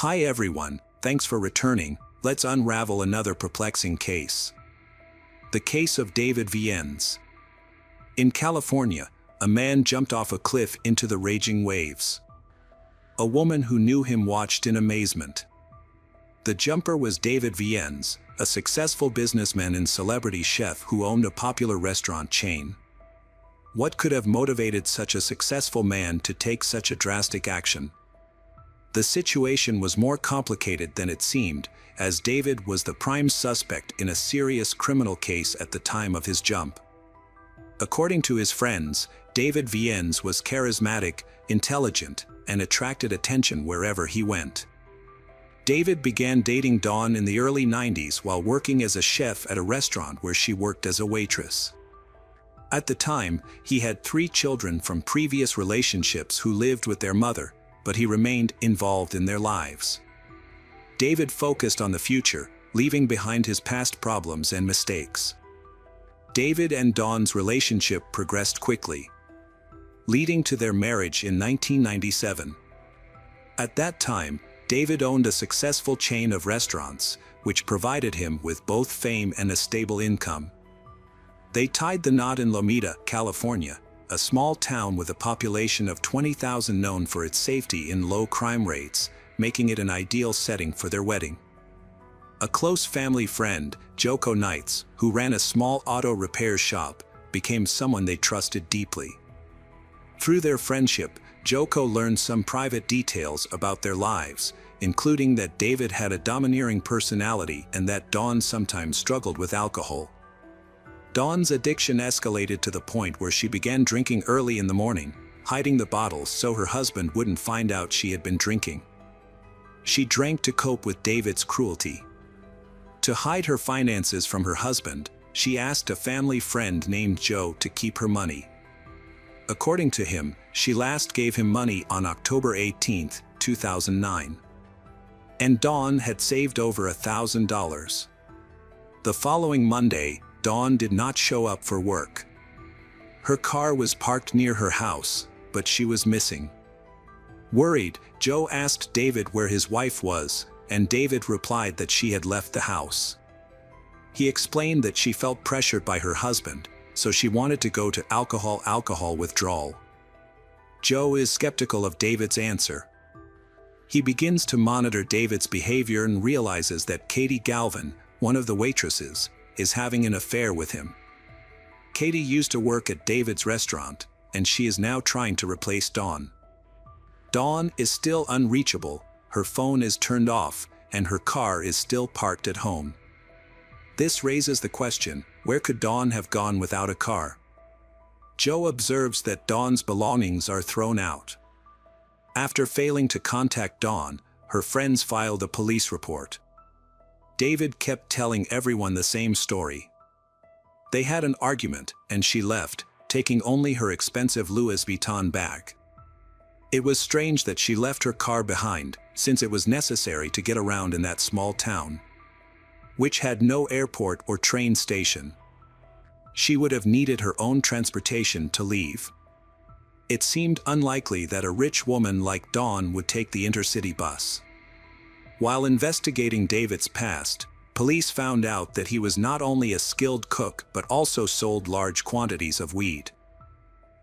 Hi everyone, thanks for returning. Let's unravel another perplexing case. The case of David Viennes. In California, a man jumped off a cliff into the raging waves. A woman who knew him watched in amazement. The jumper was David Viennes, a successful businessman and celebrity chef who owned a popular restaurant chain. What could have motivated such a successful man to take such a drastic action? The situation was more complicated than it seemed, as David was the prime suspect in a serious criminal case at the time of his jump. According to his friends, David Viennes was charismatic, intelligent, and attracted attention wherever he went. David began dating Dawn in the early 90s while working as a chef at a restaurant where she worked as a waitress. At the time, he had 3 children from previous relationships who lived with their mother, but he remained involved in their lives. David focused on the future, leaving behind his past problems and mistakes. David and Dawn's relationship progressed quickly, leading to their marriage in 1997. At that time, David owned a successful chain of restaurants, which provided him with both fame and a stable income. They tied the knot in Lomita, California, a small town with a population of 20,000 known for its safety and low crime rates, making it an ideal setting for their wedding. A close family friend, Joko Knights, who ran a small auto repair shop, became someone they trusted deeply. Through their friendship, Joko learned some private details about their lives, including that David had a domineering personality and that Dawn sometimes struggled with alcohol. Dawn's addiction escalated to the point where she began drinking early in the morning, hiding the bottles so her husband wouldn't find out she had been drinking. She drank to cope with David's cruelty. To hide her finances from her husband, she asked a family friend named Joe to keep her money. According to him, she last gave him money on October 18, 2009. And Dawn had saved over $1,000. The following Monday, Dawn did not show up for work. Her car was parked near her house, but she was missing. Worried, Joe asked David where his wife was, and David replied that she had left the house. He explained that she felt pressured by her husband, so she wanted to go to alcohol withdrawal. Joe is skeptical of David's answer. He begins to monitor David's behavior and realizes that Katie Galvin, one of the waitresses, is having an affair with him. Katie used to work at David's restaurant, and she is now trying to replace Dawn. Dawn is still unreachable, her phone is turned off, and her car is still parked at home. This raises the question, where could Dawn have gone without a car? Joe observes that Dawn's belongings are thrown out. After failing to contact Dawn, her friends filed a police report. David kept telling everyone the same story. They had an argument, and she left, taking only her expensive Louis Vuitton bag. It was strange that she left her car behind, since it was necessary to get around in that small town, which had no airport or train station. She would have needed her own transportation to leave. It seemed unlikely that a rich woman like Dawn would take the intercity bus. While investigating David's past, police found out that he was not only a skilled cook but also sold large quantities of weed.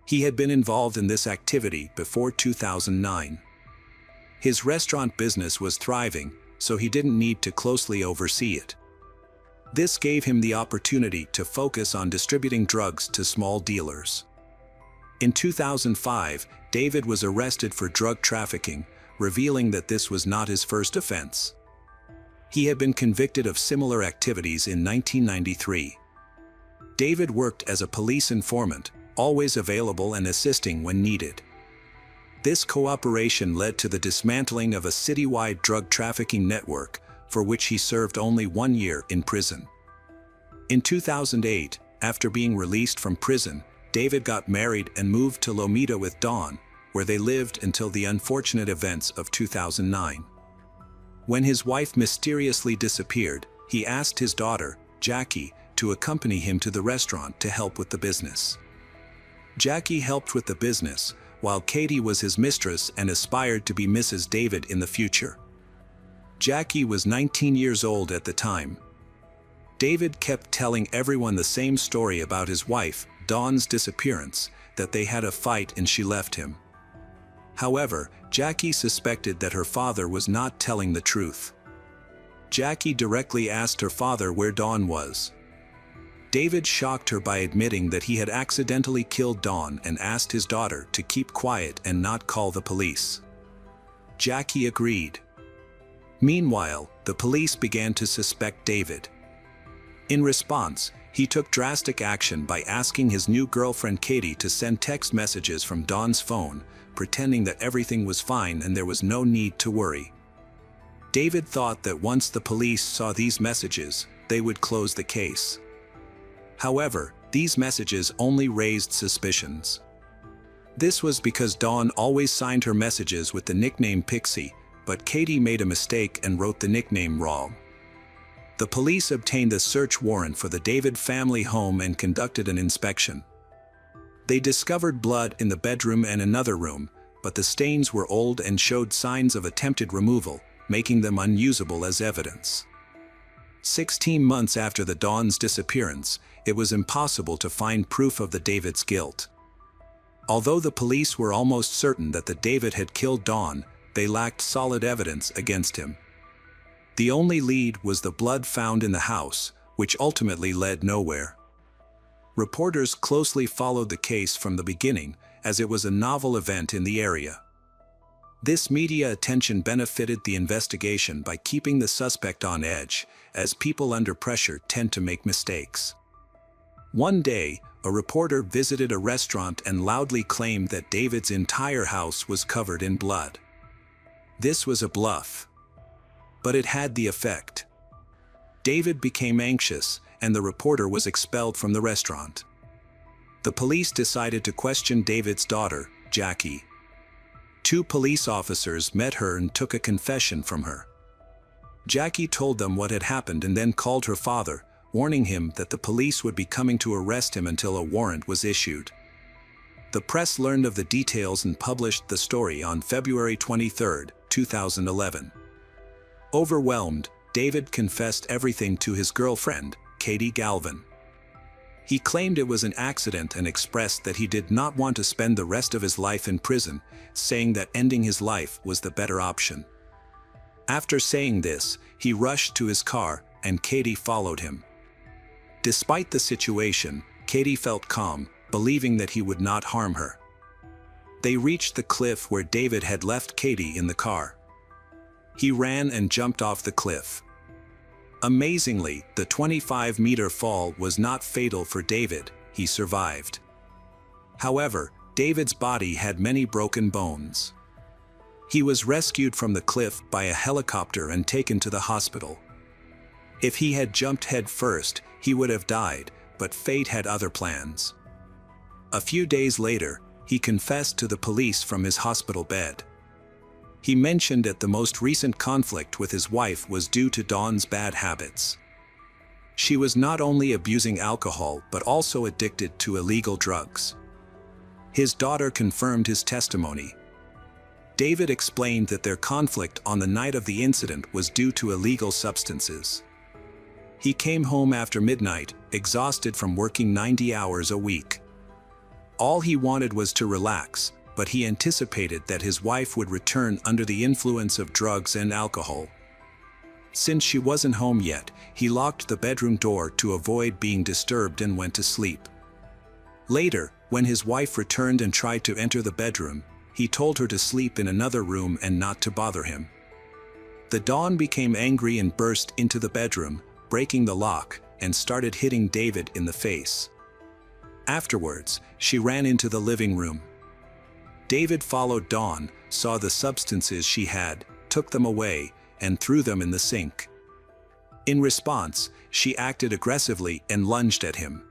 He had been involved in this activity before 2009. His restaurant business was thriving, so he didn't need to closely oversee it. This gave him the opportunity to focus on distributing drugs to small dealers. In 2005, David was arrested for drug trafficking, revealing that this was not his first offense. He had been convicted of similar activities in 1993. David worked as a police informant, always available and assisting when needed. This cooperation led to the dismantling of a citywide drug trafficking network, for which he served only 1 year in prison. In 2008, after being released from prison, David got married and moved to Lomita with Dawn, where they lived until the unfortunate events of 2009. When his wife mysteriously disappeared, he asked his daughter, Jackie, to accompany him to the restaurant to help with the business. Jackie helped with the business, while Katie was his mistress and aspired to be Mrs. David in the future. Jackie was 19 years old at the time. David kept telling everyone the same story about his wife, Dawn's disappearance, that they had a fight and she left him. However, Jackie suspected that her father was not telling the truth. Jackie directly asked her father where Dawn was. David shocked her by admitting that he had accidentally killed Dawn and asked his daughter to keep quiet and not call the police. Jackie agreed. Meanwhile, the police began to suspect David. In response, he took drastic action by asking his new girlfriend Katie to send text messages from Dawn's phone, pretending that everything was fine and there was no need to worry. David thought that once the police saw these messages, they would close the case. However, these messages only raised suspicions. This was because Dawn always signed her messages with the nickname Pixie, but Katie made a mistake and wrote the nickname wrong. The police obtained a search warrant for the David family home and conducted an inspection. They discovered blood in the bedroom and another room, but the stains were old and showed signs of attempted removal, making them unusable as evidence. 16 months after the Dawn's disappearance, it was impossible to find proof of the David's guilt. Although the police were almost certain that the David had killed Dawn, they lacked solid evidence against him. The only lead was the blood found in the house, which ultimately led nowhere. Reporters closely followed the case from the beginning, as it was a novel event in the area. This media attention benefited the investigation by keeping the suspect on edge, as people under pressure tend to make mistakes. One day, a reporter visited a restaurant and loudly claimed that David's entire house was covered in blood. This was a bluff. But it had the effect. David became anxious, and the reporter was expelled from the restaurant. The police decided to question David's daughter, Jackie. 2 police officers met her and took a confession from her. Jackie told them what had happened and then called her father, warning him that the police would be coming to arrest him until a warrant was issued. The press learned of the details and published the story on February 23, 2011. Overwhelmed, David confessed everything to his girlfriend, Katie Galvin. He claimed it was an accident and expressed that he did not want to spend the rest of his life in prison, saying that ending his life was the better option. After saying this, he rushed to his car, and Katie followed him. Despite the situation, Katie felt calm, believing that he would not harm her. They reached the cliff where David had left Katie in the car. He ran and jumped off the cliff. Amazingly, the 25-meter fall was not fatal for David. He survived. However, David's body had many broken bones. He was rescued from the cliff by a helicopter and taken to the hospital. If he had jumped head first, he would have died, but fate had other plans. A few days later, he confessed to the police from his hospital bed. He mentioned that the most recent conflict with his wife was due to Dawn's bad habits. She was not only abusing alcohol but also addicted to illegal drugs. His daughter confirmed his testimony. David explained that their conflict on the night of the incident was due to illegal substances. He came home after midnight, exhausted from working 90 hours a week. All he wanted was to relax, but he anticipated that his wife would return under the influence of drugs and alcohol. Since she wasn't home yet, he locked the bedroom door to avoid being disturbed and went to sleep. Later, when his wife returned and tried to enter the bedroom, he told her to sleep in another room and not to bother him. The Dawn became angry and burst into the bedroom, breaking the lock, and started hitting David in the face. Afterwards, she ran into the living room. David followed Dawn, saw the substances she had, took them away, and threw them in the sink. In response, she acted aggressively and lunged at him.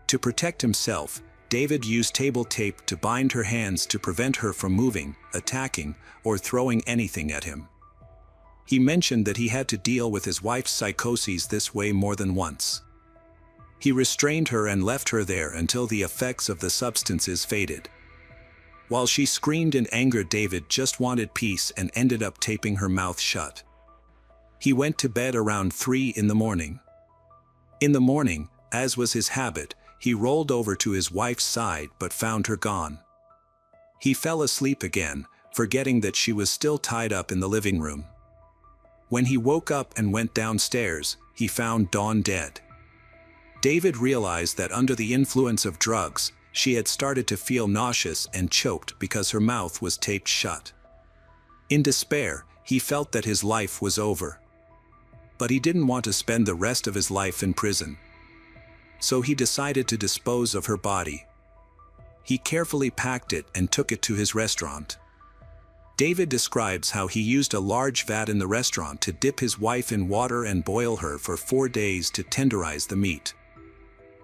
To protect himself, David used table tape to bind her hands to prevent her from moving, attacking, or throwing anything at him. He mentioned that he had to deal with his wife's psychoses this way more than once. He restrained her and left her there until the effects of the substances faded. While she screamed in anger, David just wanted peace and ended up taping her mouth shut. He went to bed around 3 in the morning. In the morning, as was his habit, he rolled over to his wife's side but found her gone. He fell asleep again, forgetting that she was still tied up in the living room. When he woke up and went downstairs, he found Dawn dead. David realized that under the influence of drugs, she had started to feel nauseous and choked because her mouth was taped shut. In despair, he felt that his life was over. But he didn't want to spend the rest of his life in prison. So he decided to dispose of her body. He carefully packed it and took it to his restaurant. David describes how he used a large vat in the restaurant to dip his wife in water and boil her for 4 days to tenderize the meat.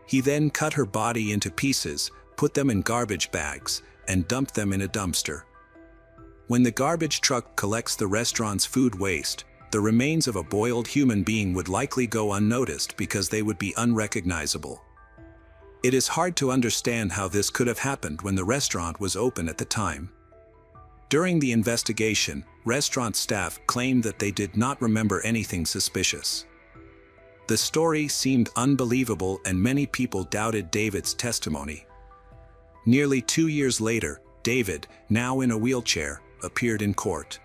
He then cut her body into pieces, put them in garbage bags, and dumped them in a dumpster. When the garbage truck collects the restaurant's food waste, the remains of a boiled human being would likely go unnoticed because they would be unrecognizable. It is hard to understand how this could have happened when the restaurant was open at the time. During the investigation, restaurant staff claimed that they did not remember anything suspicious. The story seemed unbelievable and many people doubted David's testimony. Nearly 2 years later, David, now in a wheelchair, appeared in court.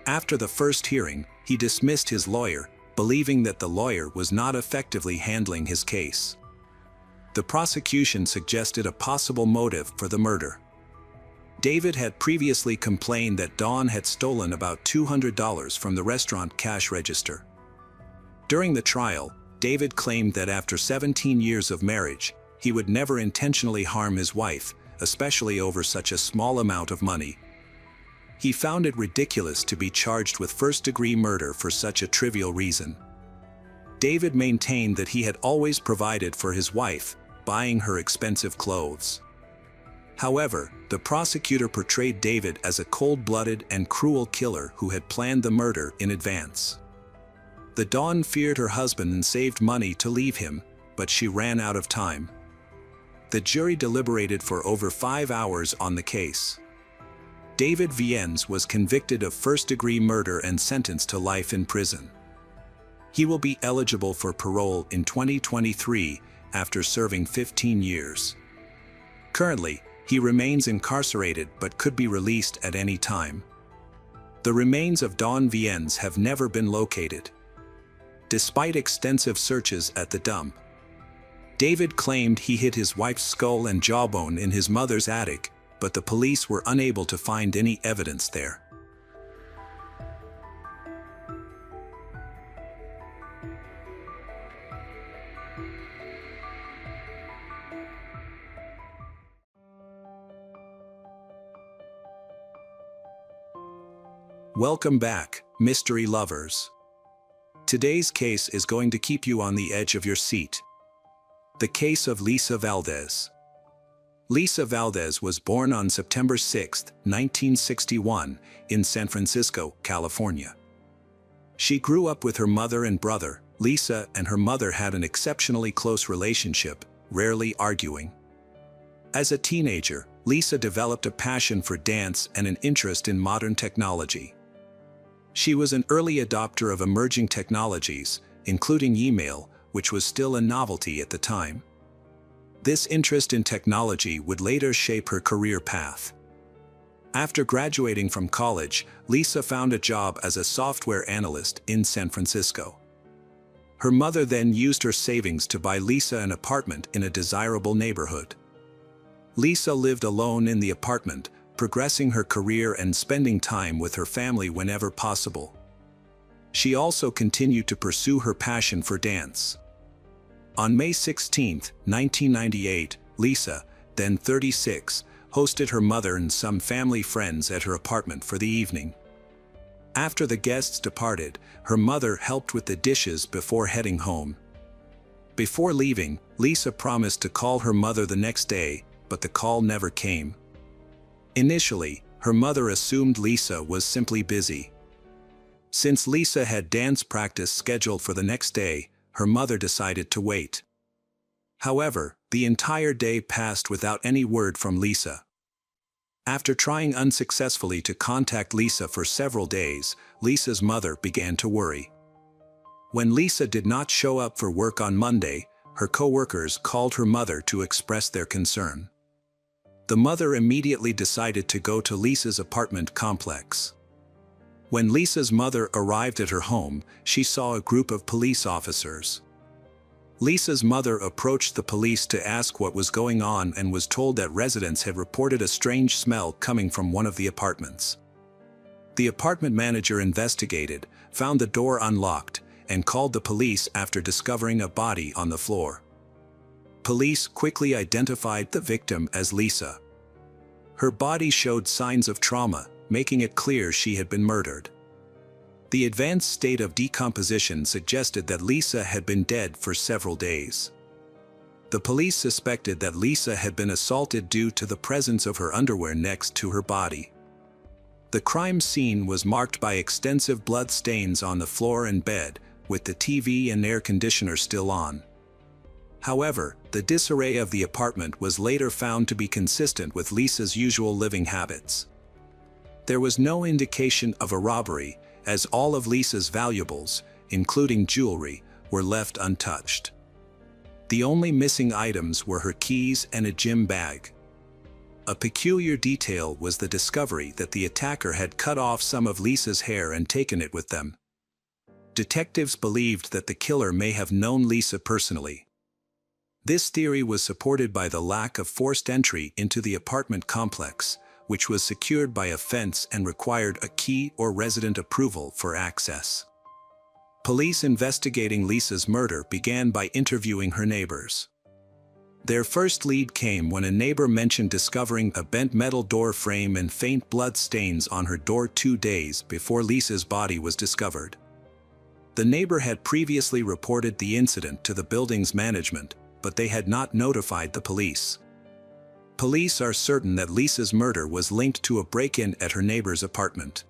After the first hearing, he dismissed his lawyer, believing that the lawyer was not effectively handling his case. The prosecution suggested a possible motive for the murder. David had previously complained that Dawn had stolen about $200 from the restaurant cash register. During the trial, David claimed that after 17 years of marriage, he would never intentionally harm his wife, especially over such a small amount of money. He found it ridiculous to be charged with first-degree murder for such a trivial reason. David maintained that he had always provided for his wife, buying her expensive clothes. However, the prosecutor portrayed David as a cold-blooded and cruel killer who had planned the murder in advance. The Dawn feared her husband and saved money to leave him, but she ran out of time. The jury deliberated for over 5 hours on the case. David Viennes was convicted of first-degree murder and sentenced to life in prison. He will be eligible for parole in 2023 after serving 15 years. Currently, he remains incarcerated but could be released at any time. The remains of Dawn Viennes have never been located. Despite extensive searches at the dump, David claimed he hid his wife's skull and jawbone in his mother's attic, but the police were unable to find any evidence there. Welcome back, mystery lovers. Today's case is going to keep you on the edge of your seat. The case of Lisa Valdez. Lisa Valdez was born on September 6, 1961, in San Francisco, California. She grew up with her mother and brother. Lisa and her mother had an exceptionally close relationship, rarely arguing. As a teenager, Lisa developed a passion for dance and an interest in modern technology. She was an early adopter of emerging technologies, including email, which was still a novelty at the time. This interest in technology would later shape her career path. After graduating from college, Lisa found a job as a software analyst in San Francisco. Her mother then used her savings to buy Lisa an apartment in a desirable neighborhood. Lisa lived alone in the apartment, progressing her career and spending time with her family whenever possible. She also continued to pursue her passion for dance. On May 16, 1998, Lisa, then 36, hosted her mother and some family friends at her apartment for the evening. After the guests departed, her mother helped with the dishes before heading home. Before leaving, Lisa promised to call her mother the next day, but the call never came. Initially, her mother assumed Lisa was simply busy. Since Lisa had dance practice scheduled for the next day, her mother decided to wait. However, the entire day passed without any word from Lisa. After trying unsuccessfully to contact Lisa for several days, Lisa's mother began to worry. When Lisa did not show up for work on Monday, her coworkers called her mother to express their concern. The mother immediately decided to go to Lisa's apartment complex. When Lisa's mother arrived at her home, she saw a group of police officers. Lisa's mother approached the police to ask what was going on and was told that residents had reported a strange smell coming from one of the apartments. The apartment manager investigated, found the door unlocked, and called the police after discovering a body on the floor. Police quickly identified the victim as Lisa. Her body showed signs of trauma, making it clear she had been murdered. The advanced state of decomposition suggested that Lisa had been dead for several days. The police suspected that Lisa had been assaulted due to the presence of her underwear next to her body. The crime scene was marked by extensive blood stains on the floor and bed, with the TV and air conditioner still on. However, the disarray of the apartment was later found to be consistent with Lisa's usual living habits. There was no indication of a robbery, as all of Lisa's valuables, including jewelry, were left untouched. The only missing items were her keys and a gym bag. A peculiar detail was the discovery that the attacker had cut off some of Lisa's hair and taken it with them. Detectives believed that the killer may have known Lisa personally. This theory was supported by the lack of forced entry into the apartment complex, which was secured by a fence and required a key or resident approval for access. Police investigating Lisa's murder began by interviewing her neighbors. Their first lead came when a neighbor mentioned discovering a bent metal door frame and faint blood stains on her door 2 days before Lisa's body was discovered. The neighbor had previously reported the incident to the building's management, but they had not notified the police. Police are certain that Lisa's murder was linked to a break-in at her neighbor's apartment.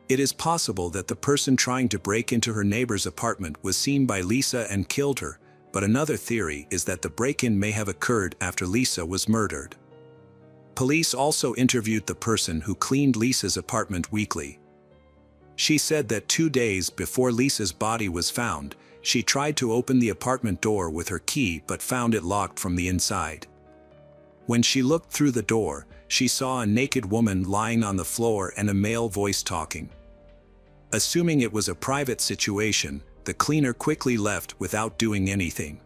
It is possible that the person trying to break into her neighbor's apartment was seen by Lisa and killed her, but another theory is that the break-in may have occurred after Lisa was murdered. Police also interviewed the person who cleaned Lisa's apartment weekly. She said that 2 days before Lisa's body was found, she tried to open the apartment door with her key but found it locked from the inside. When she looked through the door, she saw a naked woman lying on the floor and a male voice talking. Assuming it was a private situation, the cleaner quickly left without doing anything.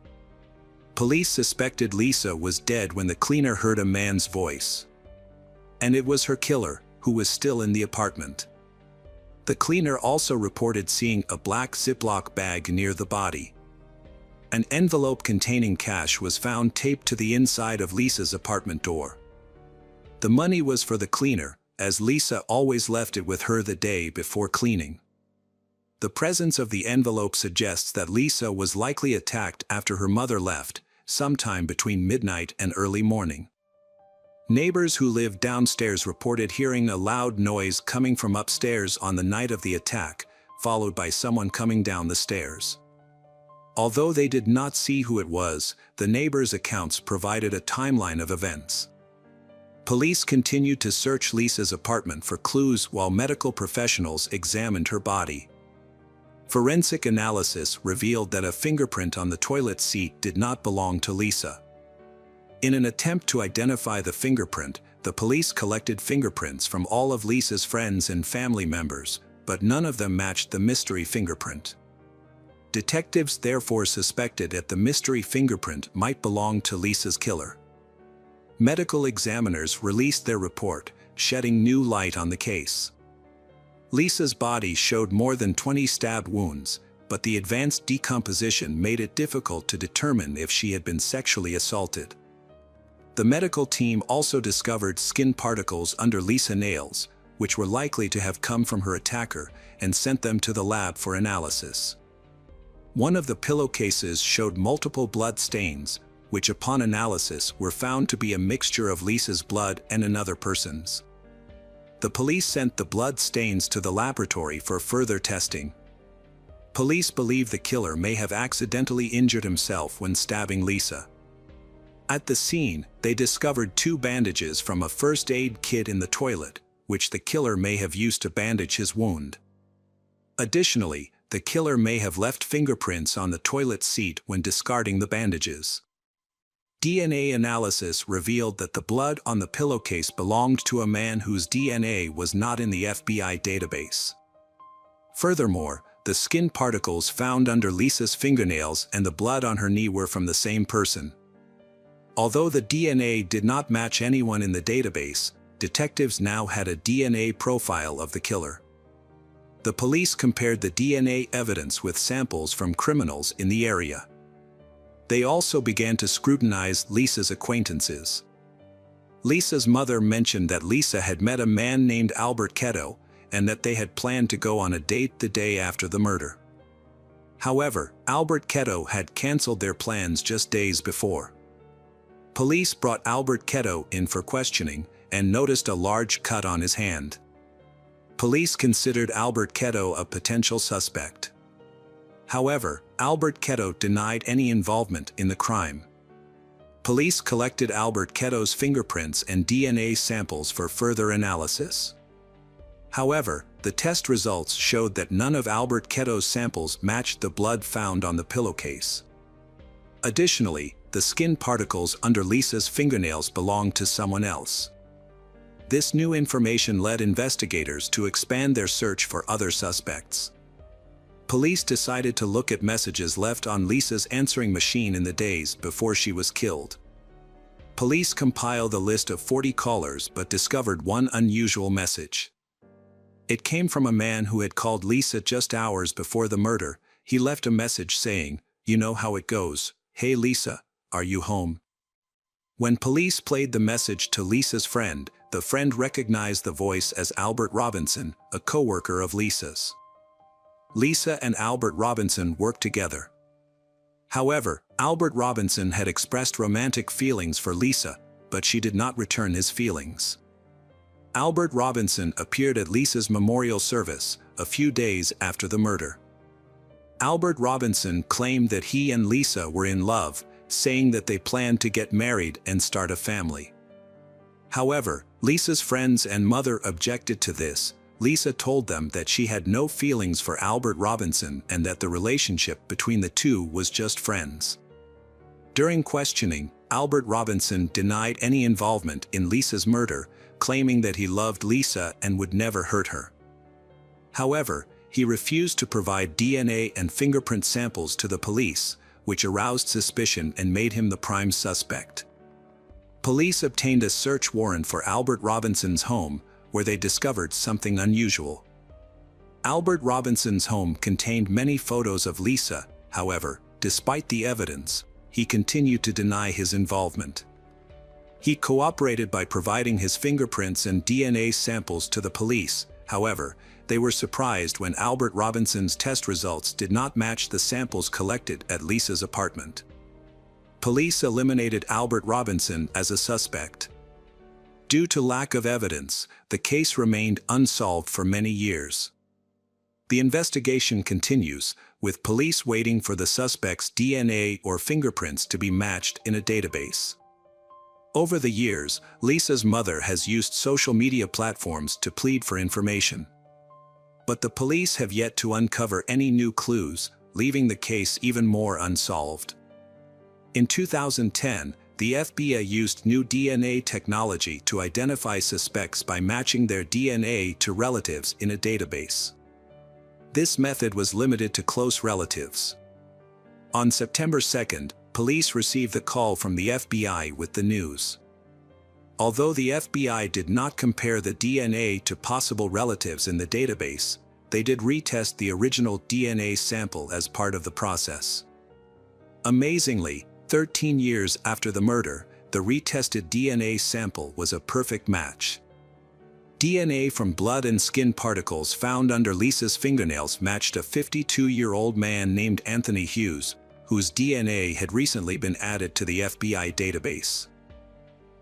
Police suspected Lisa was dead when the cleaner heard a man's voice. And it was her killer, who was still in the apartment. The cleaner also reported seeing a black Ziploc bag near the body. An envelope containing cash was found taped to the inside of Lisa's apartment door. The money was for the cleaner, as Lisa always left it with her the day before cleaning. The presence of the envelope suggests that Lisa was likely attacked after her mother left, sometime between midnight and early morning. Neighbors who lived downstairs reported hearing a loud noise coming from upstairs on the night of the attack, followed by someone coming down the stairs. Although they did not see who it was, the neighbors' accounts provided a timeline of events. Police continued to search Lisa's apartment for clues while medical professionals examined her body. Forensic analysis revealed that a fingerprint on the toilet seat did not belong to Lisa. In an attempt to identify the fingerprint, the police collected fingerprints from all of Lisa's friends and family members, but none of them matched the mystery fingerprint. Detectives therefore suspected that the mystery fingerprint might belong to Lisa's killer. Medical examiners released their report, shedding new light on the case. Lisa's body showed more than 20 stab wounds, but the advanced decomposition made it difficult to determine if she had been sexually assaulted. The medical team also discovered skin particles under Lisa's nails, which were likely to have come from her attacker, and sent them to the lab for analysis. One of the pillowcases showed multiple blood stains, which upon analysis were found to be a mixture of Lisa's blood and another person's. The police sent the blood stains to the laboratory for further testing. Police believe the killer may have accidentally injured himself when stabbing Lisa. At the scene, they discovered 2 bandages from a first aid kit in the toilet, which the killer may have used to bandage his wound. Additionally, the killer may have left fingerprints on the toilet seat when discarding the bandages. DNA analysis revealed that the blood on the pillowcase belonged to a man whose DNA was not in the FBI database. Furthermore, the skin particles found under Lisa's fingernails and the blood on her knee were from the same person. Although the DNA did not match anyone in the database, detectives now had a DNA profile of the killer. The police compared the DNA evidence with samples from criminals in the area. They also began to scrutinize Lisa's acquaintances. Lisa's mother mentioned that Lisa had met a man named Albert Ketto and that they had planned to go on a date the day after the murder. However, Albert Ketto had canceled their plans just days before. Police brought Albert Ketto in for questioning and noticed a large cut on his hand. Police considered Albert Ketto a potential suspect. However, Albert Ketto denied any involvement in the crime. Police collected Albert Ketto's fingerprints and DNA samples for further analysis. However, the test results showed that none of Albert Ketto's samples matched the blood found on the pillowcase. Additionally, the skin particles under Lisa's fingernails belonged to someone else. This new information led investigators to expand their search for other suspects. Police decided to look at messages left on Lisa's answering machine in the days before she was killed. Police compiled a list of 40 callers but discovered one unusual message. It came from a man who had called Lisa just hours before the murder. He left a message saying, "You know how it goes. Hey Lisa, are you home?" When police played the message to Lisa's friend, the friend recognized the voice as Albert Robinson, a co-worker of Lisa's. Lisa and Albert Robinson worked together. However, Albert Robinson had expressed romantic feelings for Lisa, but she did not return his feelings. Albert Robinson appeared at Lisa's memorial service a few days after the murder. Albert Robinson claimed that he and Lisa were in love, saying that they planned to get married and start a family. However, Lisa's friends and mother objected to this. Lisa told them that she had no feelings for Albert Robinson and that the relationship between the two was just friends. During questioning, Albert Robinson denied any involvement in Lisa's murder, claiming that he loved Lisa and would never hurt her. However, he refused to provide DNA and fingerprint samples to the police, which aroused suspicion and made him the prime suspect. Police obtained a search warrant for Albert Robinson's home, where they discovered something unusual. Albert Robinson's home contained many photos of Lisa. However, despite the evidence, he continued to deny his involvement. He cooperated by providing his fingerprints and DNA samples to the police. However, they were surprised when Albert Robinson's test results did not match the samples collected at Lisa's apartment. Police eliminated Albert Robinson as a suspect. Due to lack of evidence, the case remained unsolved for many years. The investigation continues, with police waiting for the suspect's DNA or fingerprints to be matched in a database. Over the years, Lisa's mother has used social media platforms to plead for information. But the police have yet to uncover any new clues, leaving the case even more unsolved. In 2010, the FBI used new DNA technology to identify suspects by matching their DNA to relatives in a database. This method was limited to close relatives. On September 2nd, police received a call from the FBI with the news. Although the FBI did not compare the DNA to possible relatives in the database, they did retest the original DNA sample as part of the process. Amazingly, 13 years after the murder, the retested DNA sample was a perfect match. DNA from blood and skin particles found under Lisa's fingernails matched a 52-year-old man named Anthony Hughes, whose DNA had recently been added to the FBI database.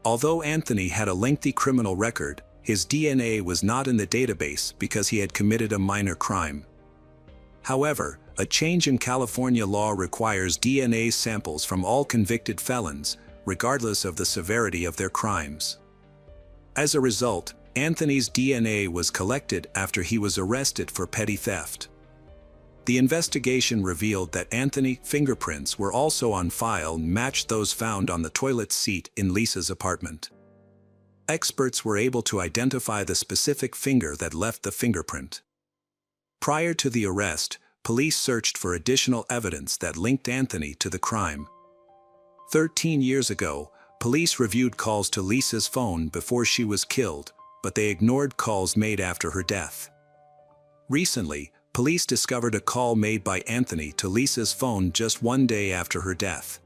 Although Anthony had a lengthy criminal record, his DNA was not in the database because he had committed a minor crime. However, a change in California law requires DNA samples from all convicted felons, regardless of the severity of their crimes. As a result, Anthony's DNA was collected after he was arrested for petty theft. The investigation revealed that Anthony's fingerprints were also on file and matched those found on the toilet seat in Lisa's apartment. Experts were able to identify the specific finger that left the fingerprint. Prior to the arrest, police searched for additional evidence that linked Anthony to the crime. 13 years ago, police reviewed calls to Lisa's phone before she was killed, but they ignored calls made after her death. Recently, police discovered a call made by Anthony to Lisa's phone just one day after her death.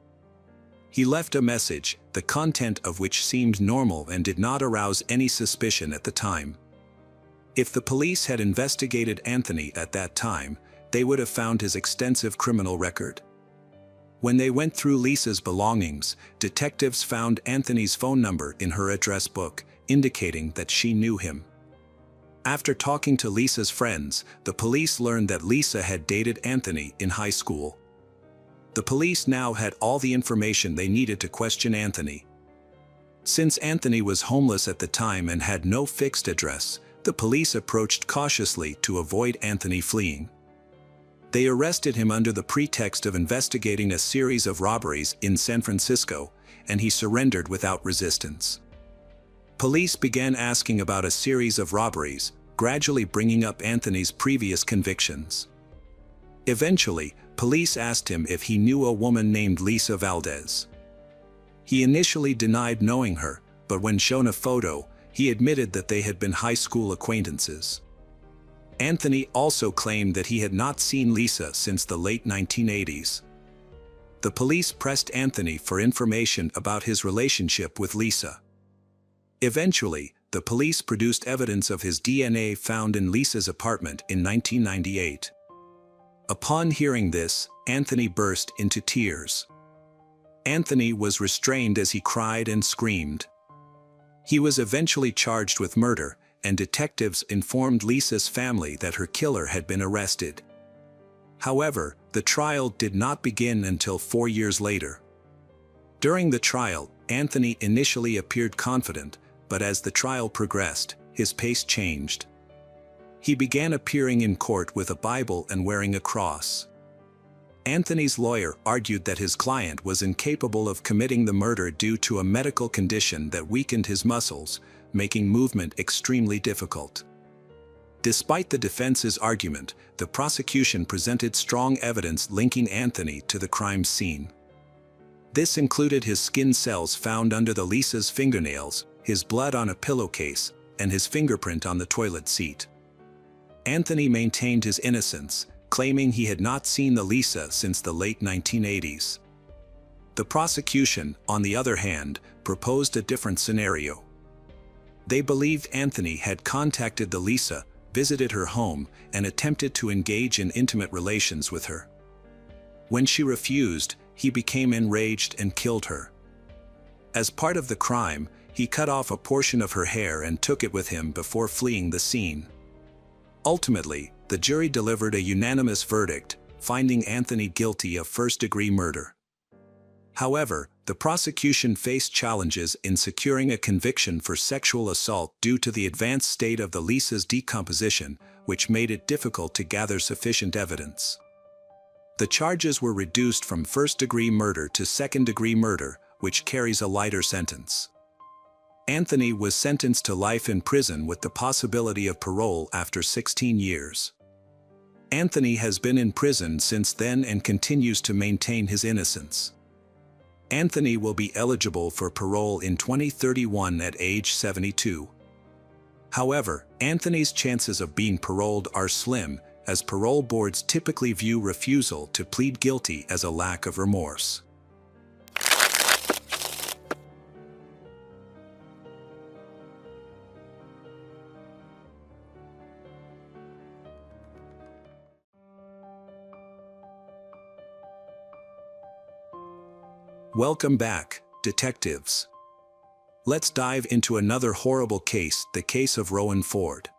He left a message, the content of which seemed normal and did not arouse any suspicion at the time. If the police had investigated Anthony at that time, they would have found his extensive criminal record. When they went through Lisa's belongings, detectives found Anthony's phone number in her address book, indicating that she knew him. After talking to Lisa's friends, the police learned that Lisa had dated Anthony in high school. The police now had all the information they needed to question Anthony. Since Anthony was homeless at the time and had no fixed address, the police approached cautiously to avoid Anthony fleeing. They arrested him under the pretext of investigating a series of robberies in San Francisco, and he surrendered without resistance. Police began asking about a series of robberies, gradually bringing up Anthony's previous convictions. Eventually, police asked him if he knew a woman named Lisa Valdez. He initially denied knowing her, but when shown a photo, he admitted that they had been high school acquaintances. Anthony also claimed that he had not seen Lisa since the late 1980s. The police pressed Anthony for information about his relationship with Lisa. Eventually, the police produced evidence of his DNA found in Lisa's apartment in 1998. Upon hearing this, Anthony burst into tears. Anthony was restrained as he cried and screamed. He was eventually charged with murder, and detectives informed Lisa's family that her killer had been arrested. However, the trial did not begin until 4 years later. During the trial, Anthony initially appeared confident, but as the trial progressed, his pace changed. He began appearing in court with a Bible and wearing a cross. Anthony's lawyer argued that his client was incapable of committing the murder due to a medical condition that weakened his muscles, making movement extremely difficult. Despite the defense's argument, the prosecution presented strong evidence linking Anthony to the crime scene. This included his skin cells found under Lisa's fingernails, his blood on a pillowcase, and his fingerprint on the toilet seat. Anthony maintained his innocence, claiming he had not seen Lisa since the late 1980s. The prosecution, on the other hand, proposed a different scenario. They believed Anthony had contacted Lisa, visited her home, and attempted to engage in intimate relations with her. When she refused, he became enraged and killed her. As part of the crime, he cut off a portion of her hair and took it with him before fleeing the scene. Ultimately, the jury delivered a unanimous verdict, finding Anthony guilty of first-degree murder. However, the prosecution faced challenges in securing a conviction for sexual assault due to the advanced state of Lisa's decomposition, which made it difficult to gather sufficient evidence. The charges were reduced from first-degree murder to second-degree murder, which carries a lighter sentence. Anthony was sentenced to life in prison with the possibility of parole after 16 years. Anthony has been in prison since then and continues to maintain his innocence. Anthony will be eligible for parole in 2031 at age 72. However, Anthony's chances of being paroled are slim, as parole boards typically view refusal to plead guilty as a lack of remorse. Welcome back, detectives. Let's dive into another horrible case, the case of Rowan Ford.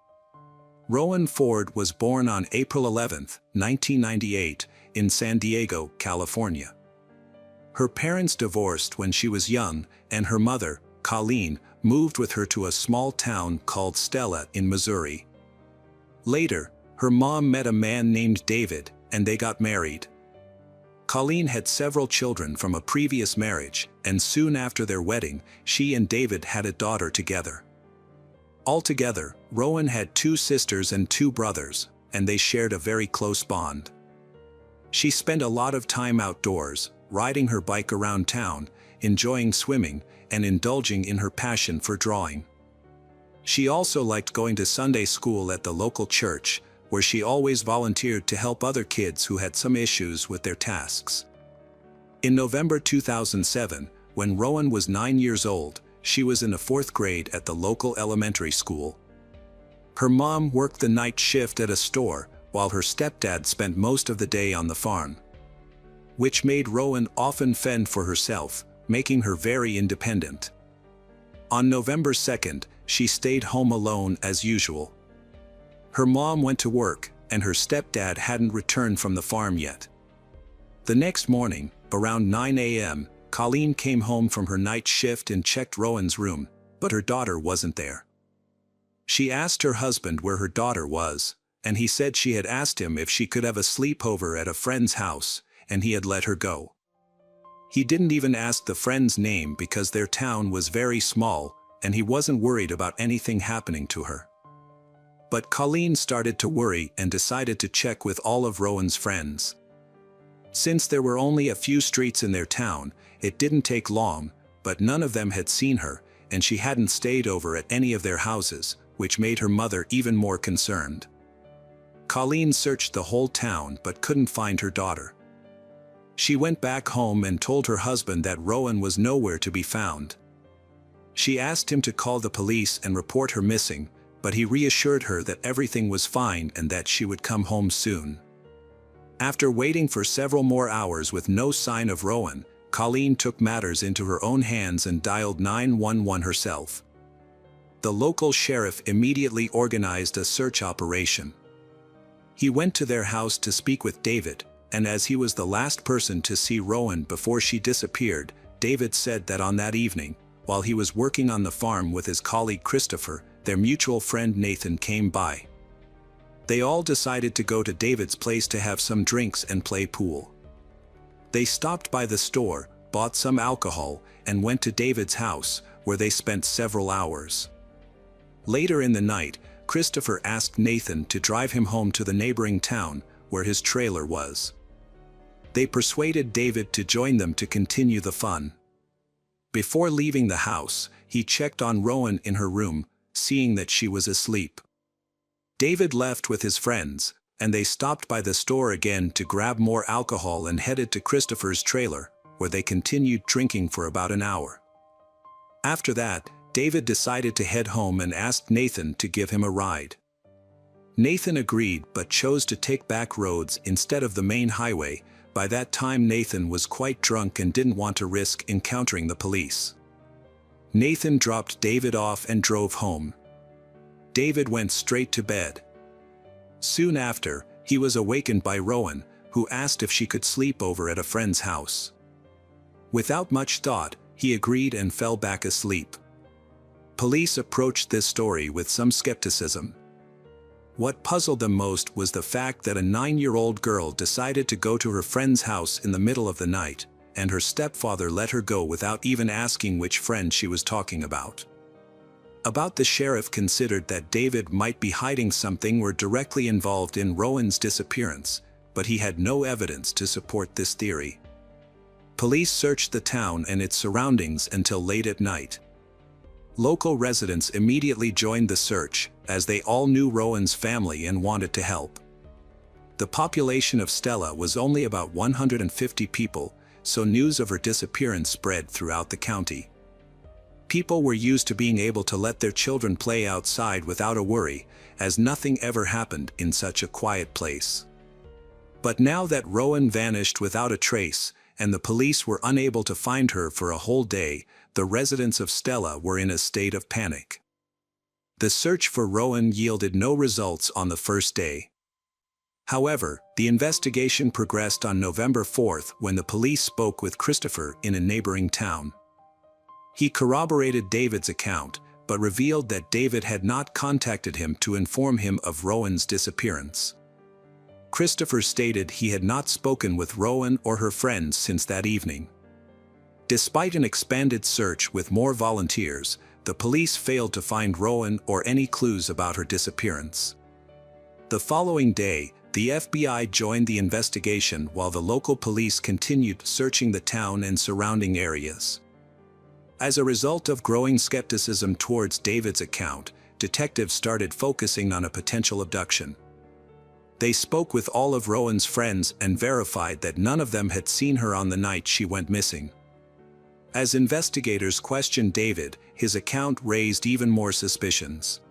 Rowan Ford was born on April 11, 1998, in San Diego, California. Her parents divorced when she was young, and her mother, Colleen, moved with her to a small town called Stella in Missouri. Later, her mom met a man named David, and they got married. Colleen had several children from a previous marriage, and soon after their wedding, she and David had a daughter together. Altogether, Rowan had 2 sisters and 2 brothers, and they shared a very close bond. She spent a lot of time outdoors, riding her bike around town, enjoying swimming, and indulging in her passion for drawing. She also liked going to Sunday school at the local church, where she always volunteered to help other kids who had some issues with their tasks. In November 2007, when Rowan was 9 years old, she was in the 4th grade at the local elementary school. Her mom worked the night shift at a store, while her stepdad spent most of the day on the farm, which made Rowan often fend for herself, making her very independent. On November 2nd, she stayed home alone as usual. Her mom went to work, and her stepdad hadn't returned from the farm yet. The next morning, around 9 a.m., Colleen came home from her night shift and checked Rowan's room, but her daughter wasn't there. She asked her husband where her daughter was, and he said she had asked him if she could have a sleepover at a friend's house, and he had let her go. He didn't even ask the friend's name because their town was very small, and he wasn't worried about anything happening to her. But Colleen started to worry and decided to check with all of Rowan's friends. Since there were only a few streets in their town, it didn't take long, but none of them had seen her, and she hadn't stayed over at any of their houses, which made her mother even more concerned. Colleen searched the whole town but couldn't find her daughter. She went back home and told her husband that Rowan was nowhere to be found. She asked him to call the police and report her missing, but he reassured her that everything was fine and that she would come home soon. After waiting for several more hours with no sign of Rowan, Colleen took matters into her own hands and dialed 911 herself. The local sheriff immediately organized a search operation. He went to their house to speak with David, and as he was the last person to see Rowan before she disappeared, David said that on that evening, while he was working on the farm with his colleague Christopher, their mutual friend Nathan came by. They all decided to go to David's place to have some drinks and play pool. They stopped by the store, bought some alcohol, and went to David's house, where they spent several hours. Later in the night, Christopher asked Nathan to drive him home to the neighboring town, where his trailer was. They persuaded David to join them to continue the fun. Before leaving the house, he checked on Rowan in her room, seeing that she was asleep. David left with his friends, and they stopped by the store again to grab more alcohol and headed to Christopher's trailer, where they continued drinking for about an hour. After that, David decided to head home and asked Nathan to give him a ride. Nathan agreed but chose to take back roads instead of the main highway. By that time Nathan was quite drunk and didn't want to risk encountering the police. Nathan dropped David off and drove home. David went straight to bed. Soon after, he was awakened by Rowan, who asked if she could sleep over at a friend's house. Without much thought, he agreed and fell back asleep. Police approached this story with some skepticism. What puzzled them most was the fact that a 9-year-old girl decided to go to her friend's house in the middle of the night, and her stepfather let her go without even asking which friend she was talking about. The sheriff considered that David might be hiding something or directly involved in Rowan's disappearance, but he had no evidence to support this theory. Police searched the town and its surroundings until late at night. Local residents immediately joined the search, as they all knew Rowan's family and wanted to help. The population of Stella was only about 150 people, so news of her disappearance spread throughout the county. People were used to being able to let their children play outside without a worry, as nothing ever happened in such a quiet place. But now that Rowan vanished without a trace, and the police were unable to find her for a whole day, the residents of Stella were in a state of panic. The search for Rowan yielded no results on the first day. However, the investigation progressed on November 4th when the police spoke with Christopher in a neighboring town. He corroborated David's account, but revealed that David had not contacted him to inform him of Rowan's disappearance. Christopher stated he had not spoken with Rowan or her friends since that evening. Despite an expanded search with more volunteers, the police failed to find Rowan or any clues about her disappearance. The following day, the FBI joined the investigation while the local police continued searching the town and surrounding areas. As a result of growing skepticism towards David's account, detectives started focusing on a potential abduction. They spoke with all of Rowan's friends and verified that none of them had seen her on the night she went missing. As investigators questioned David, his account raised even more suspicions.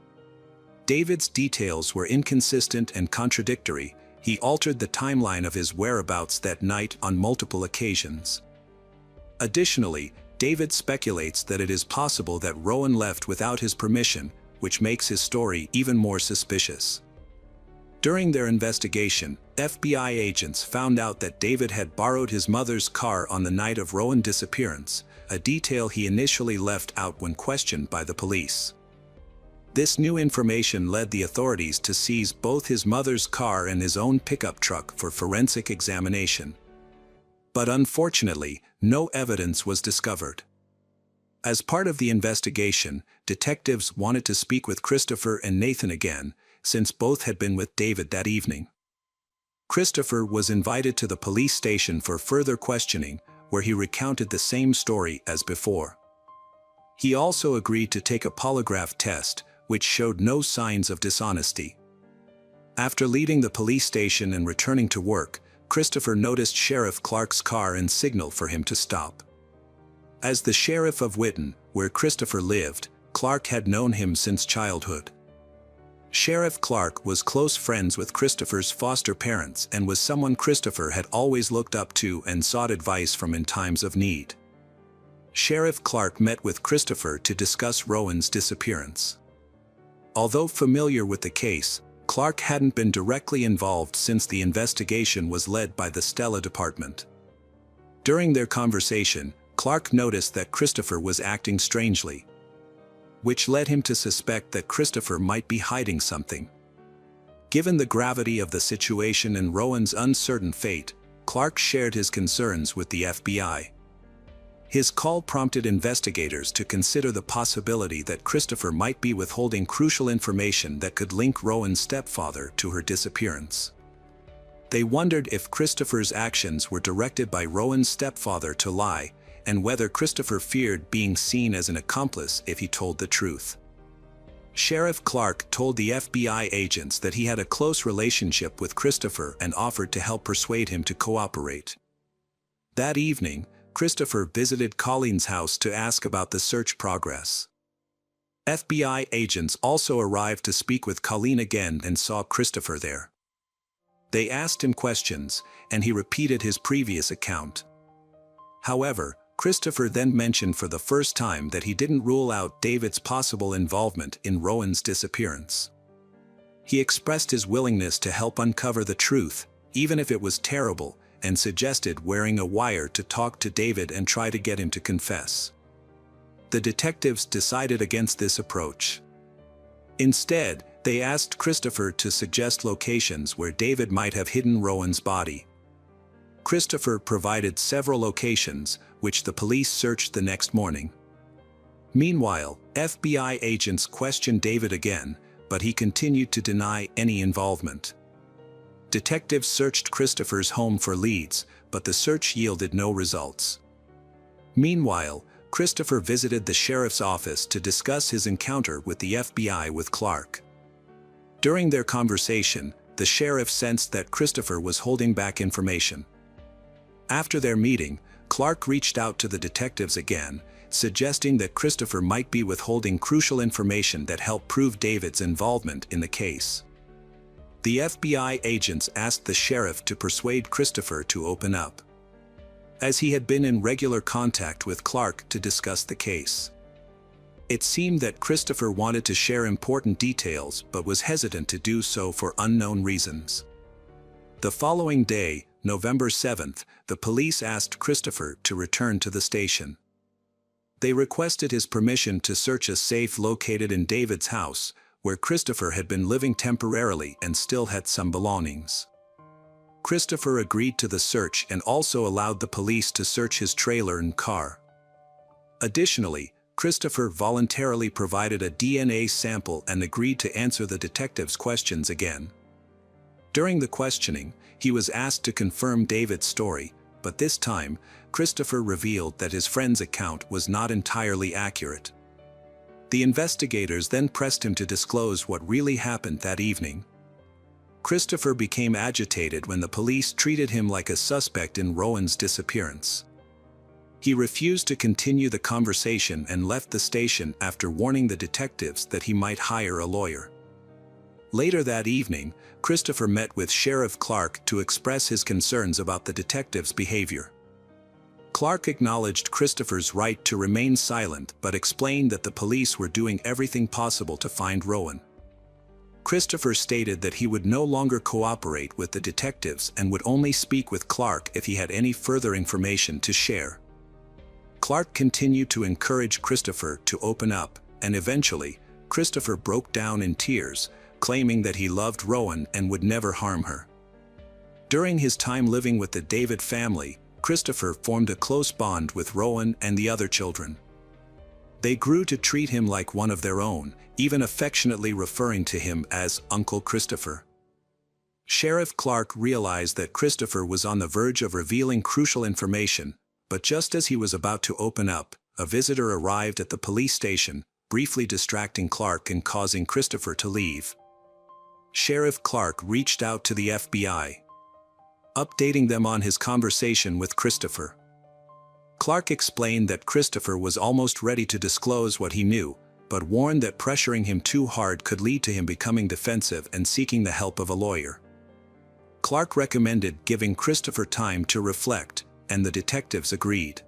David's details were inconsistent and contradictory. He altered the timeline of his whereabouts that night on multiple occasions. Additionally, David speculates that it is possible that Rowan left without his permission, which makes his story even more suspicious. During their investigation, FBI agents found out that David had borrowed his mother's car on the night of Rowan's disappearance, a detail he initially left out when questioned by the police. This new information led the authorities to seize both his mother's car and his own pickup truck for forensic examination. But unfortunately, no evidence was discovered. As part of the investigation, detectives wanted to speak with Christopher and Nathan again, since both had been with David that evening. Christopher was invited to the police station for further questioning, where he recounted the same story as before. He also agreed to take a polygraph test, which showed no signs of dishonesty. After leaving the police station and returning to work, Christopher noticed Sheriff Clark's car and signaled for him to stop. As the sheriff of Whitton, where Christopher lived, Clark had known him since childhood. Sheriff Clark was close friends with Christopher's foster parents and was someone Christopher had always looked up to and sought advice from in times of need. Sheriff Clark met with Christopher to discuss Rowan's disappearance. Although familiar with the case, Clark hadn't been directly involved since the investigation was led by the Stella Department. During their conversation, Clark noticed that Christopher was acting strangely, which led him to suspect that Christopher might be hiding something. Given the gravity of the situation and Rowan's uncertain fate, Clark shared his concerns with the FBI. His call prompted investigators to consider the possibility that Christopher might be withholding crucial information that could link Rowan's stepfather to her disappearance. They wondered if Christopher's actions were directed by Rowan's stepfather to lie, and whether Christopher feared being seen as an accomplice if he told the truth. Sheriff Clark told the FBI agents that he had a close relationship with Christopher and offered to help persuade him to cooperate. That evening, Christopher visited Colleen's house to ask about the search progress. FBI agents also arrived to speak with Colleen again and saw Christopher there. They asked him questions, and he repeated his previous account. However, Christopher then mentioned for the first time that he didn't rule out David's possible involvement in Rowan's disappearance. He expressed his willingness to help uncover the truth, even if it was terrible, and suggested wearing a wire to talk to David and try to get him to confess. The detectives decided against this approach. Instead, they asked Christopher to suggest locations where David might have hidden Rowan's body. Christopher provided several locations, which the police searched the next morning. Meanwhile, FBI agents questioned David again, but he continued to deny any involvement. Detectives searched Christopher's home for leads, but the search yielded no results. Meanwhile, Christopher visited the sheriff's office to discuss his encounter with the FBI with Clark. During their conversation, the sheriff sensed that Christopher was holding back information. After their meeting, Clark reached out to the detectives again, suggesting that Christopher might be withholding crucial information that helped prove David's involvement in the case. The FBI agents asked the sheriff to persuade Christopher to open up, as he had been in regular contact with Clark to discuss the case. It seemed that Christopher wanted to share important details but was hesitant to do so for unknown reasons. The following day, November 7th, the police asked Christopher to return to the station. They requested his permission to search a safe located in David's house, where Christopher had been living temporarily and still had some belongings. Christopher agreed to the search and also allowed the police to search his trailer and car. Additionally, Christopher voluntarily provided a DNA sample and agreed to answer the detective's questions again. During the questioning, he was asked to confirm David's story, but this time, Christopher revealed that his friend's account was not entirely accurate. The investigators then pressed him to disclose what really happened that evening. Christopher became agitated when the police treated him like a suspect in Rowan's disappearance. He refused to continue the conversation and left the station after warning the detectives that he might hire a lawyer. Later that evening, Christopher met with Sheriff Clark to express his concerns about the detective's behavior. Clark acknowledged Christopher's right to remain silent but explained that the police were doing everything possible to find Rowan. Christopher stated that he would no longer cooperate with the detectives and would only speak with Clark if he had any further information to share. Clark continued to encourage Christopher to open up, and eventually, Christopher broke down in tears, claiming that he loved Rowan and would never harm her. During his time living with the David family, Christopher formed a close bond with Rowan and the other children. They grew to treat him like one of their own, even affectionately referring to him as Uncle Christopher. Sheriff Clark realized that Christopher was on the verge of revealing crucial information, but just as he was about to open up, a visitor arrived at the police station, briefly distracting Clark and causing Christopher to leave. Sheriff Clark reached out to the FBI, updating them on his conversation with Christopher. Clark explained that Christopher was almost ready to disclose what he knew, but warned that pressuring him too hard could lead to him becoming defensive and seeking the help of a lawyer. Clark recommended giving Christopher time to reflect, and the detectives agreed.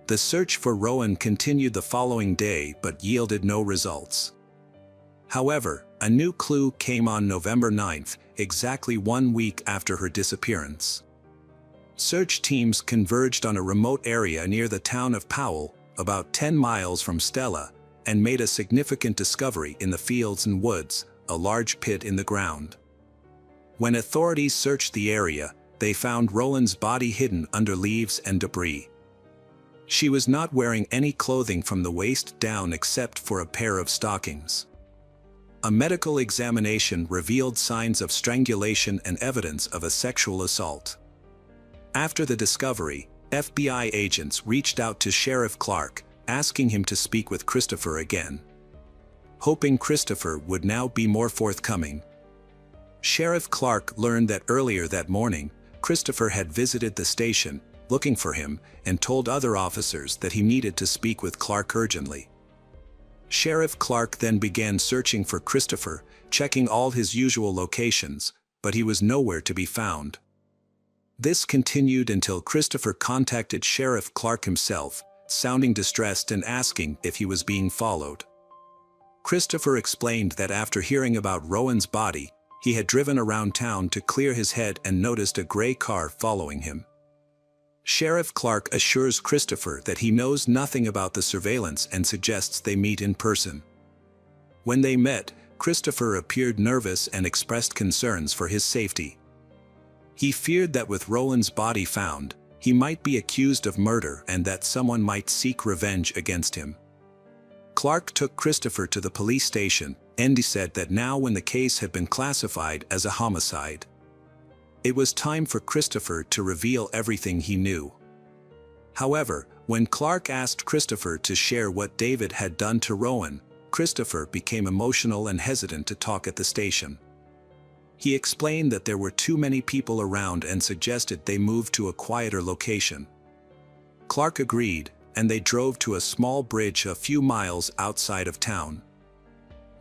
The search for Rowan continued the following day but yielded no results. However, a new clue came on November 9th, exactly 1 week after her disappearance. Search teams converged on a remote area near the town of Powell, about 10 miles from Stella, and made a significant discovery in the fields and woods, a large pit in the ground. When authorities searched the area, they found Rowan's body hidden under leaves and debris. She was not wearing any clothing from the waist down except for a pair of stockings. A medical examination revealed signs of strangulation and evidence of a sexual assault. After the discovery, FBI agents reached out to Sheriff Clark, asking him to speak with Christopher again, hoping Christopher would now be more forthcoming. Sheriff Clark learned that earlier that morning, Christopher had visited the station, looking for him, and told other officers that he needed to speak with Clark urgently. Sheriff Clark then began searching for Christopher, checking all his usual locations, but he was nowhere to be found. This continued until Christopher contacted Sheriff Clark himself, sounding distressed and asking if he was being followed. Christopher explained that after hearing about Rowan's body, he had driven around town to clear his head and noticed a gray car following him. Sheriff Clark assures Christopher that he knows nothing about the surveillance and suggests they meet in person. When they met, Christopher appeared nervous and expressed concerns for his safety. He feared that with Rowan's body found, he might be accused of murder and that someone might seek revenge against him. Clark took Christopher to the police station, and he said that now when the case had been classified as a homicide, it was time for Christopher to reveal everything he knew. However, when Clark asked Christopher to share what David had done to Rowan, Christopher became emotional and hesitant to talk at the station. He explained that there were too many people around and suggested they move to a quieter location. Clark agreed, and they drove to a small bridge a few miles outside of town.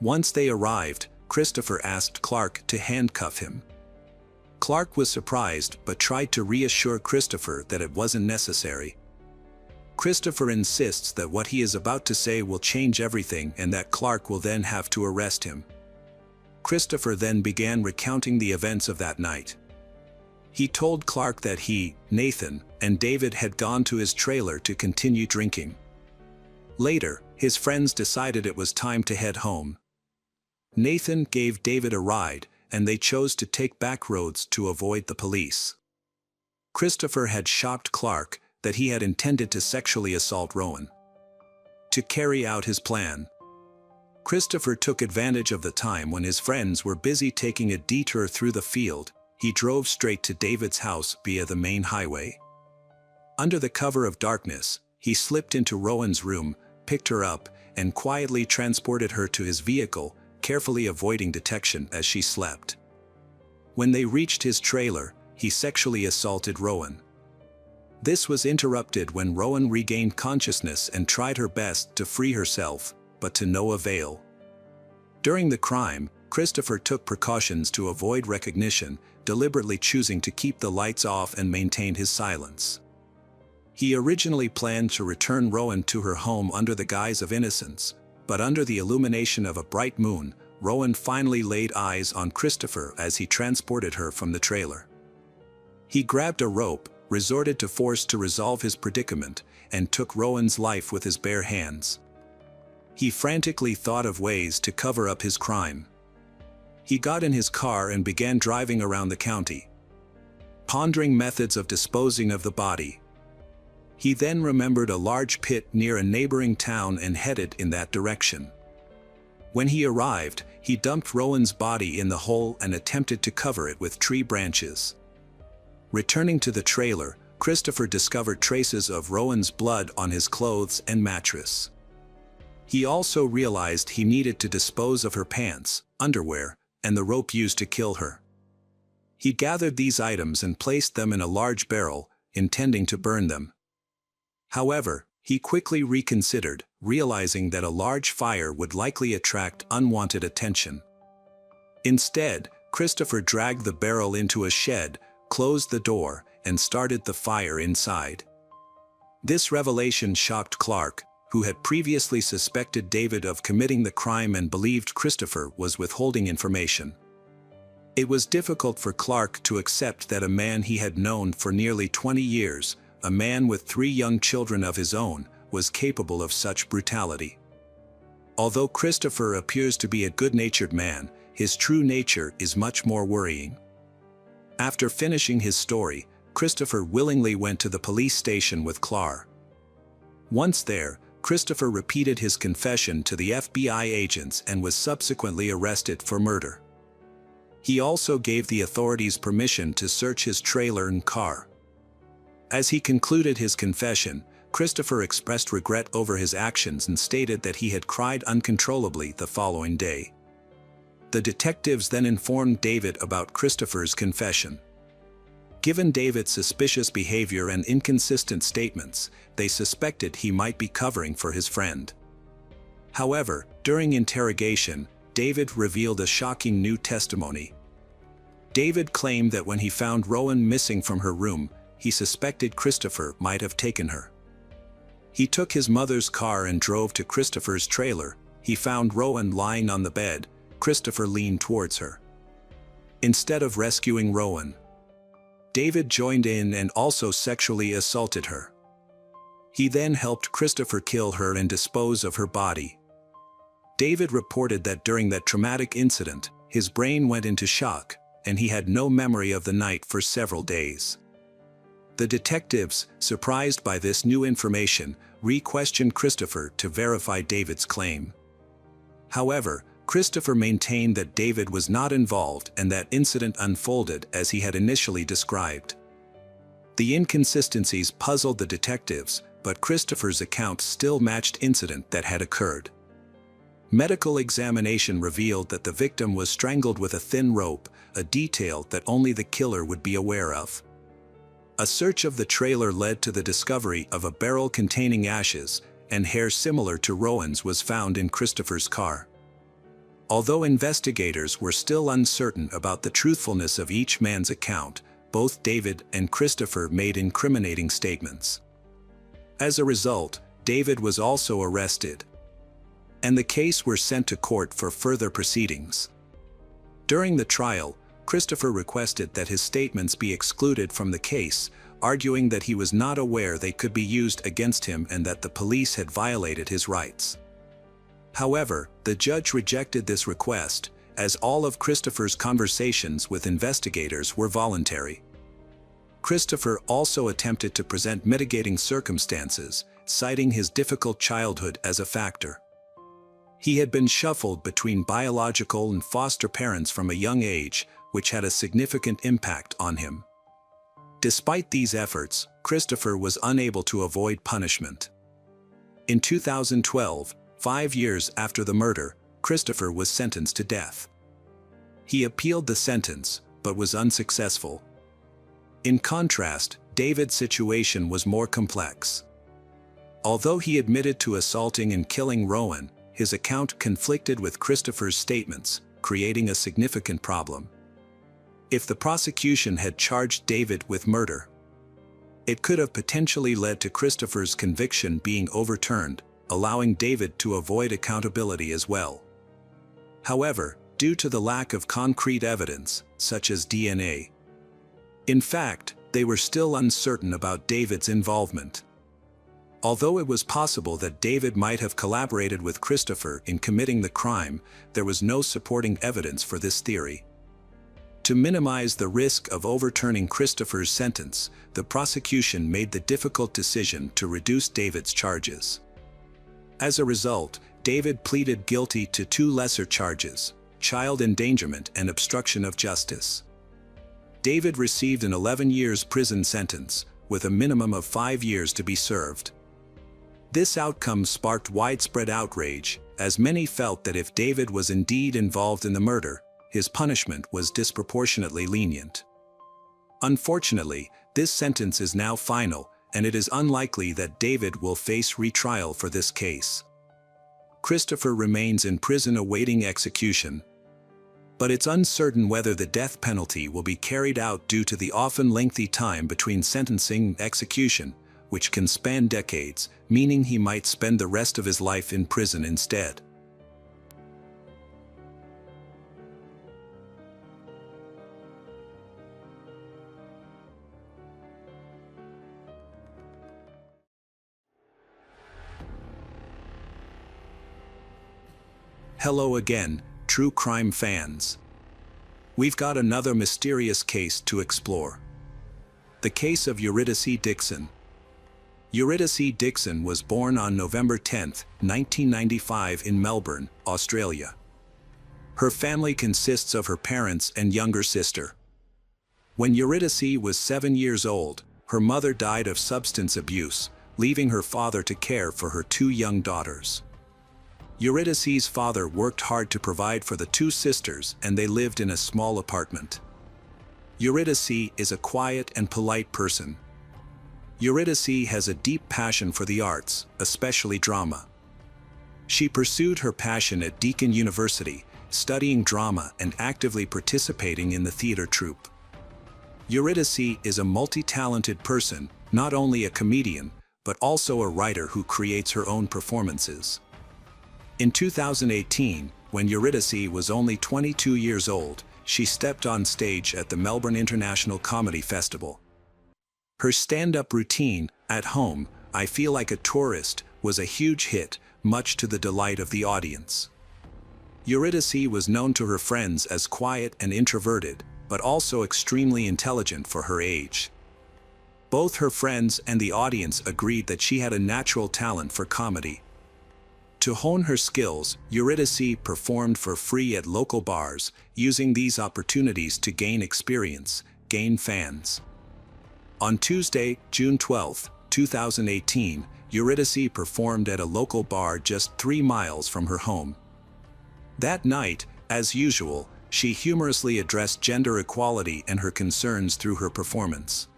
Once they arrived, Christopher asked Clark to handcuff him. Clark was surprised but tried to reassure Christopher that it wasn't necessary. Christopher insists that what he is about to say will change everything and that Clark will then have to arrest him. Christopher then began recounting the events of that night. He told Clark that he, Nathan, and David had gone to his trailer to continue drinking. Later, his friends decided it was time to head home. Nathan gave David a ride, and they chose to take back roads to avoid the police. Christopher had shocked Clark that he had intended to sexually assault Rowan. To carry out his plan, Christopher took advantage of the time when his friends were busy taking a detour through the field. He drove straight to David's house via the main highway. Under the cover of darkness, he slipped into Rowan's room, picked her up, and quietly transported her to his vehicle, carefully avoiding detection as she slept. When they reached his trailer, he sexually assaulted Rowan. This was interrupted when Rowan regained consciousness and tried her best to free herself, but to no avail. During the crime, Christopher took precautions to avoid recognition, deliberately choosing to keep the lights off and maintain his silence. He originally planned to return Rowan to her home under the guise of innocence, but under the illumination of a bright moon, Rowan finally laid eyes on Christopher as he transported her from the trailer. He grabbed a rope, resorted to force to resolve his predicament, and took Rowan's life with his bare hands. He frantically thought of ways to cover up his crime. He got in his car and began driving around the county, pondering methods of disposing of the body. He then remembered a large pit near a neighboring town and headed in that direction. When he arrived, he dumped Rowan's body in the hole and attempted to cover it with tree branches. Returning to the trailer, Christopher discovered traces of Rowan's blood on his clothes and mattress. He also realized he needed to dispose of her pants, underwear, and the rope used to kill her. He gathered these items and placed them in a large barrel, intending to burn them. However, he quickly reconsidered, realizing that a large fire would likely attract unwanted attention. Instead, Christopher dragged the barrel into a shed, closed the door, and started the fire inside. This revelation shocked Clark, who had previously suspected David of committing the crime and believed Christopher was withholding information. It was difficult for Clark to accept that a man he had known for nearly 20 years, a man with 3 young children of his own, was capable of such brutality. Although Christopher appears to be a good-natured man, his true nature is much more worrying. After finishing his story, Christopher willingly went to the police station with Clark. Once there, Christopher repeated his confession to the FBI agents and was subsequently arrested for murder. He also gave the authorities permission to search his trailer and car. As he concluded his confession, Christopher expressed regret over his actions and stated that he had cried uncontrollably the following day. The detectives then informed David about Christopher's confession. Given David's suspicious behavior and inconsistent statements, they suspected he might be covering for his friend. However, during interrogation, David revealed a shocking new testimony. David claimed that when he found Rowan missing from her room, he suspected Christopher might have taken her. He took his mother's car and drove to Christopher's trailer. He found Rowan lying on the bed. Christopher leaned towards her. Instead of rescuing Rowan, David joined in and also sexually assaulted her. He then helped Christopher kill her and dispose of her body. David reported that during that traumatic incident, his brain went into shock, and he had no memory of the night for several days. The detectives, surprised by this new information, re-questioned Christopher to verify David's claim. However, Christopher maintained that David was not involved and that incident unfolded as he had initially described. The inconsistencies puzzled the detectives, but Christopher's account still matched incident that had occurred. Medical examination revealed that the victim was strangled with a thin rope, a detail that only the killer would be aware of. A search of the trailer led to the discovery of a barrel containing ashes, and hair similar to Rowan's was found in Christopher's car. Although investigators were still uncertain about the truthfulness of each man's account, both David and Christopher made incriminating statements. As a result, David was also arrested, and the case were sent to court for further proceedings. During the trial, Christopher requested that his statements be excluded from the case, arguing that he was not aware they could be used against him and that the police had violated his rights. However, the judge rejected this request, as all of Christopher's conversations with investigators were voluntary. Christopher also attempted to present mitigating circumstances, citing his difficult childhood as a factor. He had been shuffled between biological and foster parents from a young age, which had a significant impact on him. Despite these efforts, Christopher was unable to avoid punishment. In 2012, 5 years after the murder, Christopher was sentenced to death. He appealed the sentence, but was unsuccessful. In contrast, David's situation was more complex. Although he admitted to assaulting and killing Rowan, his account conflicted with Christopher's statements, creating a significant problem. If the prosecution had charged David with murder, it could have potentially led to Christopher's conviction being overturned, allowing David to avoid accountability as well. However, due to the lack of concrete evidence, such as DNA, in fact, they were still uncertain about David's involvement. Although it was possible that David might have collaborated with Christopher in committing the crime, there was no supporting evidence for this theory. To minimize the risk of overturning Christopher's sentence, the prosecution made the difficult decision to reduce David's charges. As a result, David pleaded guilty to 2 lesser charges: child endangerment and obstruction of justice. David received an 11 years prison sentence, with a minimum of 5 years to be served. This outcome sparked widespread outrage, as many felt that if David was indeed involved in the murder, his punishment was disproportionately lenient. Unfortunately, this sentence is now final, and it is unlikely that David will face retrial for this case. Christopher remains in prison awaiting execution, but it's uncertain whether the death penalty will be carried out due to the often lengthy time between sentencing and execution, which can span decades, meaning he might spend the rest of his life in prison instead. Hello again, true crime fans. We've got another mysterious case to explore. The case of Eurydice Dixon. Eurydice Dixon was born on November 10, 1995 in Melbourne, Australia. Her family consists of her parents and younger sister. When Eurydice was 7 years old, her mother died of substance abuse, leaving her father to care for her 2 young daughters. Eurydice's father worked hard to provide for the 2 sisters, and they lived in a small apartment. Eurydice is a quiet and polite person. Eurydice has a deep passion for the arts, especially drama. She pursued her passion at Deakin University, studying drama and actively participating in the theater troupe. Eurydice is a multi-talented person, not only a comedian, but also a writer who creates her own performances. In 2018, when Eurydice was only 22 years old, she stepped on stage at the Melbourne International Comedy Festival. Her stand-up routine, "At Home, I Feel Like a Tourist," was a huge hit, much to the delight of the audience. Eurydice was known to her friends as quiet and introverted, but also extremely intelligent for her age. Both her friends and the audience agreed that she had a natural talent for comedy. To hone her skills, Eurydice performed for free at local bars, using these opportunities to gain experience, gain fans. On Tuesday, June 12, 2018, Eurydice performed at a local bar just 3 miles from her home. That night, as usual, she humorously addressed gender equality and her concerns through her performance.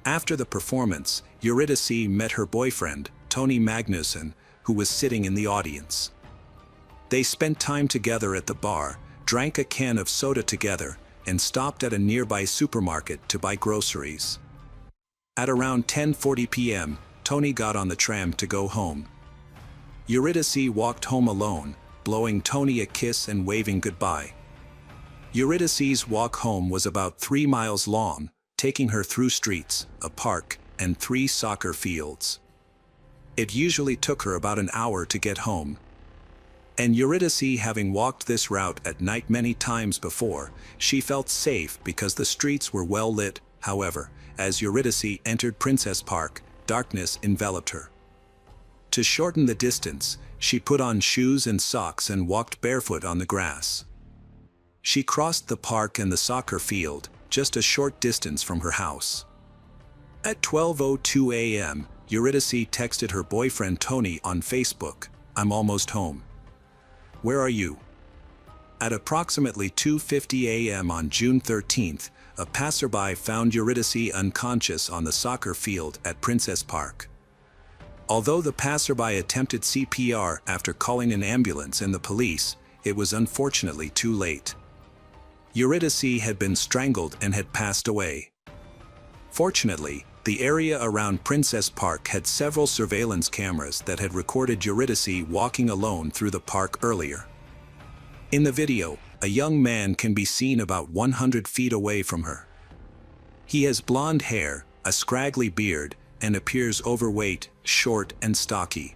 After the performance, Eurydice met her boyfriend, Tony Magnuson, who was sitting in the audience. They spent time together at the bar, drank a can of soda together, and stopped at a nearby supermarket to buy groceries. At around 10:40 p.m., Tony got on the tram to go home. Eurydice walked home alone, blowing Tony a kiss and waving goodbye. Eurydice's walk home was about 3 miles long, taking her through streets, a park, and 3 soccer fields. It usually took her about an hour to get home. And Eurydice, having walked this route at night many times before, she felt safe because the streets were well lit. However, as Eurydice entered Princess Park, darkness enveloped her. To shorten the distance, she put on shoes and socks and walked barefoot on the grass. She crossed the park and the soccer field, just a short distance from her house. At 12:02 a.m., Eurydice texted her boyfriend Tony on Facebook, "I'm almost home. Where are you?" At approximately 2:50 a.m. on June 13th, a passerby found Eurydice unconscious on the soccer field at Princess Park. Although the passerby attempted CPR after calling an ambulance and the police, it was unfortunately too late. Eurydice had been strangled and had passed away. Fortunately, the area around Princess Park had several surveillance cameras that had recorded Eurydice walking alone through the park earlier. In the video, a young man can be seen about 100 feet away from her. He has blonde hair, a scraggly beard, and appears overweight, short, and stocky.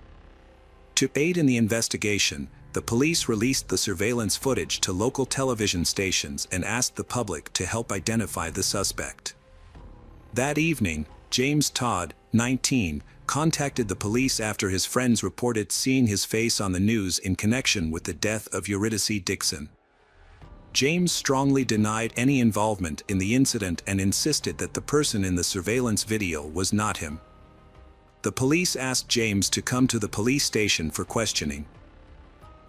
To aid in the investigation, the police released the surveillance footage to local television stations and asked the public to help identify the suspect. That evening, James Todd, 19, contacted the police after his friends reported seeing his face on the news in connection with the death of Eurydice Dixon. James strongly denied any involvement in the incident and insisted that the person in the surveillance video was not him. The police asked James to come to the police station for questioning.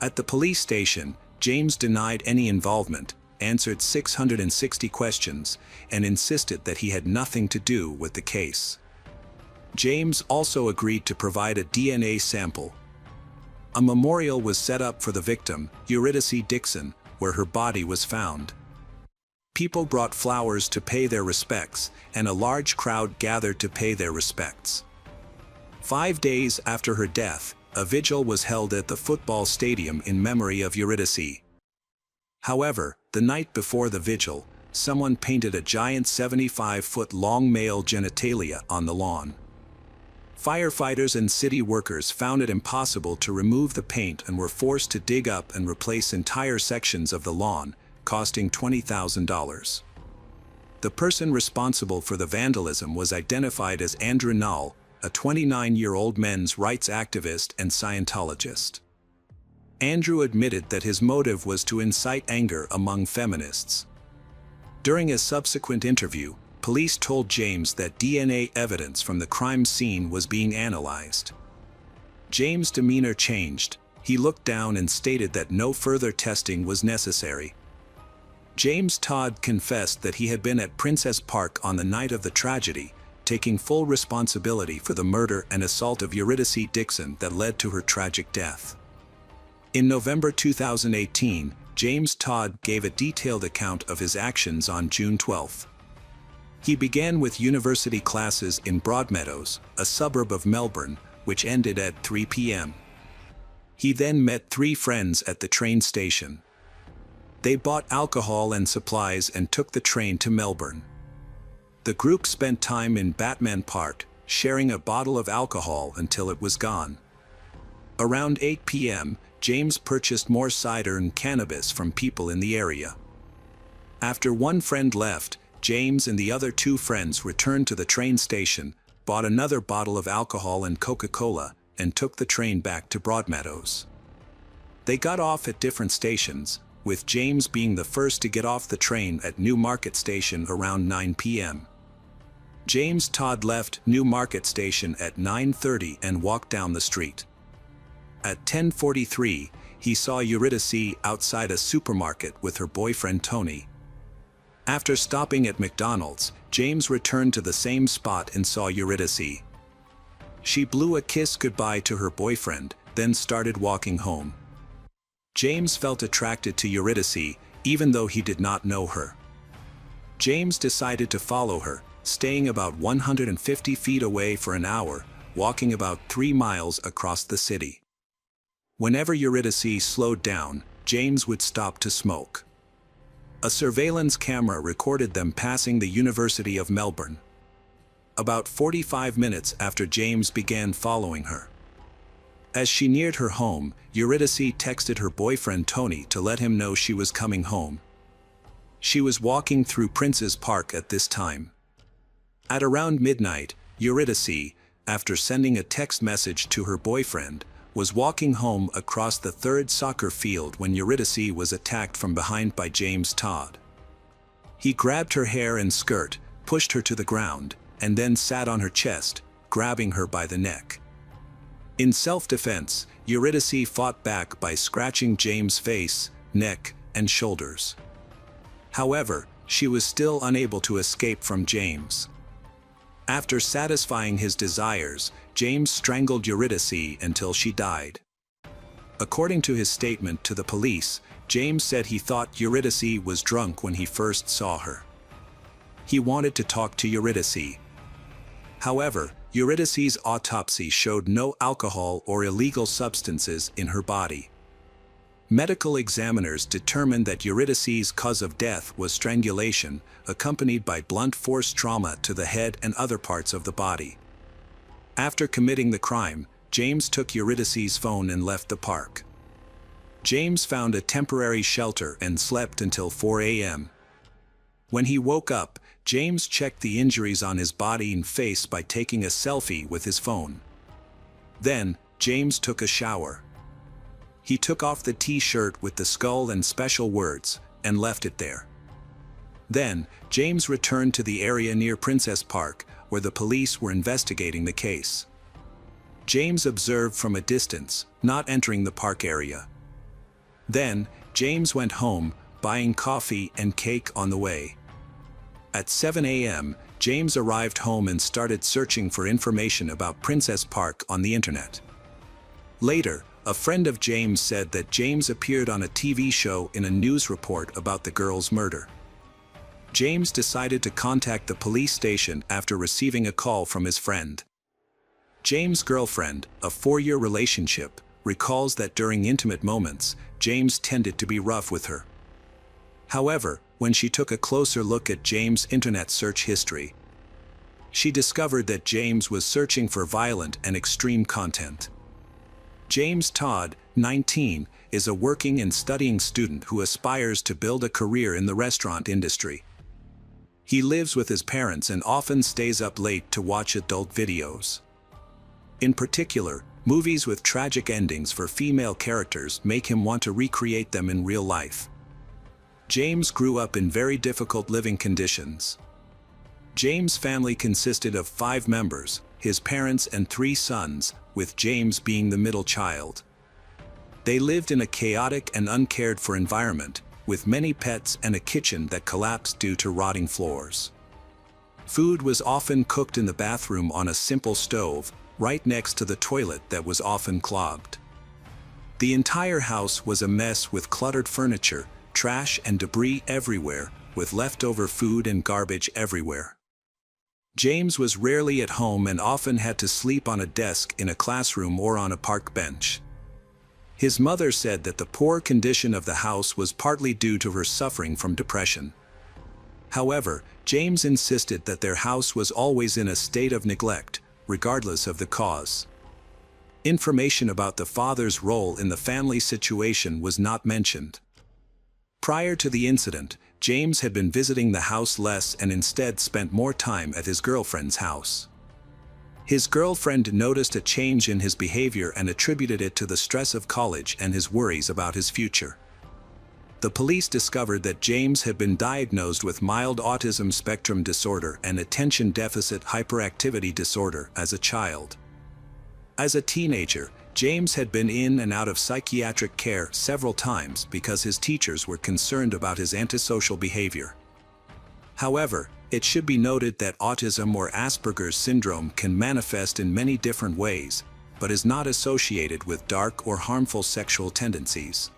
At the police station, James denied any involvement, answered 660 questions, and insisted that he had nothing to do with the case. James also agreed to provide a DNA sample. A memorial was set up for the victim, Eurydice Dixon, where her body was found. People brought flowers to pay their respects, and a large crowd gathered to pay their respects. 5 days after her death, a vigil was held at the football stadium in memory of Eurydice. However, the night before the vigil, someone painted a giant 75-foot-long male genitalia on the lawn. Firefighters and city workers found it impossible to remove the paint and were forced to dig up and replace entire sections of the lawn, costing $20,000. The person responsible for the vandalism was identified as Andrew Null, a 29-year-old men's rights activist and Scientologist. Andrew admitted that his motive was to incite anger among feminists. During a subsequent interview, police told James that DNA evidence from the crime scene was being analyzed. James' demeanor changed. He looked down and stated that no further testing was necessary. James Todd confessed that he had been at Princess Park on the night of the tragedy, taking full responsibility for the murder and assault of Eurydice Dixon that led to her tragic death. In November 2018, James Todd gave a detailed account of his actions on June 12. He began with university classes in Broadmeadows, a suburb of Melbourne, which ended at 3 p.m. He then met 3 friends at the train station. They bought alcohol and supplies and took the train to Melbourne. The group spent time in Batman Park, sharing a bottle of alcohol until it was gone. Around 8 p.m., James purchased more cider and cannabis from people in the area. After one friend left, James and the other 2 friends returned to the train station, bought another bottle of alcohol and Coca-Cola, and took the train back to Broadmeadows. They got off at different stations, with James being the first to get off the train at Newmarket Station around 9 p.m. James Todd left Newmarket Station at 9:30 and walked down the street. At 10:43, he saw Eurydice outside a supermarket with her boyfriend Tony. After stopping at McDonald's, James returned to the same spot and saw Eurydice. She blew a kiss goodbye to her boyfriend, then started walking home. James felt attracted to Eurydice, even though he did not know her. James decided to follow her, staying about 150 feet away for an hour, walking about 3 miles across the city. Whenever Eurydice slowed down, James would stop to smoke. A surveillance camera recorded them passing the University of Melbourne. About 45 minutes after James began following her. As she neared her home, Eurydice texted her boyfriend Tony to let him know she was coming home. She was walking through Prince's Park at this time. At around midnight, Eurydice, after sending a text message to her boyfriend, was walking home across the third soccer field when Eurydice was attacked from behind by James Todd. He grabbed her hair and skirt, pushed her to the ground, and then sat on her chest, grabbing her by the neck. In self-defense, Eurydice fought back by scratching James' face, neck, and shoulders. However, she was still unable to escape from James. After satisfying his desires, James strangled Eurydice until she died. According to his statement to the police, James said he thought Eurydice was drunk when he first saw her. He wanted to talk to Eurydice. However, Eurydice's autopsy showed no alcohol or illegal substances in her body. Medical examiners determined that Eurydice's cause of death was strangulation, accompanied by blunt force trauma to the head and other parts of the body. After committing the crime, James took Eurydice's phone and left the park. James found a temporary shelter and slept until 4 a.m. When he woke up, James checked the injuries on his body and face by taking a selfie with his phone. Then, James took a shower. He took off the t-shirt with the skull and special words, and left it there. Then, James returned to the area near Princess Park, where the police were investigating the case. James observed from a distance, not entering the park area. Then, James went home, buying coffee and cake on the way. At 7 a.m., James arrived home and started searching for information about Princess Park on the internet. Later, a friend of James said that James appeared on a TV show in a news report about the girl's murder. James decided to contact the police station after receiving a call from his friend. James' girlfriend, a 4-year relationship, recalls that during intimate moments, James tended to be rough with her. However, when she took a closer look at James' internet search history, she discovered that James was searching for violent and extreme content. James Todd, 19, is a working and studying student who aspires to build a career in the restaurant industry. He lives with his parents and often stays up late to watch adult videos. In particular, movies with tragic endings for female characters make him want to recreate them in real life. James grew up in very difficult living conditions. James' family consisted of 5 members, his parents and 3 sons, with James being the middle child. They lived in a chaotic and uncared-for environment, with many pets and a kitchen that collapsed due to rotting floors. Food was often cooked in the bathroom on a simple stove, right next to the toilet that was often clogged. The entire house was a mess with cluttered furniture, trash and debris everywhere, with leftover food and garbage everywhere. James was rarely at home and often had to sleep on a desk in a classroom or on a park bench. His mother said that the poor condition of the house was partly due to her suffering from depression. However, James insisted that their house was always in a state of neglect, regardless of the cause. Information about the father's role in the family situation was not mentioned. Prior to the incident, James had been visiting the house less and instead spent more time at his girlfriend's house. His girlfriend noticed a change in his behavior and attributed it to the stress of college and his worries about his future. The police discovered that James had been diagnosed with mild autism spectrum disorder and attention deficit hyperactivity disorder as a child. As a teenager, James had been in and out of psychiatric care several times because his teachers were concerned about his antisocial behavior. However, it should be noted that autism or Asperger's syndrome can manifest in many different ways, but is not associated with dark or harmful sexual tendencies.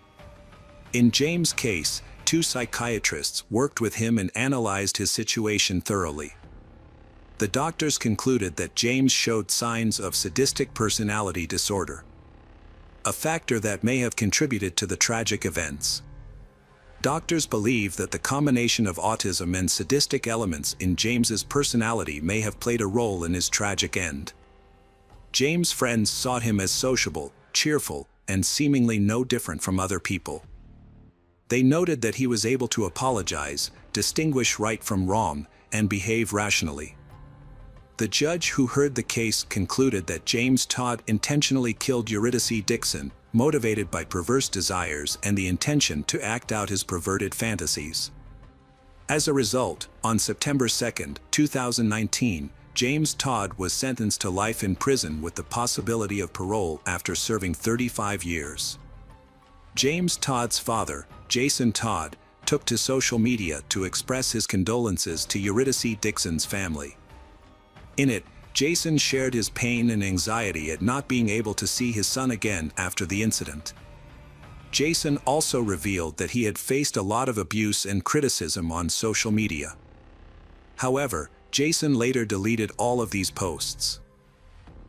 In James' case, 2 psychiatrists worked with him and analyzed his situation thoroughly. The doctors concluded that James showed signs of sadistic personality disorder, a factor that may have contributed to the tragic events. Doctors believe that the combination of autism and sadistic elements in James's personality may have played a role in his tragic end. James' friends sought him as sociable, cheerful, and seemingly no different from other people. They noted that he was able to apologize, distinguish right from wrong, and behave rationally. The judge who heard the case concluded that James Todd intentionally killed Eurydice Dixon, motivated by perverse desires and the intention to act out his perverted fantasies. As a result, on September 2, 2019, James Todd was sentenced to life in prison with the possibility of parole after serving 35 years. James Todd's father, Jason Todd, took to social media to express his condolences to Eurydice Dixon's family. In it, Jason shared his pain and anxiety at not being able to see his son again after the incident. Jason also revealed that he had faced a lot of abuse and criticism on social media. However, Jason later deleted all of these posts.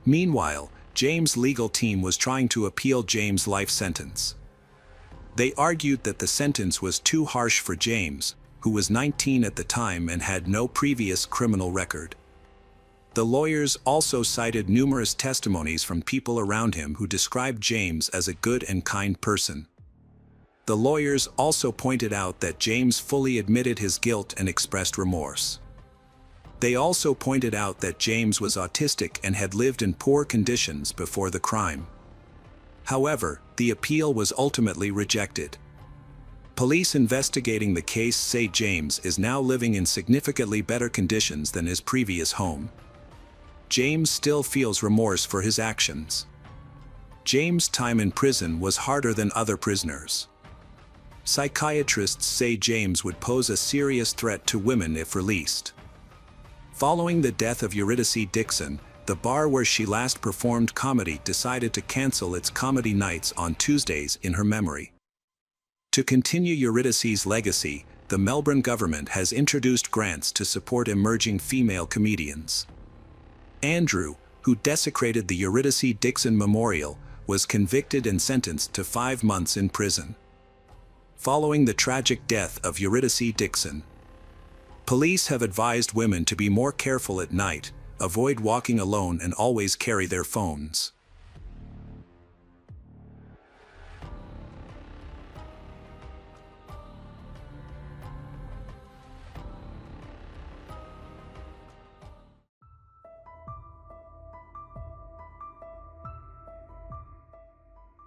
Meanwhile, James' legal team was trying to appeal James' life sentence. They argued that the sentence was too harsh for James, who was 19 at the time and had no previous criminal record. The lawyers also cited numerous testimonies from people around him who described James as a good and kind person. The lawyers also pointed out that James fully admitted his guilt and expressed remorse. They also pointed out that James was autistic and had lived in poor conditions before the crime. However, the appeal was ultimately rejected. Police investigating the case say James is now living in significantly better conditions than his previous home. James still feels remorse for his actions. James' time in prison was harder than other prisoners. Psychiatrists say James would pose a serious threat to women if released. Following the death of Eurydice Dixon, the bar where she last performed comedy decided to cancel its comedy nights on Tuesdays in her memory. To continue Eurydice's legacy, the Melbourne government has introduced grants to support emerging female comedians. Andrew, who desecrated the Eurydice Dixon Memorial, was convicted and sentenced to 5 months in prison. Following the tragic death of Eurydice Dixon, police have advised women to be more careful at night, avoid walking alone, and always carry their phones.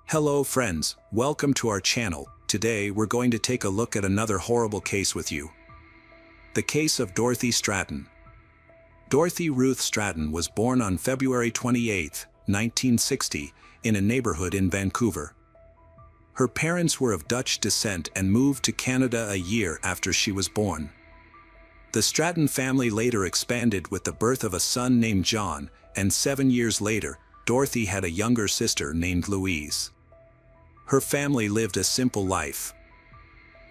Hello friends, welcome to our channel. Today we're going to take a look at another horrible case with you. The case of Dorothy Stratton. Dorothy Ruth Stratton was born on February 28, 1960, in a neighborhood in Vancouver. Her parents were of Dutch descent and moved to Canada a year after she was born. The Stratton family later expanded with the birth of a son named John, and 7 years later, Dorothy had a younger sister named Louise. Her family lived a simple life.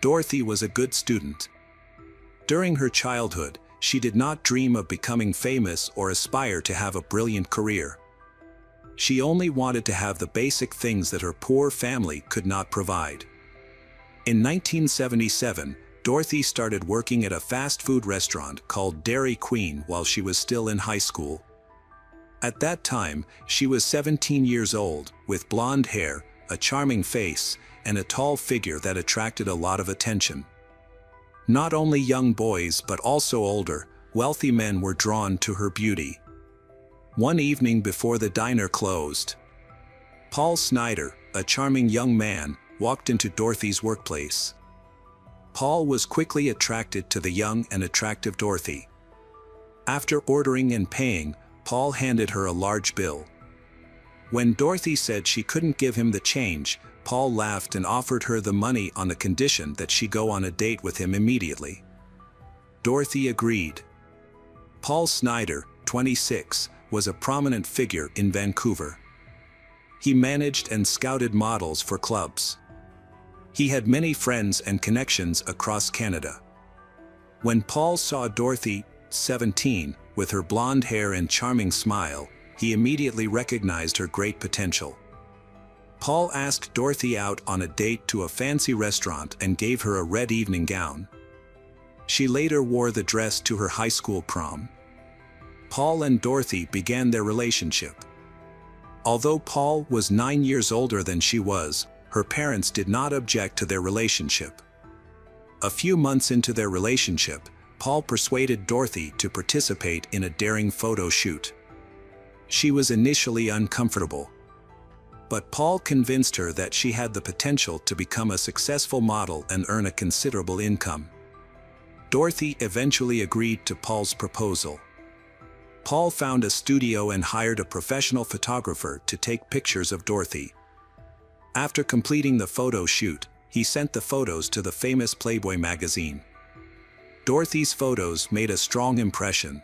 Dorothy was a good student. During her childhood, she did not dream of becoming famous or aspire to have a brilliant career. She only wanted to have the basic things that her poor family could not provide. In 1977, Dorothy started working at a fast food restaurant called Dairy Queen while she was still in high school. At that time, she was 17 years old, with blonde hair, a charming face, and a tall figure that attracted a lot of attention. Not only young boys but also older, wealthy men were drawn to her beauty. One evening before the diner closed, Paul Snyder, a charming young man, walked into Dorothy's workplace. Paul was quickly attracted to the young and attractive Dorothy. After ordering and paying, Paul handed her a large bill. When Dorothy said she couldn't give him the change, Paul laughed and offered her the money on the condition that she go on a date with him immediately. Dorothy agreed. Paul Snyder, 26, was a prominent figure in Vancouver. He managed and scouted models for clubs. He had many friends and connections across Canada. When Paul saw Dorothy, 17, with her blonde hair and charming smile, he immediately recognized her great potential. Paul asked Dorothy out on a date to a fancy restaurant and gave her a red evening gown. She later wore the dress to her high school prom. Paul and Dorothy began their relationship. Although Paul was 9 years older than she was, her parents did not object to their relationship. A few months into their relationship, Paul persuaded Dorothy to participate in a daring photo shoot. She was initially uncomfortable, but Paul convinced her that she had the potential to become a successful model and earn a considerable income. Dorothy eventually agreed to Paul's proposal. Paul found a studio and hired a professional photographer to take pictures of Dorothy. After completing the photo shoot, he sent the photos to the famous Playboy magazine. Dorothy's photos made a strong impression.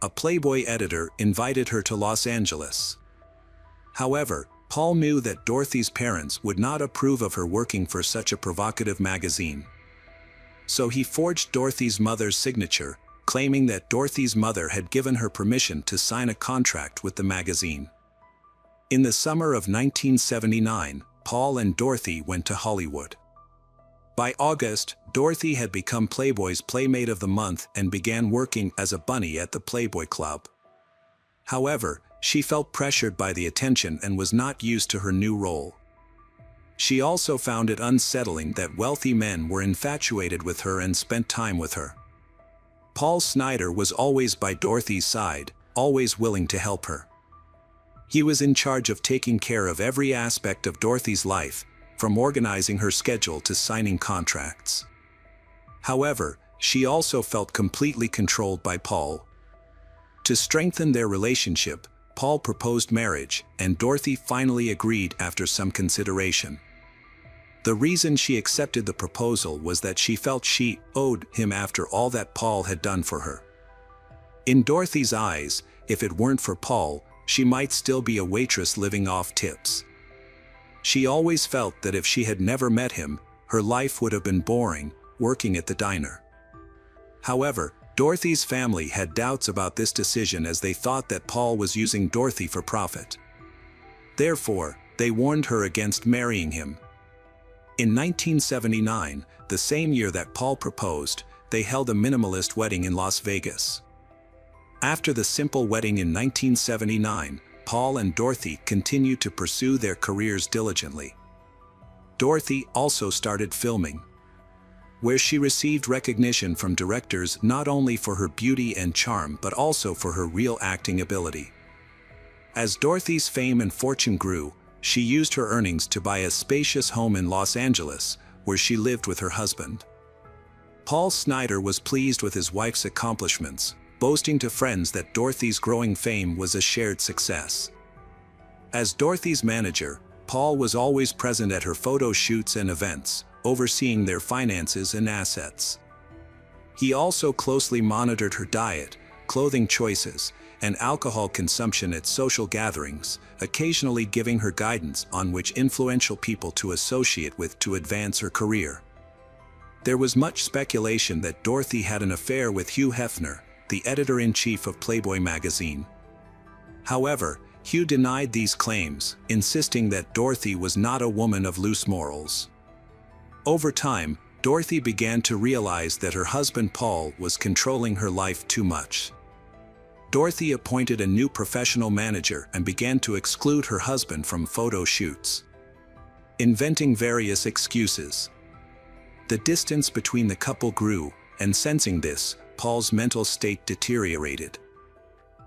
A Playboy editor invited her to Los Angeles. However, Paul knew that Dorothy's parents would not approve of her working for such a provocative magazine. So he forged Dorothy's mother's signature, claiming that Dorothy's mother had given her permission to sign a contract with the magazine. In the summer of 1979, Paul and Dorothy went to Hollywood. By August, Dorothy had become Playboy's Playmate of the Month and began working as a bunny at the Playboy Club. However, she felt pressured by the attention and was not used to her new role. She also found it unsettling that wealthy men were infatuated with her and spent time with her. Paul Snider was always by Dorothy's side, always willing to help her. He was in charge of taking care of every aspect of Dorothy's life, from organizing her schedule to signing contracts. However, she also felt completely controlled by Paul. To strengthen their relationship, Paul proposed marriage, and Dorothy finally agreed after some consideration. The reason she accepted the proposal was that she felt she owed him after all that Paul had done for her. In Dorothy's eyes, if it weren't for Paul, she might still be a waitress living off tips. She always felt that if she had never met him, her life would have been boring, working at the diner. However, Dorothy's family had doubts about this decision as they thought that Paul was using Dorothy for profit. Therefore, they warned her against marrying him. In 1979, the same year that Paul proposed, they held a minimalist wedding in Las Vegas. After the simple wedding in 1979, Paul and Dorothy continued to pursue their careers diligently. Dorothy also started filming, where she received recognition from directors not only for her beauty and charm but also for her real acting ability. As Dorothy's fame and fortune grew, she used her earnings to buy a spacious home in Los Angeles, where she lived with her husband. Paul Snider was pleased with his wife's accomplishments, boasting to friends that Dorothy's growing fame was a shared success. As Dorothy's manager, Paul was always present at her photo shoots and events, overseeing their finances and assets. He also closely monitored her diet, clothing choices, and alcohol consumption at social gatherings, occasionally giving her guidance on which influential people to associate with to advance her career. There was much speculation that Dorothy had an affair with Hugh Hefner, the editor-in-chief of Playboy magazine. However, Hugh denied these claims, insisting that Dorothy was not a woman of loose morals. Over time, Dorothy began to realize that her husband Paul was controlling her life too much. Dorothy appointed a new professional manager and began to exclude her husband from photo shoots, inventing various excuses. The distance between the couple grew, and sensing this, Paul's mental state deteriorated.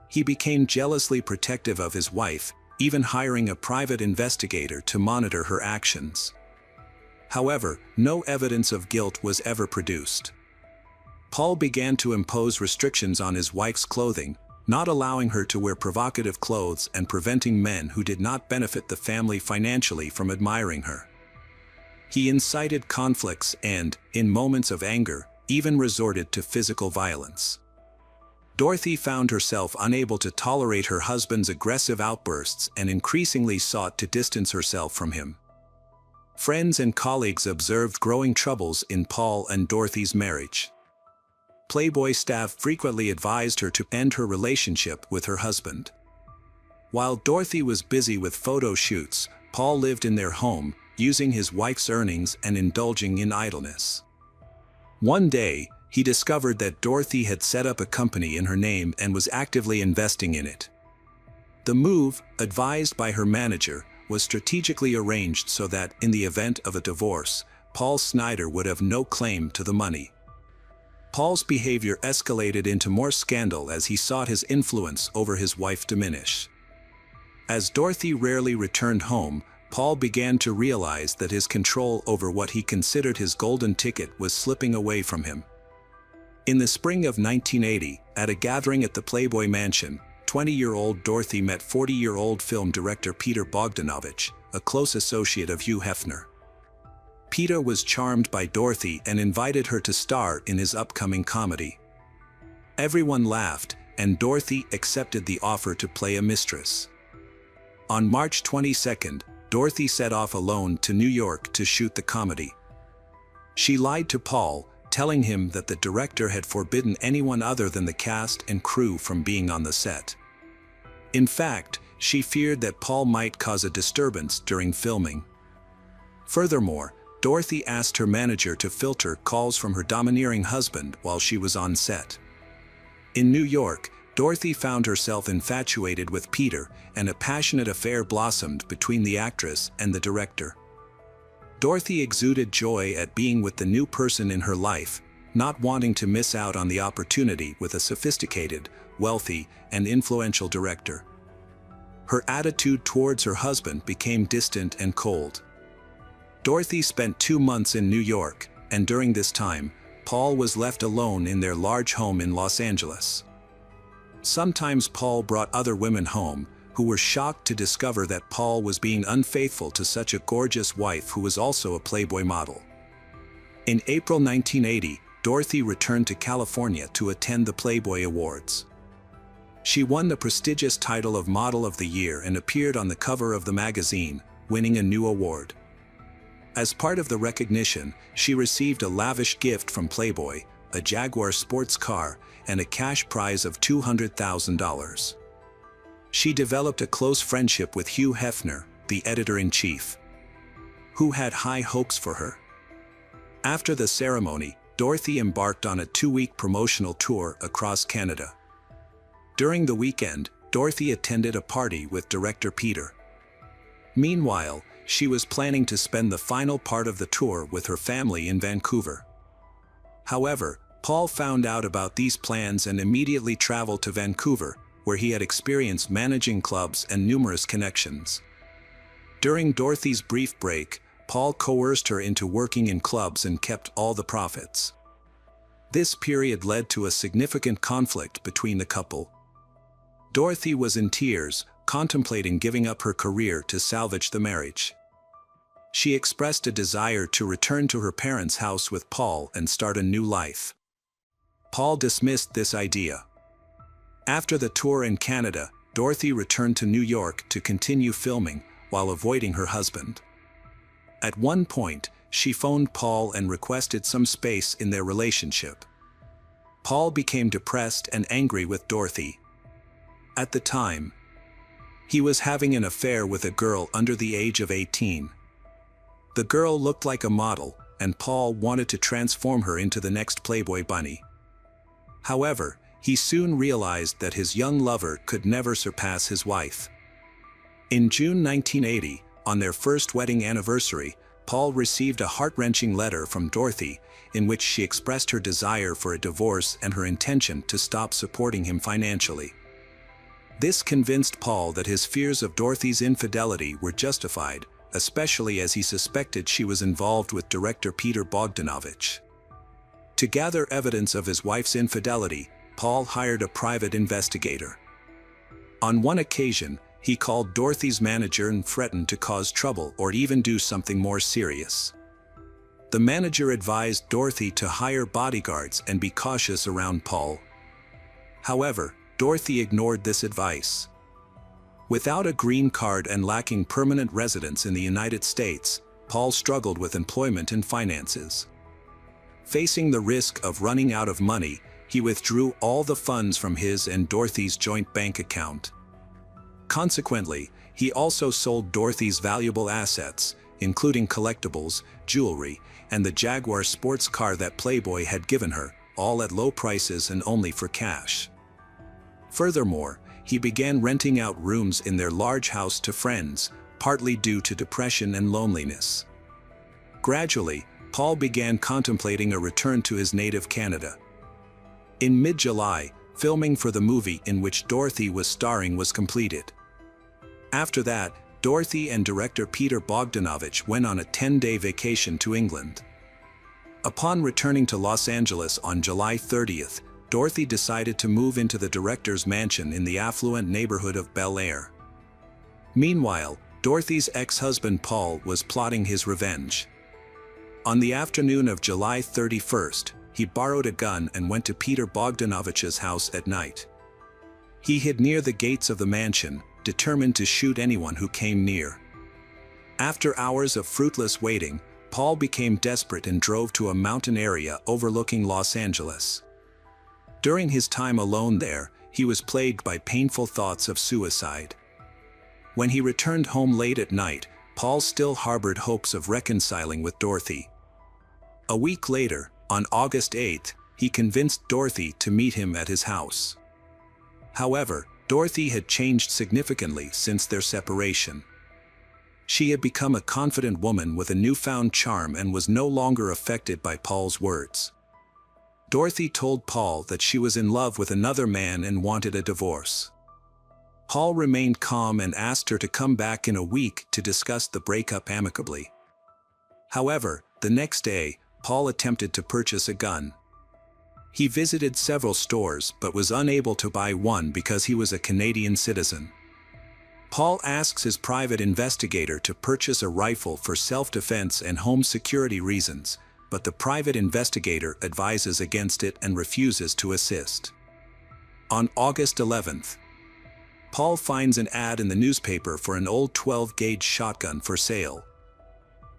He became jealously protective of his wife, even hiring a private investigator to monitor her actions. However, no evidence of guilt was ever produced. Paul began to impose restrictions on his wife's clothing, not allowing her to wear provocative clothes and preventing men who did not benefit the family financially from admiring her. He incited conflicts and, in moments of anger, even resorted to physical violence. Dorothy found herself unable to tolerate her husband's aggressive outbursts and increasingly sought to distance herself from him. Friends and colleagues observed growing troubles in Paul and Dorothy's marriage. Playboy staff frequently advised her to end her relationship with her husband. While Dorothy was busy with photo shoots, Paul lived in their home, using his wife's earnings and indulging in idleness. One day, he discovered that Dorothy had set up a company in her name and was actively investing in it. The move, advised by her manager, was strategically arranged so that, in the event of a divorce, Paul Snider would have no claim to the money. Paul's behavior escalated into more scandal as he sought his influence over his wife diminish. As Dorothy rarely returned home, Paul began to realize that his control over what he considered his golden ticket was slipping away from him. In the spring of 1980, at a gathering at the Playboy Mansion, 20-year-old Dorothy met 40-year-old film director Peter Bogdanovich, a close associate of Hugh Hefner. Peter was charmed by Dorothy and invited her to star in his upcoming comedy. Everyone laughed, and Dorothy accepted the offer to play a mistress. On March 22, Dorothy set off alone to New York to shoot the comedy. She lied to Paul, telling him that the director had forbidden anyone other than the cast and crew from being on the set. In fact, she feared that Paul might cause a disturbance during filming. Furthermore, Dorothy asked her manager to filter calls from her domineering husband while she was on set. In New York, Dorothy found herself infatuated with Peter, and a passionate affair blossomed between the actress and the director. Dorothy exuded joy at being with the new person in her life, not wanting to miss out on the opportunity with a sophisticated, wealthy, and influential director. Her attitude towards her husband became distant and cold. Dorothy spent 2 months in New York, and during this time, Paul was left alone in their large home in Los Angeles. Sometimes Paul brought other women home, who were shocked to discover that Paul was being unfaithful to such a gorgeous wife who was also a Playboy model. In April 1980, Dorothy returned to California to attend the Playboy Awards. She won the prestigious title of Model of the Year and appeared on the cover of the magazine, winning a new award. As part of the recognition, she received a lavish gift from Playboy, a Jaguar sports car, and a cash prize of $200,000. She developed a close friendship with Hugh Hefner, the editor-in-chief, who had high hopes for her. After the ceremony, Dorothy embarked on a 2-week promotional tour across Canada. During the weekend, Dorothy attended a party with director Peter. Meanwhile, she was planning to spend the final part of the tour with her family in Vancouver. However, Paul found out about these plans and immediately traveled to Vancouver, where he had experience managing clubs and numerous connections. During Dorothy's brief break, Paul coerced her into working in clubs and kept all the profits. This period led to a significant conflict between the couple. Dorothy was in tears, contemplating giving up her career to salvage the marriage. She expressed a desire to return to her parents' house with Paul and start a new life. Paul dismissed this idea. After the tour in Canada, Dorothy returned to New York to continue filming while avoiding her husband. At one point, she phoned Paul and requested some space in their relationship. Paul became depressed and angry with Dorothy. At the time, he was having an affair with a girl under the age of 18. The girl looked like a model, and Paul wanted to transform her into the next Playboy bunny. However, he soon realized that his young lover could never surpass his wife. In June 1980, on their first wedding anniversary, Paul received a heart-wrenching letter from Dorothy, in which she expressed her desire for a divorce and her intention to stop supporting him financially. This convinced Paul that his fears of Dorothy's infidelity were justified, especially as he suspected she was involved with director Peter Bogdanovich. To gather evidence of his wife's infidelity, Paul hired a private investigator. On one occasion, he called Dorothy's manager and threatened to cause trouble or even do something more serious. The manager advised Dorothy to hire bodyguards and be cautious around Paul. However, Dorothy ignored this advice. Without a green card and lacking permanent residence in the United States, Paul struggled with employment and finances. Facing the risk of running out of money, he withdrew all the funds from his and Dorothy's joint bank account. Consequently, he also sold Dorothy's valuable assets, including collectibles, jewelry, and the Jaguar sports car that Playboy had given her, all at low prices and only for cash. Furthermore, he began renting out rooms in their large house to friends, partly due to depression and loneliness. Gradually, Paul began contemplating a return to his native Canada. In mid-July, filming for the movie in which Dorothy was starring was completed. After that, Dorothy and director Peter Bogdanovich went on a 10-day vacation to England. Upon returning to Los Angeles on July 30th, Dorothy decided to move into the director's mansion in the affluent neighborhood of Bel Air. Meanwhile, Dorothy's ex-husband Paul was plotting his revenge. On the afternoon of July 31st, he borrowed a gun and went to Peter Bogdanovich's house at night. He hid near the gates of the mansion, determined to shoot anyone who came near. After hours of fruitless waiting, Paul became desperate and drove to a mountain area overlooking Los Angeles. During his time alone there, he was plagued by painful thoughts of suicide. When he returned home late at night, Paul still harbored hopes of reconciling with Dorothy. A week later, on August 8th, he convinced Dorothy to meet him at his house. However, Dorothy had changed significantly since their separation. She had become a confident woman with a newfound charm and was no longer affected by Paul's words. Dorothy told Paul that she was in love with another man and wanted a divorce. Paul remained calm and asked her to come back in a week to discuss the breakup amicably. However, the next day, Paul attempted to purchase a gun. He visited several stores but was unable to buy one because he was a Canadian citizen. Paul asks his private investigator to purchase a rifle for self-defense and home security reasons, but the private investigator advises against it and refuses to assist. On August 11th, Paul finds an ad in the newspaper for an old 12-gauge shotgun for sale.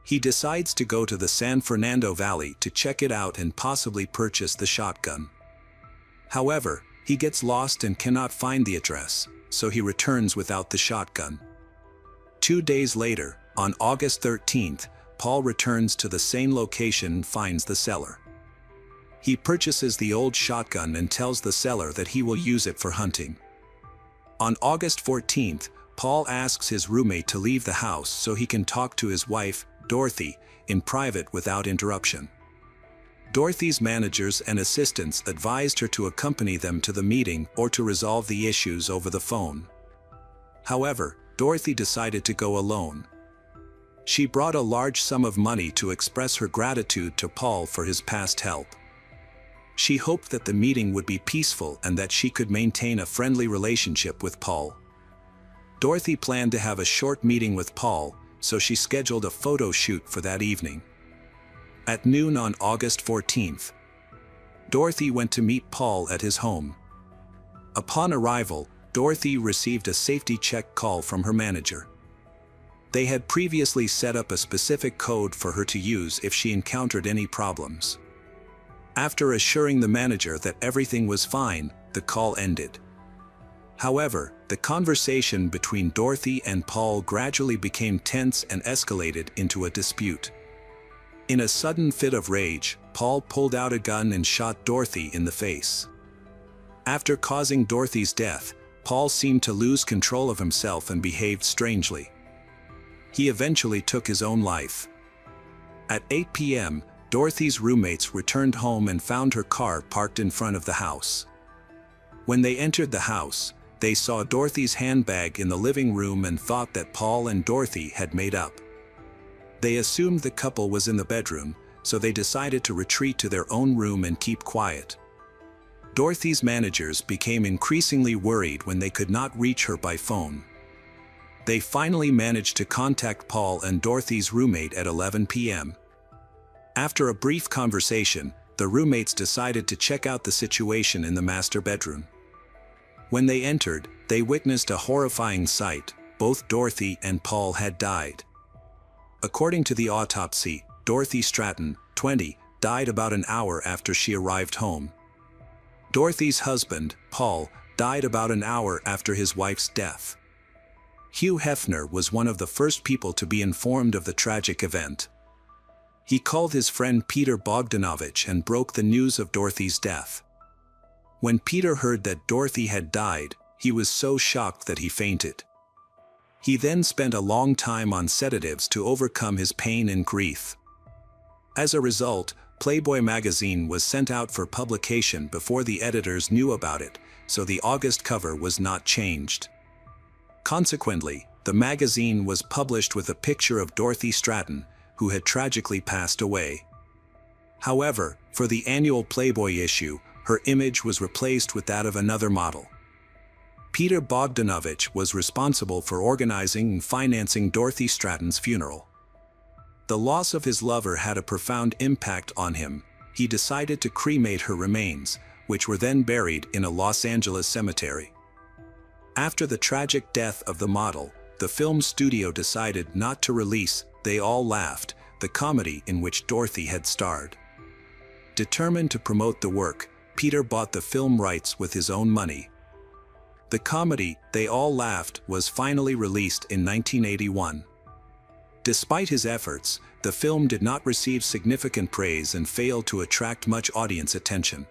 He decides to go to the San Fernando Valley to check it out and possibly purchase the shotgun. However, he gets lost and cannot find the address, so he returns without the shotgun. 2 days later, on August 13th, Paul returns to the same location and finds the seller. He purchases the old shotgun and tells the seller that he will use it for hunting. On August 14th, Paul asks his roommate to leave the house so he can talk to his wife, Dorothy, in private without interruption. Dorothy's managers and assistants advised her to accompany them to the meeting or to resolve the issues over the phone. However, Dorothy decided to go alone. She brought a large sum of money to express her gratitude to Paul for his past help. She hoped that the meeting would be peaceful and that she could maintain a friendly relationship with Paul. Dorothy planned to have a short meeting with Paul, so she scheduled a photo shoot for that evening. At noon on August 14th, Dorothy went to meet Paul at his home. Upon arrival, Dorothy received a safety check call from her manager. They had previously set up a specific code for her to use if she encountered any problems. After assuring the manager that everything was fine, the call ended. However, the conversation between Dorothy and Paul gradually became tense and escalated into a dispute. In a sudden fit of rage, Paul pulled out a gun and shot Dorothy in the face. After causing Dorothy's death, Paul seemed to lose control of himself and behaved strangely. He eventually took his own life. At 8 p.m., Dorothy's roommates returned home and found her car parked in front of the house. When they entered the house, they saw Dorothy's handbag in the living room and thought that Paul and Dorothy had made up. They assumed the couple was in the bedroom, so they decided to retreat to their own room and keep quiet. Dorothy's managers became increasingly worried when they could not reach her by phone. They finally managed to contact Paul and Dorothy's roommate at 11 p.m. After a brief conversation, the roommates decided to check out the situation in the master bedroom. When they entered, they witnessed a horrifying sight. Both Dorothy and Paul had died. According to the autopsy, Dorothy Stratton, 20, died about an hour after she arrived home. Dorothy's husband, Paul, died about an hour after his wife's death. Hugh Hefner was one of the first people to be informed of the tragic event. He called his friend Peter Bogdanovich and broke the news of Dorothy's death. When Peter heard that Dorothy had died, He was so shocked that he fainted. He then spent a long time on sedatives to overcome his pain and grief. As a result, Playboy magazine was sent out for publication before the editors knew about it, so the August cover was not changed. Consequently, the magazine was published with a picture of Dorothy Stratton, who had tragically passed away. However, for the annual Playboy issue, her image was replaced with that of another model. Peter Bogdanovich was responsible for organizing and financing Dorothy Stratton's funeral. The loss of his lover had a profound impact on him. He decided to cremate her remains, which were then buried in a Los Angeles cemetery. After the tragic death of the model, the film studio decided not to release They All Laughed, the comedy in which Dorothy had starred. Determined to promote the work, Peter bought the film rights with his own money. The comedy, They All Laughed, was finally released in 1981. Despite his efforts, the film did not receive significant praise and failed to attract much audience attention.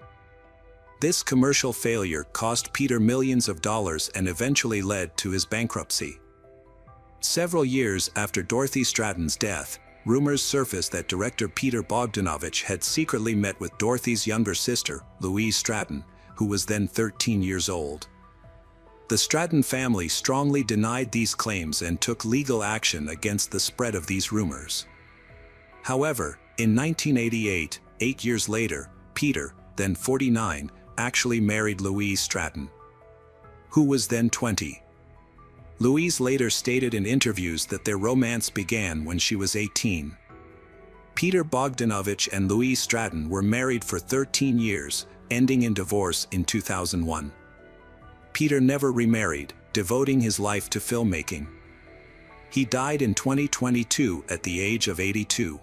This commercial failure cost Peter millions of dollars and eventually led to his bankruptcy. Several years after Dorothy Stratton's death, rumors surfaced that director Peter Bogdanovich had secretly met with Dorothy's younger sister, Louise Stratton, who was then 13 years old. The Stratton family strongly denied these claims and took legal action against the spread of these rumors. However, in 1988, 8 years later, Peter, then 49, actually married Louise Stratton, who was then 20. Louise later stated in interviews that their romance began when she was 18. Peter Bogdanovich and Louise Stratton were married for 13 years, ending in divorce in 2001. Peter never remarried, devoting his life to filmmaking. He died in 2022 at the age of 82.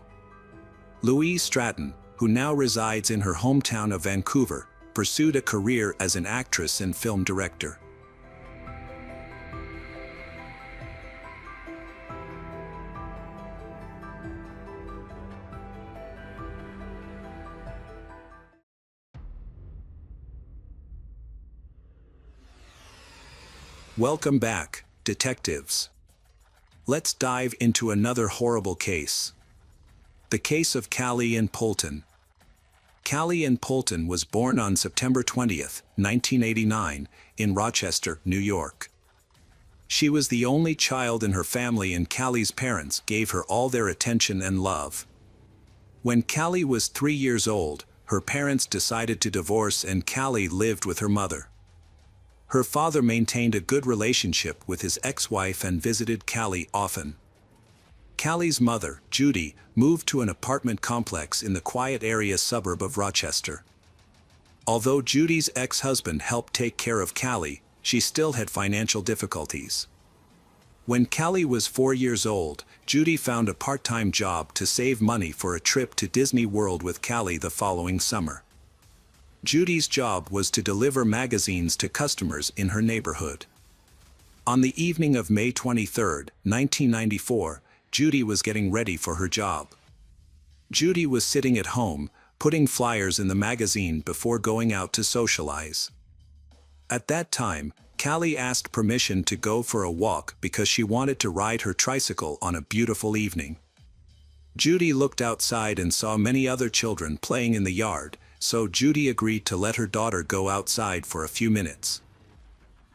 Louise Stratton, who now resides in her hometown of Vancouver, pursued a career as an actress and film director. Welcome back, detectives. Let's dive into another horrible case. The case of Callie Ann Poulton. Callie Ann Poulton was born on September 20, 1989, in Rochester, New York. She was the only child in her family and Callie's parents gave her all their attention and love. When Callie was 3 years old, her parents decided to divorce and Callie lived with her mother. Her father maintained a good relationship with his ex-wife and visited Callie often. Callie's mother, Judy, moved to an apartment complex in the quiet area suburb of Rochester. Although Judy's ex-husband helped take care of Callie, she still had financial difficulties. When Callie was 4 years old, Judy found a part-time job to save money for a trip to Disney World with Callie the following summer. Judy's job was to deliver magazines to customers in her neighborhood. On the evening of May 23, 1994, Judy was getting ready for her job. Judy was sitting at home, putting flyers in the magazine before going out to socialize. At that time, Callie asked permission to go for a walk because she wanted to ride her tricycle on a beautiful evening. Judy looked outside and saw many other children playing in the yard, so Judy agreed to let her daughter go outside for a few minutes.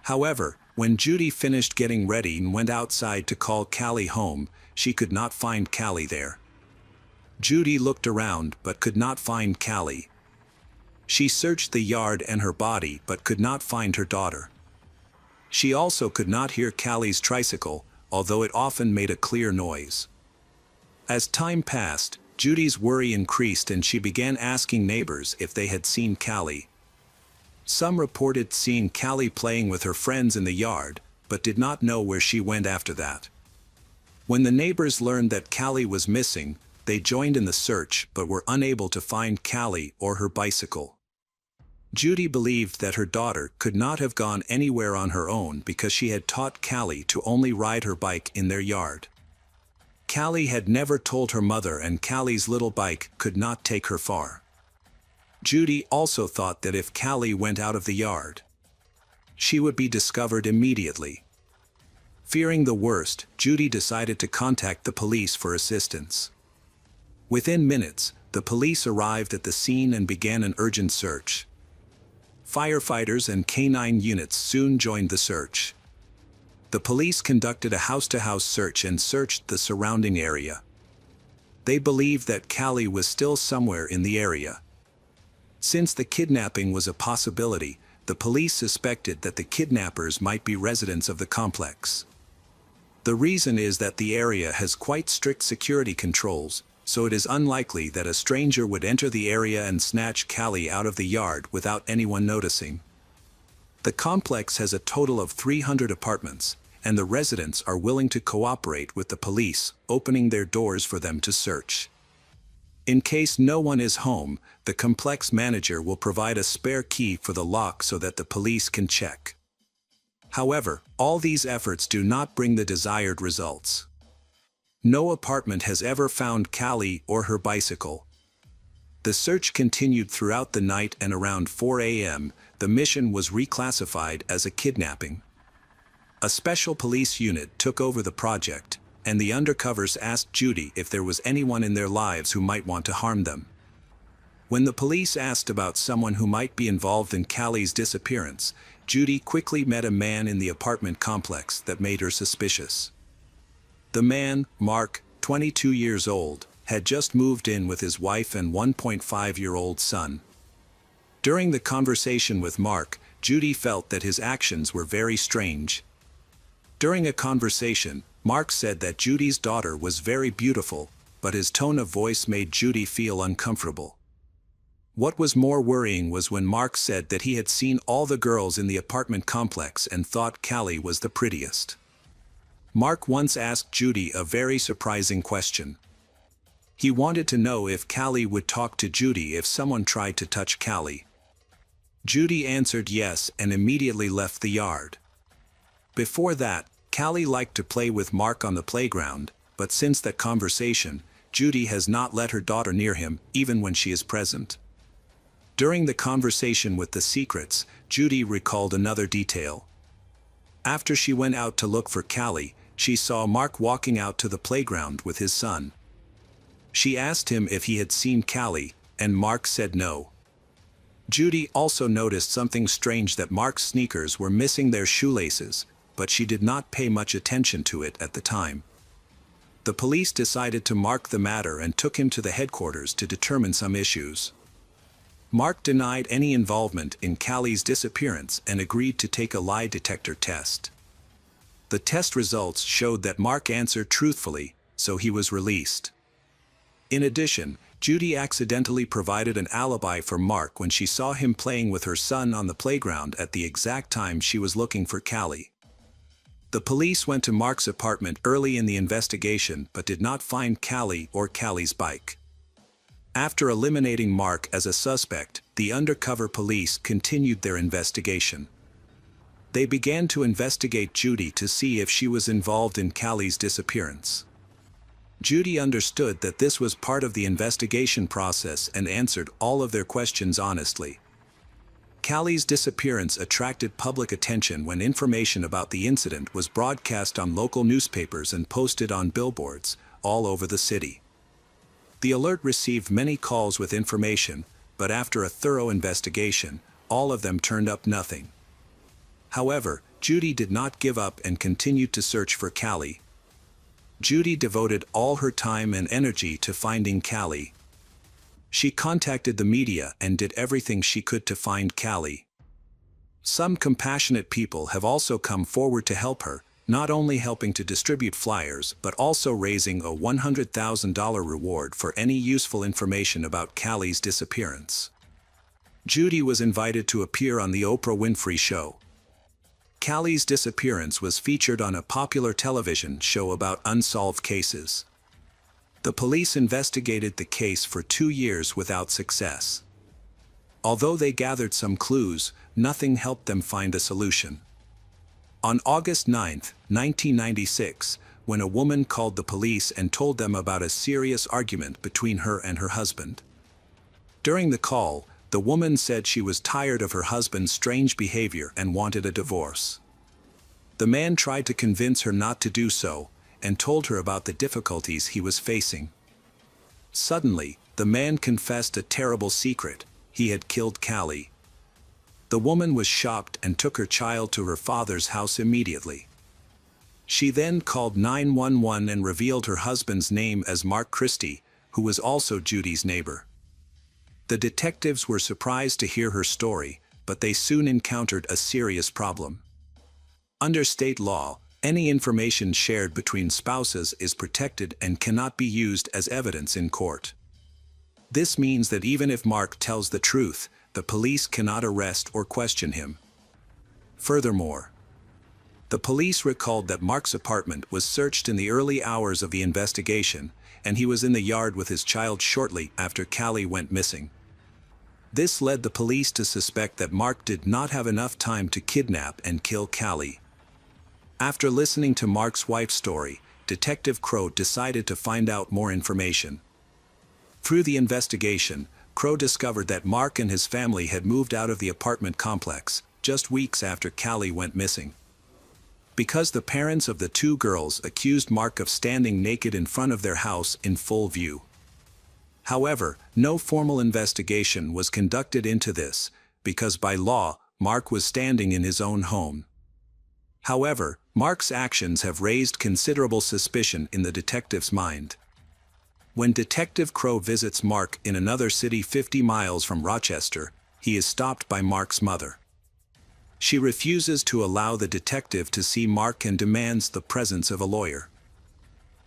However, when Judy finished getting ready and went outside to call Callie home, she could not find Callie there. Judy looked around but could not find Callie. She searched the yard and her body but could not find her daughter. She also could not hear Callie's tricycle, although it often made a clear noise. As time passed, Judy's worry increased and she began asking neighbors if they had seen Callie. Some reported seeing Callie playing with her friends in the yard, but did not know where she went after that. When the neighbors learned that Callie was missing, they joined in the search but were unable to find Callie or her bicycle. Judy believed that her daughter could not have gone anywhere on her own because she had taught Callie to only ride her bike in their yard. Callie had never told her mother and Callie's little bike could not take her far. Judy also thought that if Callie went out of the yard, She would be discovered immediately. Fearing the worst, Judy decided to contact the police for assistance. Within minutes, the police arrived at the scene and began an urgent search. Firefighters and canine units soon joined the search. The police conducted a house-to-house search and searched the surrounding area. They believed that Callie was still somewhere in the area. Since the kidnapping was a possibility, the police suspected that the kidnappers might be residents of the complex. The reason is that the area has quite strict security controls, so it is unlikely that a stranger would enter the area and snatch Callie out of the yard without anyone noticing. The complex has a total of 300 apartments, and the residents are willing to cooperate with the police, opening their doors for them to search. In case no one is home, the complex manager will provide a spare key for the lock so that the police can check. However, all these efforts do not bring the desired results. No apartment has ever found Callie or her bicycle. The search continued throughout the night, and around 4 a.m., the mission was reclassified as a kidnapping. A special police unit took over the project, and the undercovers asked Judy if there was anyone in their lives who might want to harm them. When the police asked about someone who might be involved in Callie's disappearance, Judy quickly met a man in the apartment complex that made her suspicious. The man, Mark, 22 years old, had just moved in with his wife and 1.5-year-old son. During the conversation with Mark, Judy felt that his actions were very strange. During a conversation, Mark said that Judy's daughter was very beautiful, but his tone of voice made Judy feel uncomfortable. What was more worrying was when Mark said that he had seen all the girls in the apartment complex and thought Callie was the prettiest. Mark once asked Judy a very surprising question. He wanted to know if Callie would talk to Judy if someone tried to touch Callie. Judy answered yes and immediately left the yard. Before that, Callie liked to play with Mark on the playground, but since that conversation, Judy has not let her daughter near him, even when she is present. During the conversation with the secrets, Judy recalled another detail. After she went out to look for Callie, she saw Mark walking out to the playground with his son. She asked him if he had seen Callie, and Mark said no. Judy also noticed something strange, that Mark's sneakers were missing their shoelaces, but she did not pay much attention to it at the time. The police decided to mark the matter and took him to the headquarters to determine some issues. Mark denied any involvement in Callie's disappearance and agreed to take a lie detector test. The test results showed that Mark answered truthfully, so he was released. In addition, Judy accidentally provided an alibi for Mark when she saw him playing with her son on the playground at the exact time she was looking for Callie. The police went to Mark's apartment early in the investigation but did not find Callie or Callie's bike. After eliminating Mark as a suspect, the undercover police continued their investigation. They began to investigate Judy to see if she was involved in Callie's disappearance. Judy understood that this was part of the investigation process and answered all of their questions honestly. Callie's disappearance attracted public attention when information about the incident was broadcast on local newspapers and posted on billboards all over the city. The alert received many calls with information, but after a thorough investigation, all of them turned up nothing. However, Judy did not give up and continued to search for Callie. Judy devoted all her time and energy to finding Callie. She contacted the media and did everything she could to find Callie. Some compassionate people have also come forward to help her, not only helping to distribute flyers but also raising a $100,000 reward for any useful information about Callie's disappearance. Judy was invited to appear on the Oprah Winfrey Show. Callie's disappearance was featured on a popular television show about unsolved cases. The police investigated the case for 2 years without success. Although they gathered some clues, nothing helped them find a solution. On August 9, 1996, when a woman called the police and told them about a serious argument between her and her husband. During the call, The woman said she was tired of her husband's strange behavior and wanted a divorce. The man tried to convince her not to do so, and told her about the difficulties he was facing. Suddenly, the man confessed a terrible secret: he had killed Callie. The woman was shocked and took her child to her father's house immediately. She then called 911 and revealed her husband's name as Mark Christie, who was also Judy's neighbor. The detectives were surprised to hear her story, but they soon encountered a serious problem. Under state law, any information shared between spouses is protected and cannot be used as evidence in court. This means that even if Mark tells the truth, the police cannot arrest or question him. Furthermore, the police recalled that Mark's apartment was searched in the early hours of the investigation, and he was in the yard with his child shortly after Callie went missing. This led the police to suspect that Mark did not have enough time to kidnap and kill Callie. After listening to Mark's wife's story, Detective Crow decided to find out more information. Through the investigation, Crow discovered that Mark and his family had moved out of the apartment complex just weeks after Callie went missing. Because the parents of the two girls accused Mark of standing naked in front of their house in full view. However, no formal investigation was conducted into this, because by law, Mark was standing in his own home. However, Mark's actions have raised considerable suspicion in the detective's mind. When Detective Crow visits Mark in another city 50 miles from Rochester, he is stopped by Mark's mother. She refuses to allow the detective to see Mark and demands the presence of a lawyer.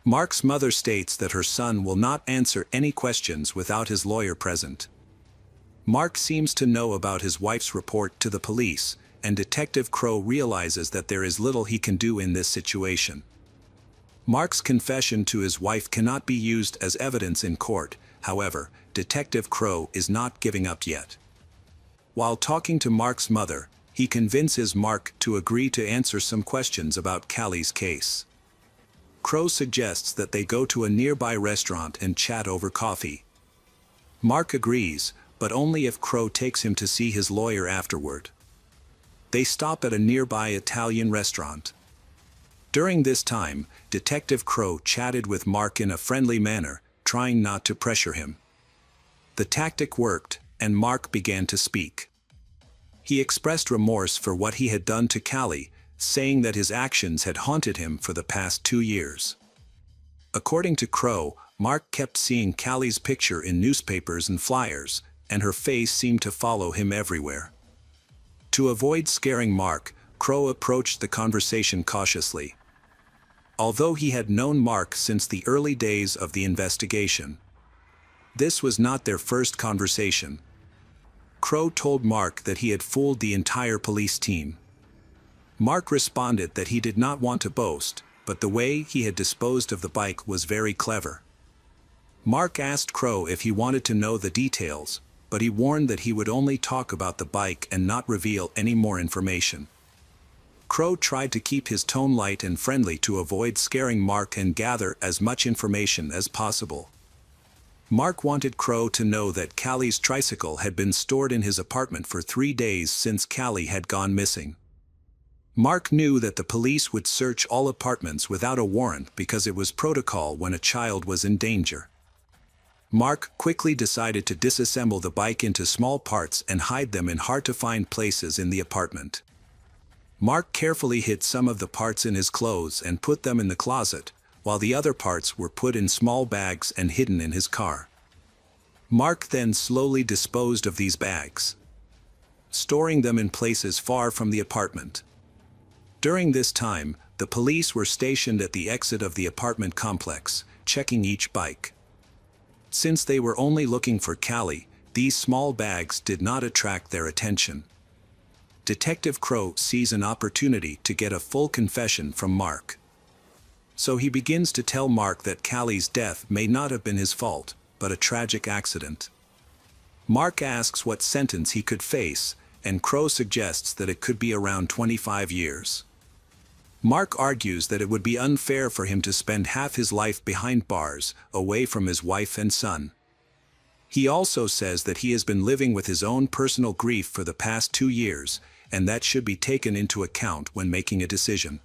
Mark's mother states that her son will not answer any questions without his lawyer present. Mark seems to know about his wife's report to the police, and Detective Crow realizes that there is little he can do in this situation. Mark's confession to his wife cannot be used as evidence in court. However, Detective Crow is not giving up yet. While talking to Mark's mother, he convinces Mark to agree to answer some questions about Callie's case. Crow suggests that they go to a nearby restaurant and chat over coffee. Mark agrees, but only if Crow takes him to see his lawyer afterward. They stop at a nearby Italian restaurant. During this time, Detective Crow chatted with Mark in a friendly manner, trying not to pressure him. The tactic worked, and Mark began to speak. He expressed remorse for what he had done to Callie, saying that his actions had haunted him for the past 2 years. According to Crow, Mark kept seeing Callie's picture in newspapers and flyers, and her face seemed to follow him everywhere. To avoid scaring Mark, Crow approached the conversation cautiously. Although he had known Mark since the early days of the investigation, this was not their first conversation. Crow told Mark that he had fooled the entire police team. Mark responded that he did not want to boast, but the way he had disposed of the bike was very clever. Mark asked Crow if he wanted to know the details, but he warned that he would only talk about the bike and not reveal any more information. Crow tried to keep his tone light and friendly to avoid scaring Mark and gather as much information as possible. Mark wanted Crow to know that Callie's tricycle had been stored in his apartment for 3 days since Callie had gone missing. Mark knew that the police would search all apartments without a warrant because it was protocol when a child was in danger. Mark quickly decided to disassemble the bike into small parts and hide them in hard-to-find places in the apartment. Mark carefully hid some of the parts in his clothes and put them in the closet, while the other parts were put in small bags and hidden in his car. Mark then slowly disposed of these bags, storing them in places far from the apartment. During this time, the police were stationed at the exit of the apartment complex, checking each bike. Since they were only looking for Callie, these small bags did not attract their attention. Detective Crow sees an opportunity to get a full confession from Mark. So he begins to tell Mark that Callie's death may not have been his fault, but a tragic accident. Mark asks what sentence he could face, and Crow suggests that it could be around 25 years. Mark argues that it would be unfair for him to spend half his life behind bars, away from his wife and son. He also says that he has been living with his own personal grief for the past 2 years, and that should be taken into account when making a decision.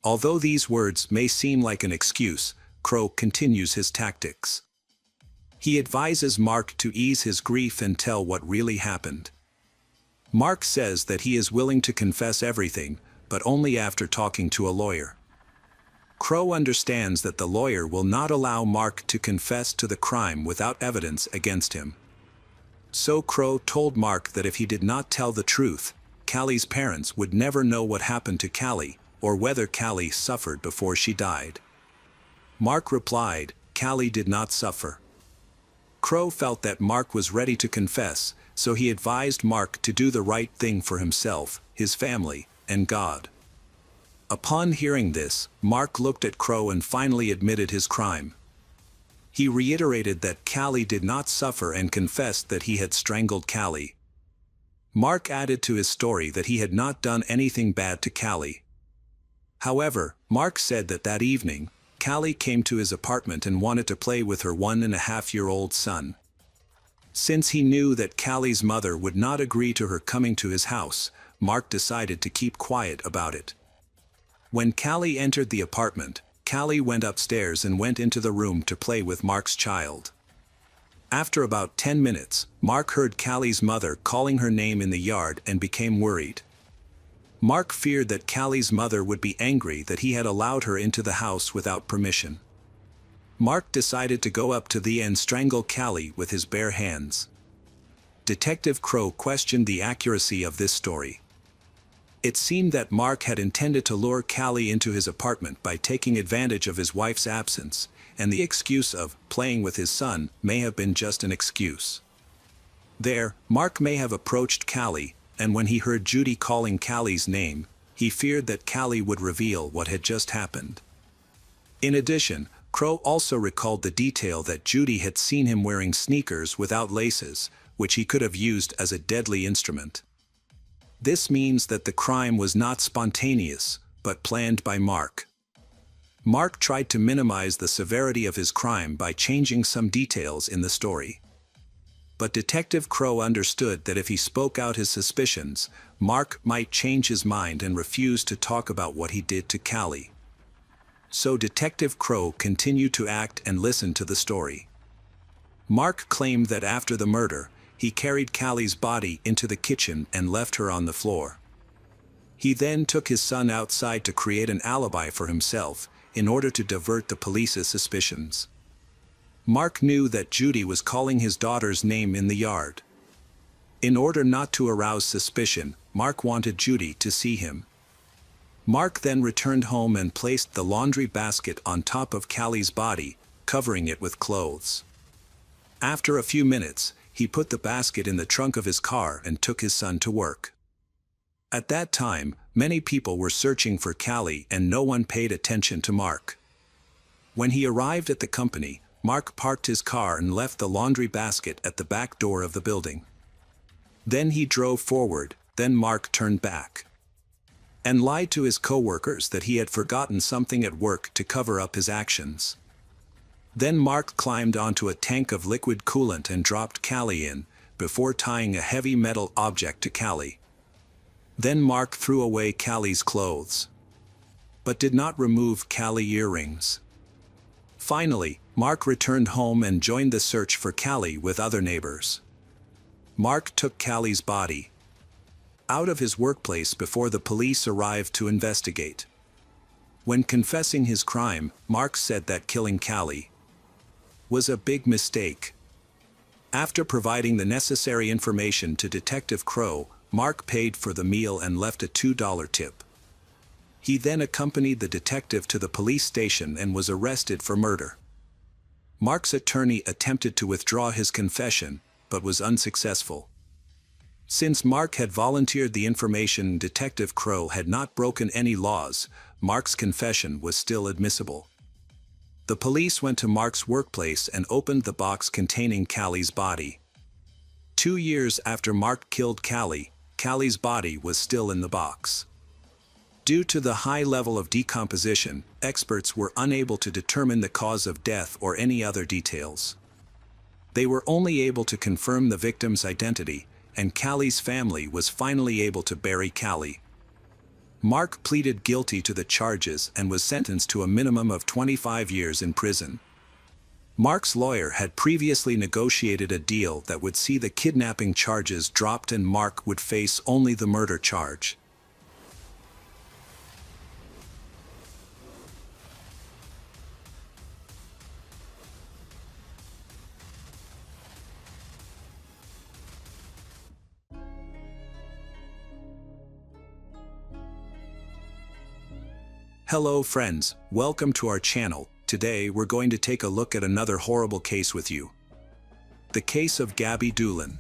Although these words may seem like an excuse, Crow continues his tactics. He advises Mark to ease his grief and tell what really happened. Mark says that he is willing to confess everything, but only after talking to a lawyer. Crow understands that the lawyer will not allow Mark to confess to the crime without evidence against him. So Crow told Mark that if he did not tell the truth, Callie's parents would never know what happened to Callie, or whether Callie suffered before she died. Mark replied, "Callie did not suffer." Crow felt that Mark was ready to confess, so he advised Mark to do the right thing for himself, his family, and God. Upon hearing this, Mark looked at Crow and finally admitted his crime. He reiterated that Callie did not suffer and confessed that he had strangled Callie. Mark added to his story that he had not done anything bad to Callie. However, Mark said that that evening, Callie came to his apartment and wanted to play with her 1.5-year-old son. Since he knew that Callie's mother would not agree to her coming to his house, Mark decided to keep quiet about it. When Callie entered the apartment, Callie went upstairs and went into the room to play with Mark's child. After about 10 minutes, Mark heard Callie's mother calling her name in the yard and became worried. Mark feared that Callie's mother would be angry that he had allowed her into the house without permission. Mark decided to go up to the and strangle Callie with his bare hands. Detective Crow questioned the accuracy of this story. It seemed that Mark had intended to lure Callie into his apartment by taking advantage of his wife's absence, and the excuse of playing with his son may have been just an excuse. There, Mark may have approached Callie, and when he heard Judy calling Callie's name, he feared that Callie would reveal what had just happened. In addition, Crow also recalled the detail that Judy had seen him wearing sneakers without laces, which he could have used as a deadly instrument. This means that the crime was not spontaneous, but planned by Mark. Mark tried to minimize the severity of his crime by changing some details in the story. But Detective Crow understood that if he spoke out his suspicions, Mark might change his mind and refuse to talk about what he did to Callie. So Detective Crow continued to act and listen to the story. Mark claimed that after the murder, he carried Callie's body into the kitchen and left her on the floor. He then took his son outside to create an alibi for himself, in order to divert the police's suspicions. Mark knew that Judy was calling his daughter's name in the yard. In order not to arouse suspicion, Mark wanted Judy to see him. Mark then returned home and placed the laundry basket on top of Callie's body, covering it with clothes. After a few minutes, he put the basket in the trunk of his car and took his son to work. At that time, many people were searching for Callie and no one paid attention to Mark. When he arrived at the company, Mark parked his car and left the laundry basket at the back door of the building. Then he drove forward, then Mark turned back and lied to his co-workers that he had forgotten something at work to cover up his actions. Then Mark climbed onto a tank of liquid coolant and dropped Callie in, before tying a heavy metal object to Callie. Then Mark threw away Callie's clothes, but did not remove Callie earrings. Finally, Mark returned home and joined the search for Callie with other neighbors. Mark took Callie's body out of his workplace before the police arrived to investigate. When confessing his crime, Mark said that killing Callie was a big mistake. After providing the necessary information to Detective Crow, Mark paid for the meal and left a $2 tip. He then accompanied the detective to the police station and was arrested for murder. Mark's attorney attempted to withdraw his confession, but was unsuccessful. Since Mark had volunteered the information, Detective Crow had not broken any laws. Mark's confession was still admissible. The police went to Mark's workplace and opened the box containing Callie's body. 2 years after Mark killed Callie, Callie's body was still in the box. Due to the high level of decomposition, experts were unable to determine the cause of death or any other details. They were only able to confirm the victim's identity, and Callie's family was finally able to bury Callie. Mark pleaded guilty to the charges and was sentenced to a minimum of 25 years in prison. Mark's lawyer had previously negotiated a deal that would see the kidnapping charges dropped and Mark would face only the murder charge. Hello friends, welcome to our channel. Today we're going to take a look at another horrible case with you. The case of Gabby Doolin.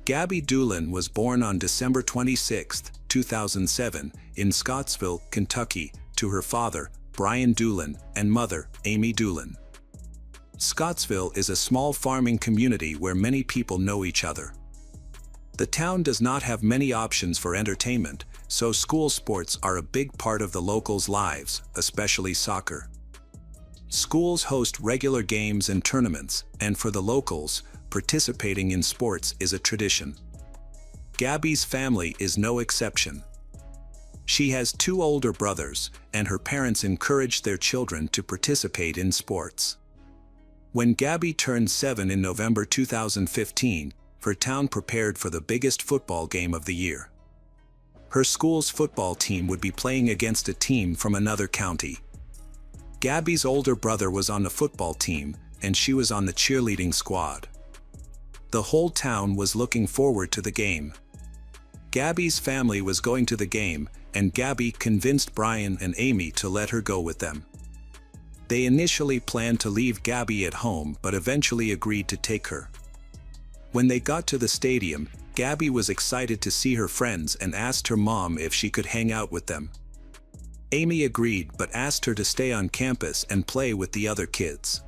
Gabby Doolin was born on December 26, 2007, in Scottsville, Kentucky, to her father, Brian Doolin, and mother, Amy Doolin. Scottsville is a small farming community where many people know each other. The town does not have many options for entertainment, so school sports are a big part of the locals' lives, especially soccer. Schools host regular games and tournaments, and for the locals, participating in sports is a tradition. Gabby's family is no exception. She has two older brothers, and her parents encouraged their children to participate in sports. When Gabby turned 7 in November 2015, her town prepared for the biggest football game of the year. Her school's football team would be playing against a team from another county. Gabby's older brother was on the football team, and she was on the cheerleading squad. The whole town was looking forward to the game. Gabby's family was going to the game, and Gabby convinced Brian and Amy to let her go with them. They initially planned to leave Gabby at home but eventually agreed to take her. When they got to the stadium, Gabby was excited to see her friends and asked her mom if she could hang out with them. Amy agreed but asked her to stay on campus and play with the other kids.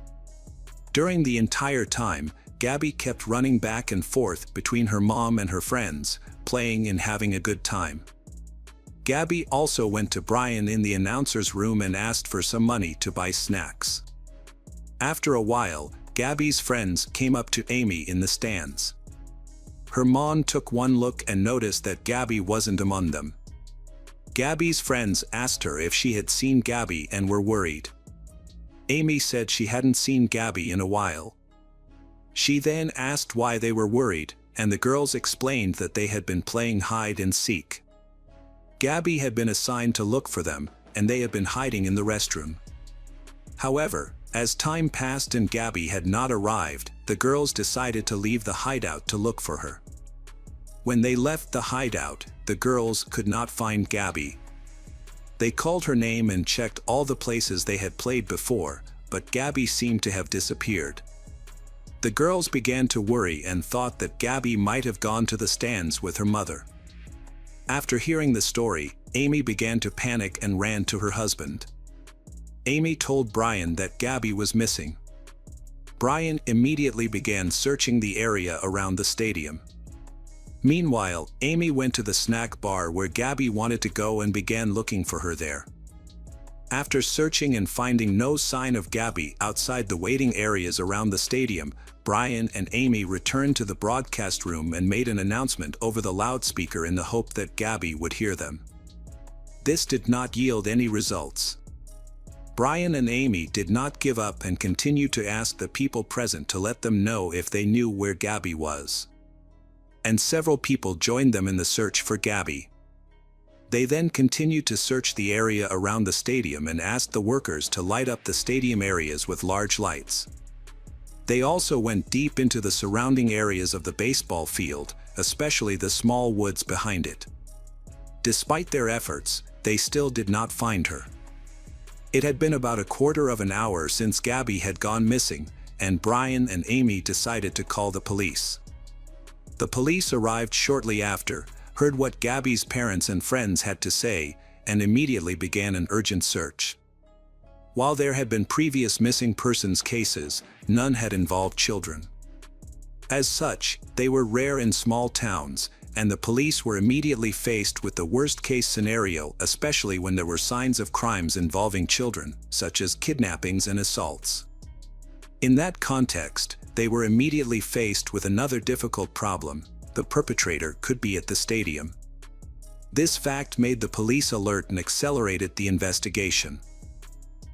During the entire time, Gabby kept running back and forth between her mom and her friends, playing and having a good time. Gabby also went to Brian in the announcer's room and asked for some money to buy snacks. After a while, Gabby's friends came up to Amy in the stands. Her mom took one look and noticed that Gabby wasn't among them. Gabby's friends asked her if she had seen Gabby and were worried. Amy said she hadn't seen Gabby in a while. She then asked why they were worried, and the girls explained that they had been playing hide and seek. Gabby had been assigned to look for them, and they had been hiding in the restroom. However, as time passed and Gabby had not arrived, the girls decided to leave the hideout to look for her. When they left the hideout, the girls could not find Gabby. They called her name and checked all the places they had played before, but Gabby seemed to have disappeared. The girls began to worry and thought that Gabby might have gone to the stands with her mother. After hearing the story, Amy began to panic and ran to her husband. Amy told Brian that Gabby was missing. Brian immediately began searching the area around the stadium. Meanwhile, Amy went to the snack bar where Gabby wanted to go and began looking for her there. After searching and finding no sign of Gabby outside the waiting areas around the stadium, Brian and Amy returned to the broadcast room and made an announcement over the loudspeaker in the hope that Gabby would hear them. This did not yield any results. Brian and Amy did not give up and continued to ask the people present to let them know if they knew where Gabby was. And several people joined them in the search for Gabby. They then continued to search the area around the stadium and asked the workers to light up the stadium areas with large lights. They also went deep into the surrounding areas of the baseball field, especially the small woods behind it. Despite their efforts, they still did not find her. It had been about a quarter of an hour since Gabby had gone missing, and Brian and Amy decided to call the police. The police arrived shortly after, heard what Gabby's parents and friends had to say, and immediately began an urgent search. While there had been previous missing persons cases, none had involved children. As such, they were rare in small towns, and the police were immediately faced with the worst-case scenario, especially when there were signs of crimes involving children, such as kidnappings and assaults. In that context, they were immediately faced with another difficult problem: the perpetrator could be at the stadium. This fact made the police alert and accelerated the investigation.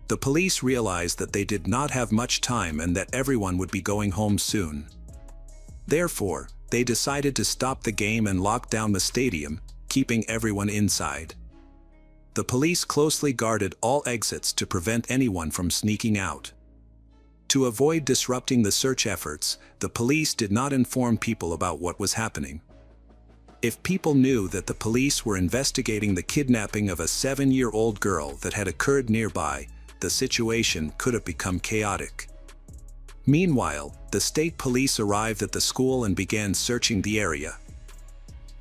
The police realized that they did not have much time and that everyone would be going home soon. Therefore, they decided to stop the game and lock down the stadium, keeping everyone inside. The police closely guarded all exits to prevent anyone from sneaking out. To avoid disrupting the search efforts, the police did not inform people about what was happening. If people knew that the police were investigating the kidnapping of a 7-year-old girl that had occurred nearby, the situation could have become chaotic. Meanwhile, the state police arrived at the school and began searching the area.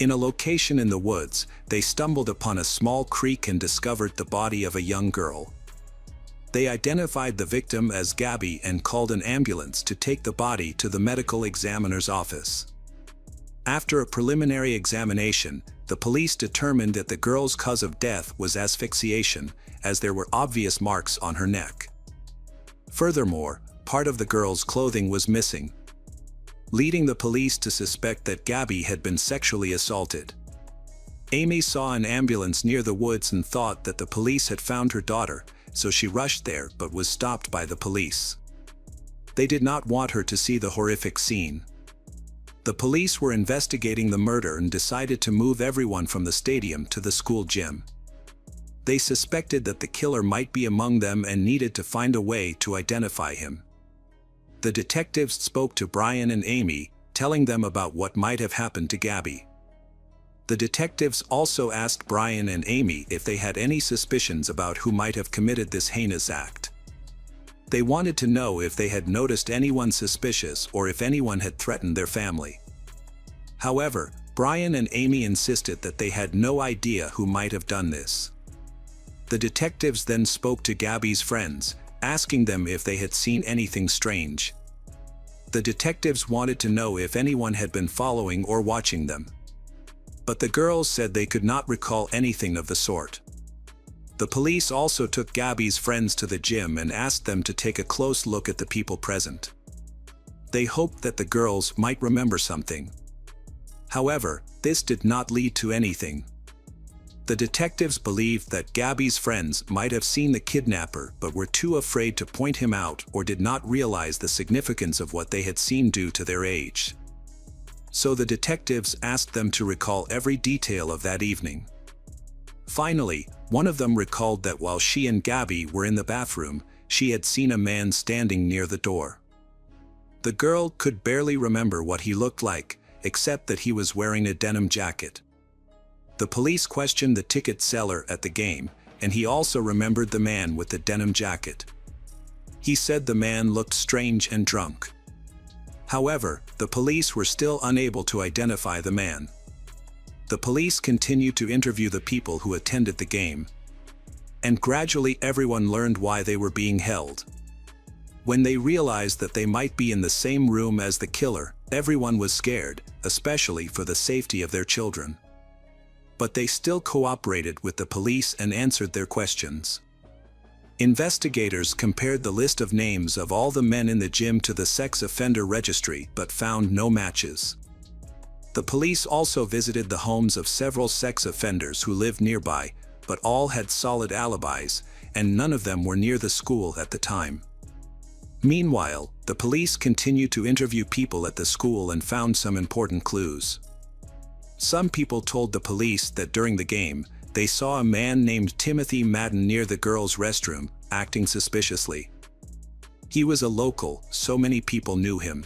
In a location in the woods, they stumbled upon a small creek and discovered the body of a young girl. They identified the victim as Gabby and called an ambulance to take the body to the medical examiner's office. After a preliminary examination, the police determined that the girl's cause of death was asphyxiation, as there were obvious marks on her neck. Furthermore, part of the girl's clothing was missing, leading the police to suspect that Gabby had been sexually assaulted. Amy saw an ambulance near the woods and thought that the police had found her daughter, so she rushed there but was stopped by the police. They did not want her to see the horrific scene. The police were investigating the murder and decided to move everyone from the stadium to the school gym. They suspected that the killer might be among them and needed to find a way to identify him. The detectives spoke to Brian and Amy, telling them about what might have happened to Gabby. The detectives also asked Brian and Amy if they had any suspicions about who might have committed this heinous act. They wanted to know if they had noticed anyone suspicious or if anyone had threatened their family. However, Brian and Amy insisted that they had no idea who might have done this. The detectives then spoke to Gabby's friends, asking them if they had seen anything strange. The detectives wanted to know if anyone had been following or watching them. But the girls said they could not recall anything of the sort. The police also took Gabby's friends to the gym and asked them to take a close look at the people present. They hoped that the girls might remember something. However, this did not lead to anything. The detectives believed that Gabby's friends might have seen the kidnapper but were too afraid to point him out or did not realize the significance of what they had seen due to their age. So the detectives asked them to recall every detail of that evening. Finally, one of them recalled that while she and Gabby were in the bathroom, she had seen a man standing near the door. The girl could barely remember what he looked like, except that he was wearing a denim jacket. The police questioned the ticket seller at the game, and he also remembered the man with the denim jacket. He said the man looked strange and drunk. However, the police were still unable to identify the man. The police continued to interview the people who attended the game, and gradually everyone learned why they were being held. When they realized that they might be in the same room as the killer, everyone was scared, especially for the safety of their children. But they still cooperated with the police and answered their questions. Investigators compared the list of names of all the men in the gym to the sex offender registry but found no matches. The police also visited the homes of several sex offenders who lived nearby, but all had solid alibis, and none of them were near the school at the time. Meanwhile, the police continued to interview people at the school and found some important clues. Some people told the police that during the game, they saw a man named Timothy Madden near the girls' restroom, acting suspiciously. He was a local, so many people knew him.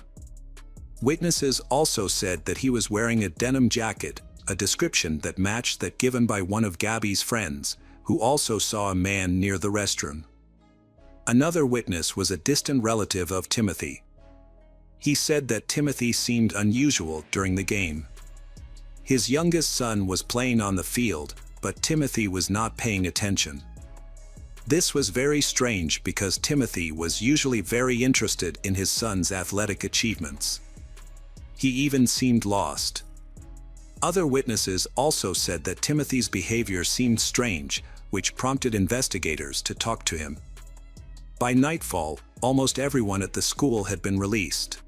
Witnesses also said that he was wearing a denim jacket, a description that matched that given by one of Gabby's friends, who also saw a man near the restroom. Another witness was a distant relative of Timothy. He said that Timothy seemed unusual during the game. His youngest son was playing on the field, but Timothy was not paying attention. This was very strange because Timothy was usually very interested in his son's athletic achievements. He even seemed lost. Other witnesses also said that Timothy's behavior seemed strange, which prompted investigators to talk to him. By nightfall, almost everyone at the school had been released.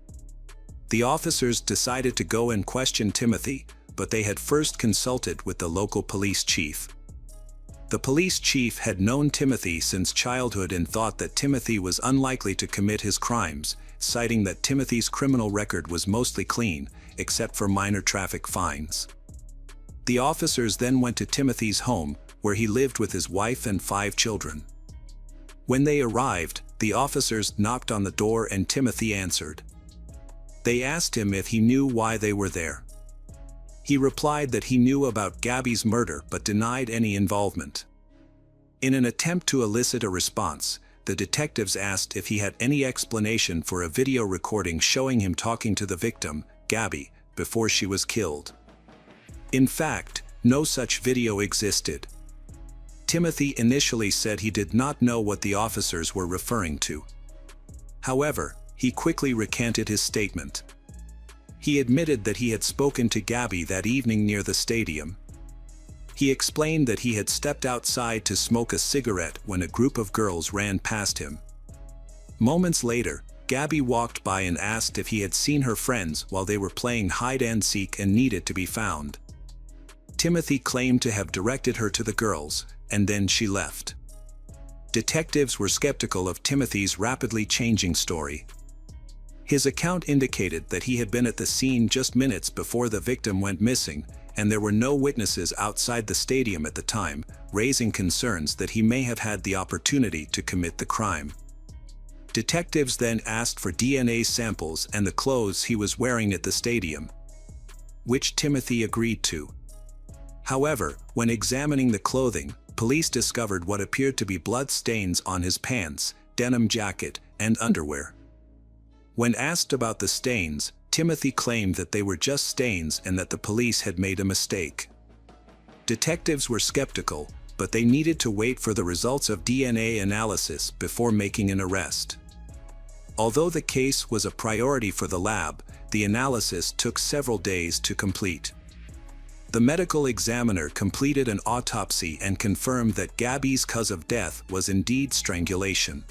The officers decided to go and question Timothy, but they had first consulted with the local police chief. The police chief had known Timothy since childhood and thought that Timothy was unlikely to commit his crimes, citing that Timothy's criminal record was mostly clean, except for minor traffic fines. The officers then went to Timothy's home, where he lived with his wife and 5 children. When they arrived, the officers knocked on the door and Timothy answered. They asked him if he knew why they were there. He replied that he knew about Gabby's murder but denied any involvement. In an attempt to elicit a response, the detectives asked if he had any explanation for a video recording showing him talking to the victim, Gabby, before she was killed. In fact, no such video existed. Timothy initially said he did not know what the officers were referring to. However, he quickly recanted his statement. He admitted that he had spoken to Gabby that evening near the stadium. He explained that he had stepped outside to smoke a cigarette when a group of girls ran past him. Moments later, Gabby walked by and asked if he had seen her friends while they were playing hide-and-seek and needed to be found. Timothy claimed to have directed her to the girls, and then she left. Detectives were skeptical of Timothy's rapidly changing story. His account indicated that he had been at the scene just minutes before the victim went missing, and there were no witnesses outside the stadium at the time, raising concerns that he may have had the opportunity to commit the crime. Detectives then asked for DNA samples and the clothes he was wearing at the stadium, which Timothy agreed to. However, when examining the clothing, police discovered what appeared to be blood stains on his pants, denim jacket, and underwear. When asked about the stains, Timothy claimed that they were just stains and that the police had made a mistake. Detectives were skeptical, but they needed to wait for the results of DNA analysis before making an arrest. Although the case was a priority for the lab, the analysis took several days to complete. The medical examiner completed an autopsy and confirmed that Gabby's cause of death was indeed strangulation.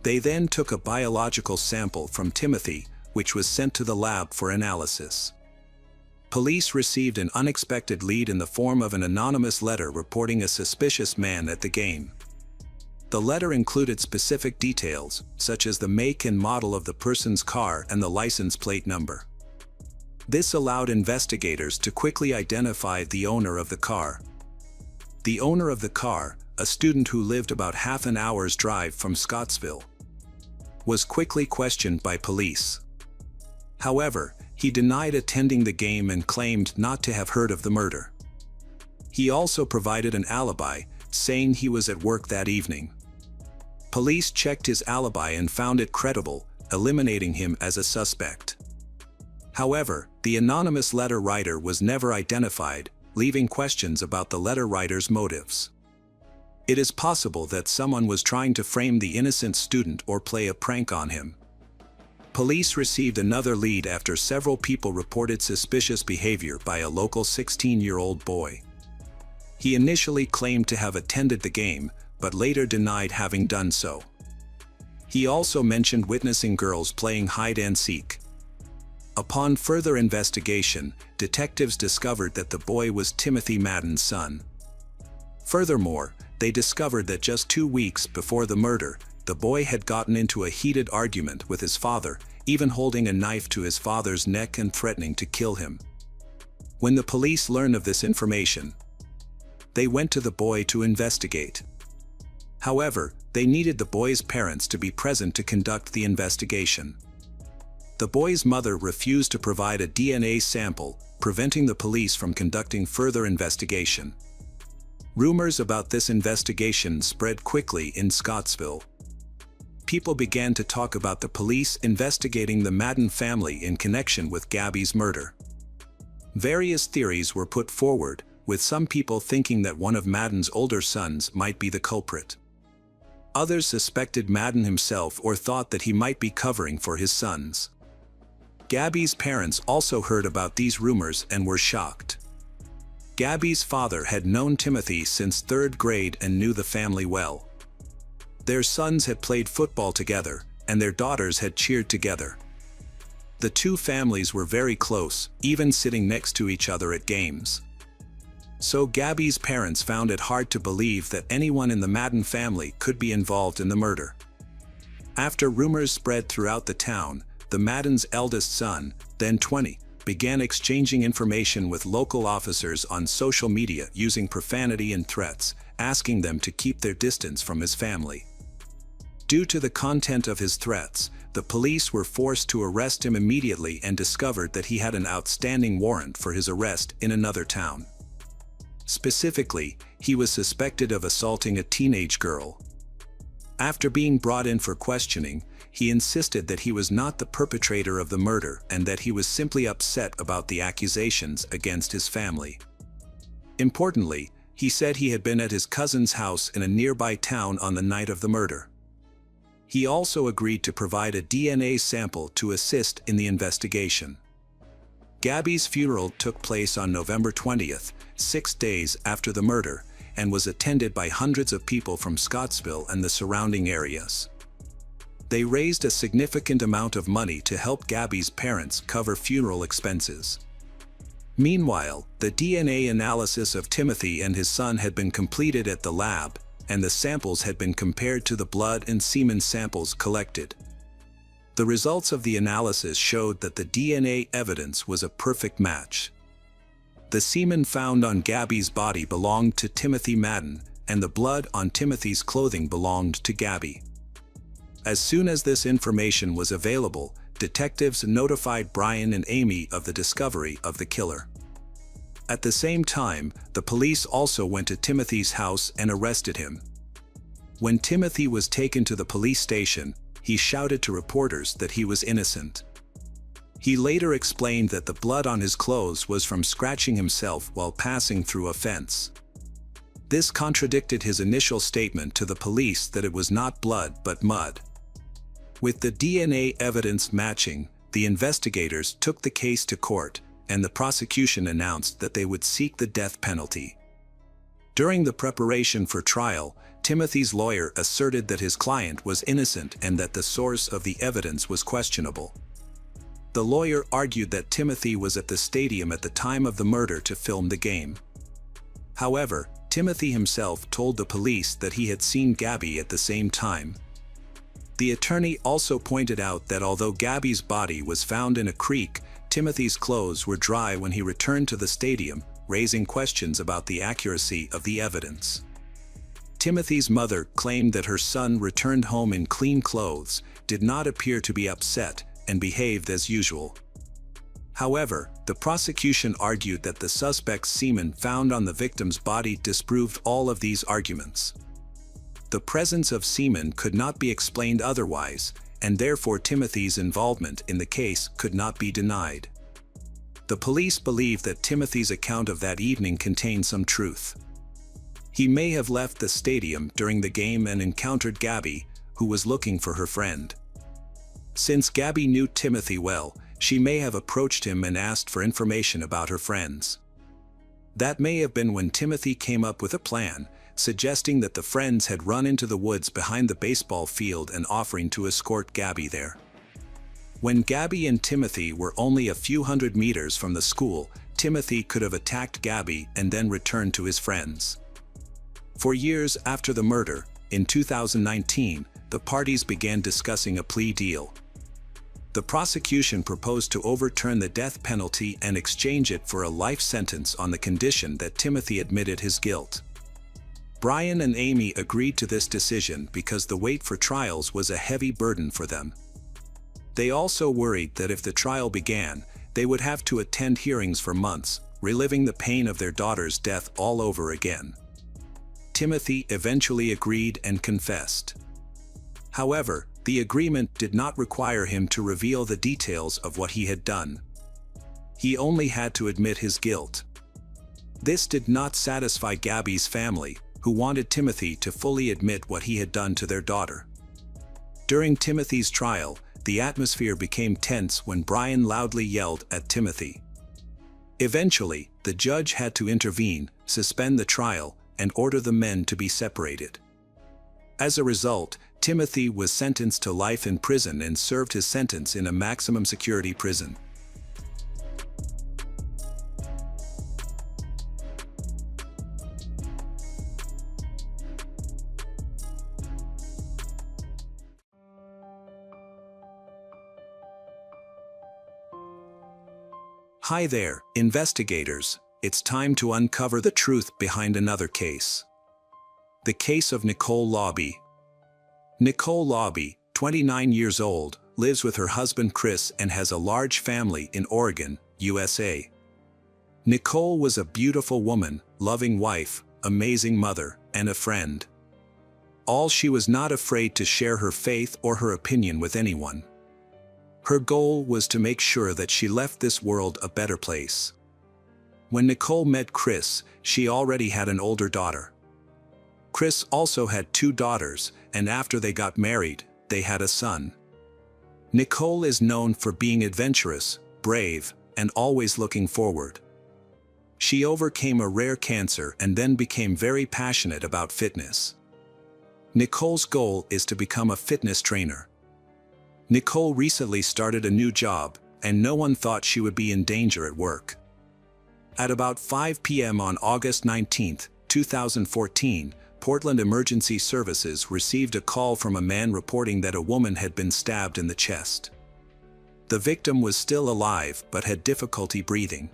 They then took a biological sample from Timothy, which was sent to the lab for analysis. Police received an unexpected lead in the form of an anonymous letter reporting a suspicious man at the game. The letter included specific details, such as the make and model of the person's car and the license plate number. This allowed investigators to quickly identify the owner of the car. The owner of the car, a student who lived about half an hour's drive from Scottsville, was quickly questioned by police. However, he denied attending the game and claimed not to have heard of the murder. He also provided an alibi, saying he was at work that evening. Police checked his alibi and found it credible, eliminating him as a suspect. However, the anonymous letter writer was never identified, leaving questions about the letter writer's motives. It is possible that someone was trying to frame the innocent student or play a prank on him. Police received another lead after several people reported suspicious behavior by a local 16-year-old boy. He initially claimed to have attended the game, but later denied having done so. He also mentioned witnessing girls playing hide-and-seek. Upon further investigation, detectives discovered that the boy was Timothy Madden's son. Furthermore, they discovered that just 2 weeks before the murder, the boy had gotten into a heated argument with his father, even holding a knife to his father's neck and threatening to kill him. When the police learned of this information, they went to the boy to investigate. However, they needed the boy's parents to be present to conduct the investigation. The boy's mother refused to provide a DNA sample, preventing the police from conducting further investigation. Rumors about this investigation spread quickly in Scottsville. People began to talk about the police investigating the Madden family in connection with Gabby's murder. Various theories were put forward, with some people thinking that one of Madden's older sons might be the culprit. Others suspected Madden himself or thought that he might be covering for his sons. Gabby's parents also heard about these rumors and were shocked. Gabby's father had known Timothy since 3rd grade and knew the family well. Their sons had played football together, and their daughters had cheered together. The two families were very close, even sitting next to each other at games. So Gabby's parents found it hard to believe that anyone in the Madden family could be involved in the murder. After rumors spread throughout the town, the Madden's eldest son, then 20, began exchanging information with local officers on social media using profanity and threats, asking them to keep their distance from his family. Due to the content of his threats, the police were forced to arrest him immediately and discovered that he had an outstanding warrant for his arrest in another town. Specifically, he was suspected of assaulting a teenage girl. After being brought in for questioning, he insisted that he was not the perpetrator of the murder and that he was simply upset about the accusations against his family. Importantly, he said he had been at his cousin's house in a nearby town on the night of the murder. He also agreed to provide a DNA sample to assist in the investigation. Gabby's funeral took place on November 20th, 6 days after the murder, and was attended by hundreds of people from Scottsville and the surrounding areas. They raised a significant amount of money to help Gabby's parents cover funeral expenses. Meanwhile, the DNA analysis of Timothy and his son had been completed at the lab, and the samples had been compared to the blood and semen samples collected. The results of the analysis showed that the DNA evidence was a perfect match. The semen found on Gabby's body belonged to Timothy Madden, and the blood on Timothy's clothing belonged to Gabby. As soon as this information was available, detectives notified Brian and Amy of the discovery of the killer. At the same time, the police also went to Timothy's house and arrested him. When Timothy was taken to the police station, he shouted to reporters that he was innocent. He later explained that the blood on his clothes was from scratching himself while passing through a fence. This contradicted his initial statement to the police that it was not blood but mud. With the DNA evidence matching, the investigators took the case to court, and the prosecution announced that they would seek the death penalty. During the preparation for trial, Timothy's lawyer asserted that his client was innocent and that the source of the evidence was questionable. The lawyer argued that Timothy was at the stadium at the time of the murder to film the game. However, Timothy himself told the police that he had seen Gabby at the same time. The attorney also pointed out that although Gabby's body was found in a creek, Timothy's clothes were dry when he returned to the stadium, raising questions about the accuracy of the evidence. Timothy's mother claimed that her son returned home in clean clothes, did not appear to be upset, and behaved as usual. However, the prosecution argued that the suspect's semen found on the victim's body disproved all of these arguments. The presence of semen could not be explained otherwise, and therefore Timothy's involvement in the case could not be denied. The police believe that Timothy's account of that evening contained some truth. He may have left the stadium during the game and encountered Gabby, who was looking for her friend. Since Gabby knew Timothy well, she may have approached him and asked for information about her friends. That may have been when Timothy came up with a plan, suggesting that the friends had run into the woods behind the baseball field and offering to escort Gabby there. When Gabby and Timothy were only a few hundred meters from the school, Timothy could have attacked Gabby and then returned to his friends. For years after the murder, in 2019, the parties began discussing a plea deal. The prosecution proposed to overturn the death penalty and exchange it for a life sentence on the condition that Timothy admitted his guilt. Brian and Amy agreed to this decision because the wait for trials was a heavy burden for them. They also worried that if the trial began, they would have to attend hearings for months, reliving the pain of their daughter's death all over again. Timothy eventually agreed and confessed. However, the agreement did not require him to reveal the details of what he had done. He only had to admit his guilt. This did not satisfy Gabby's family, who wanted Timothy to fully admit what he had done to their daughter. During Timothy's trial, the atmosphere became tense when Brian loudly yelled at Timothy. Eventually, the judge had to intervene, suspend the trial, and order the men to be separated. As a result, Timothy was sentenced to life in prison and served his sentence in a maximum security prison. Hi there, investigators. It's time to uncover the truth behind another case. The case of Nicole Lobby. Nicole Lobby, 29 years old, lives with her husband Chris and has a large family in Oregon, USA. Nicole was a beautiful woman, loving wife, amazing mother, and a friend. She was not afraid to share her faith or her opinion with anyone. Her goal was to make sure that she left this world a better place. When Nicole met Chris, she already had an older daughter. Chris also had 2 daughters, and after they got married, they had a son. Nicole is known for being adventurous, brave, and always looking forward. She overcame a rare cancer and then became very passionate about fitness. Nicole's goal is to become a fitness trainer. Nicole recently started a new job, and no one thought she would be in danger at work. At about 5 p.m. on August 19, 2014, Portland Emergency Services received a call from a man reporting that a woman had been stabbed in the chest. The victim was still alive but had difficulty breathing.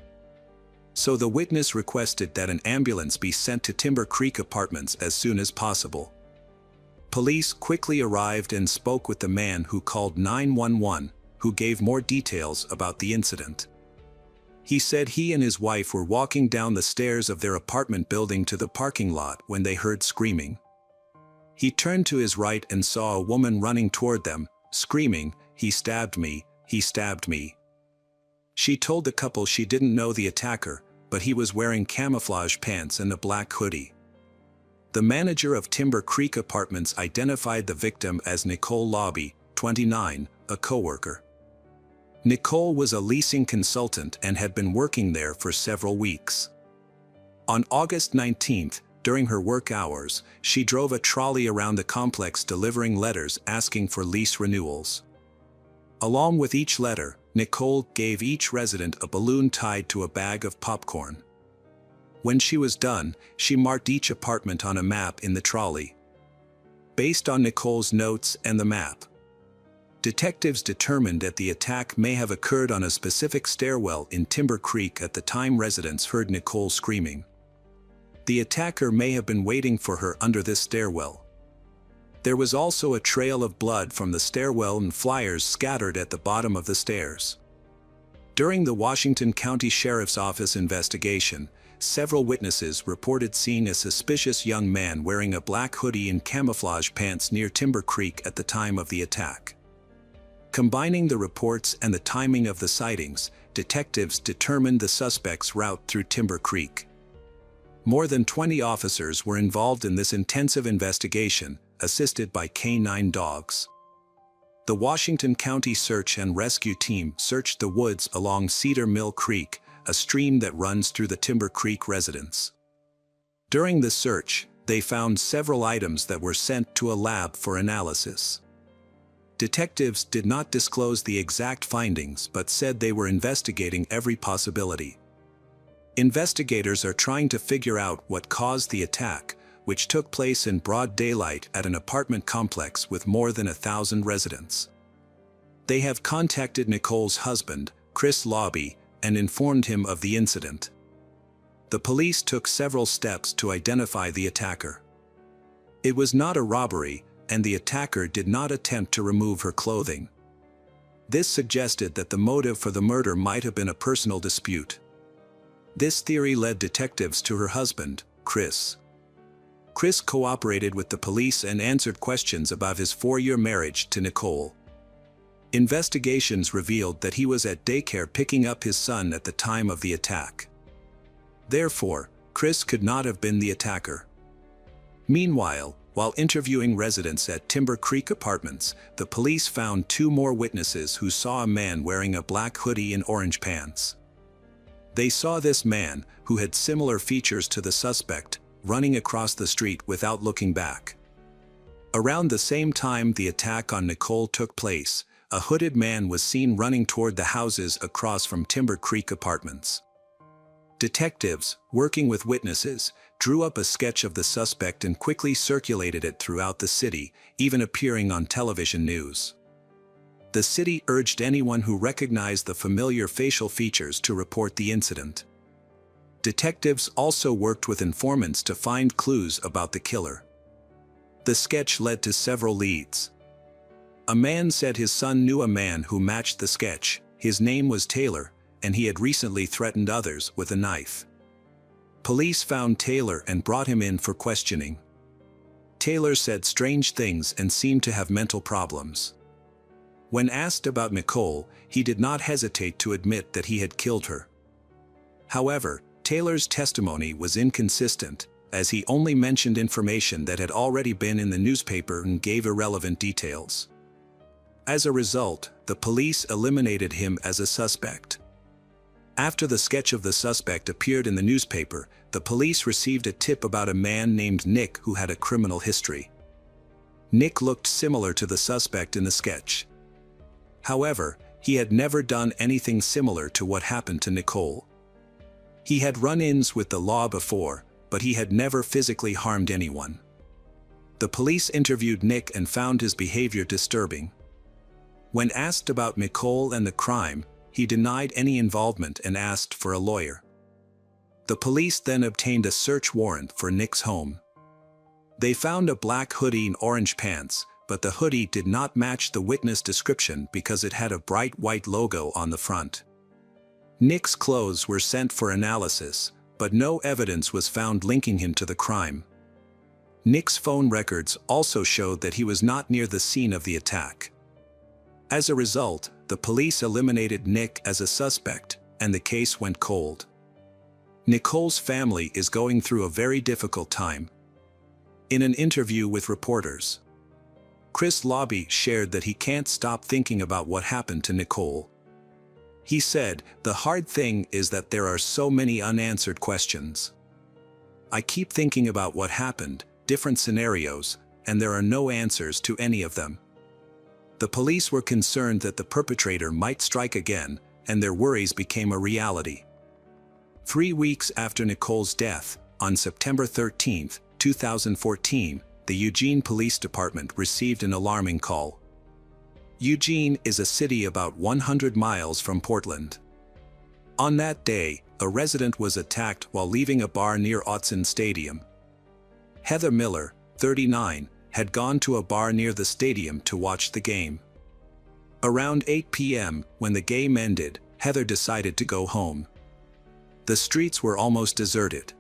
So the witness requested that an ambulance be sent to Timber Creek Apartments as soon as possible. Police quickly arrived and spoke with the man who called 911, who gave more details about the incident. He said he and his wife were walking down the stairs of their apartment building to the parking lot when they heard screaming. He turned to his right and saw a woman running toward them, screaming, "He stabbed me, he stabbed me." She told the couple she didn't know the attacker, but he was wearing camouflage pants and a black hoodie. The manager of Timber Creek Apartments identified the victim as Nicole Lobby, 29, a coworker. Nicole was a leasing consultant and had been working there for several weeks. On August 19, during her work hours, she drove a trolley around the complex delivering letters asking for lease renewals. Along with each letter, Nicole gave each resident a balloon tied to a bag of popcorn. When she was done, she marked each apartment on a map in the trolley. Based on Nicole's notes and the map, detectives determined that the attack may have occurred on a specific stairwell in Timber Creek at the time residents heard Nicole screaming. The attacker may have been waiting for her under this stairwell. There was also a trail of blood from the stairwell and flyers scattered at the bottom of the stairs. During the Washington County Sheriff's Office investigation, several witnesses reported seeing a suspicious young man wearing a black hoodie and camouflage pants near Timber Creek at the time of the attack. Combining the reports and the timing of the sightings, detectives determined the suspect's route through Timber Creek. More than 20 officers were involved in this intensive investigation, assisted by canine dogs. The Washington County Search and Rescue Team searched the woods along Cedar Mill Creek, a stream that runs through the Timber Creek residence. During the search, they found several items that were sent to a lab for analysis. Detectives did not disclose the exact findings but said they were investigating every possibility. Investigators are trying to figure out what caused the attack, which took place in broad daylight at an apartment complex with more than 1,000 residents. They have contacted Nicole's husband, Chris Lobby, and informed him of the incident. The police took several steps to identify the attacker. It was not a robbery, and the attacker did not attempt to remove her clothing. This suggested that the motive for the murder might have been a personal dispute. This theory led detectives to her husband, Chris. Chris cooperated with the police and answered questions about his 4-year marriage to Nicole. Investigations revealed that he was at daycare picking up his son at the time of the attack. Therefore, Chris could not have been the attacker. Meanwhile, while interviewing residents at Timber Creek Apartments, the police found 2 more witnesses who saw a man wearing a black hoodie and orange pants. They saw this man, who had similar features to the suspect, running across the street without looking back. Around the same time the attack on Nicole took place, a hooded man was seen running toward the houses across from Timber Creek Apartments. Detectives, working with witnesses, drew up a sketch of the suspect and quickly circulated it throughout the city, even appearing on television news. The city urged anyone who recognized the familiar facial features to report the incident. Detectives also worked with informants to find clues about the killer. The sketch led to several leads. A man said his son knew a man who matched the sketch. His name was Taylor, and he had recently threatened others with a knife. Police found Taylor and brought him in for questioning. Taylor said strange things and seemed to have mental problems. When asked about Nicole, he did not hesitate to admit that he had killed her. However, Taylor's testimony was inconsistent, as he only mentioned information that had already been in the newspaper and gave irrelevant details. As a result, the police eliminated him as a suspect. After the sketch of the suspect appeared in the newspaper, the police received a tip about a man named Nick who had a criminal history. Nick looked similar to the suspect in the sketch. However, he had never done anything similar to what happened to Nicole. He had run-ins with the law before, but he had never physically harmed anyone. The police interviewed Nick and found his behavior disturbing. When asked about Nicole and the crime, he denied any involvement and asked for a lawyer. The police then obtained a search warrant for Nick's home. They found a black hoodie and orange pants, but the hoodie did not match the witness description because it had a bright white logo on the front. Nick's clothes were sent for analysis, but no evidence was found linking him to the crime. Nick's phone records also showed that he was not near the scene of the attack. As a result, the police eliminated Nick as a suspect, and the case went cold. Nicole's family is going through a very difficult time. In an interview with reporters, Chris Lobby shared that he can't stop thinking about what happened to Nicole. He said, "The hard thing is that there are so many unanswered questions. I keep thinking about what happened, different scenarios, and there are no answers to any of them." The police were concerned that the perpetrator might strike again, and their worries became a reality. 3 weeks after Nicole's death, on September 13, 2014, the Eugene Police Department received an alarming call. Eugene is a city about 100 miles from Portland. On that day, a resident was attacked while leaving a bar near Autzen Stadium. Heather Miller, 39, had gone to a bar near the stadium to watch the game. Around 8 p.m., when the game ended, Heather decided to go home. The streets were almost deserted.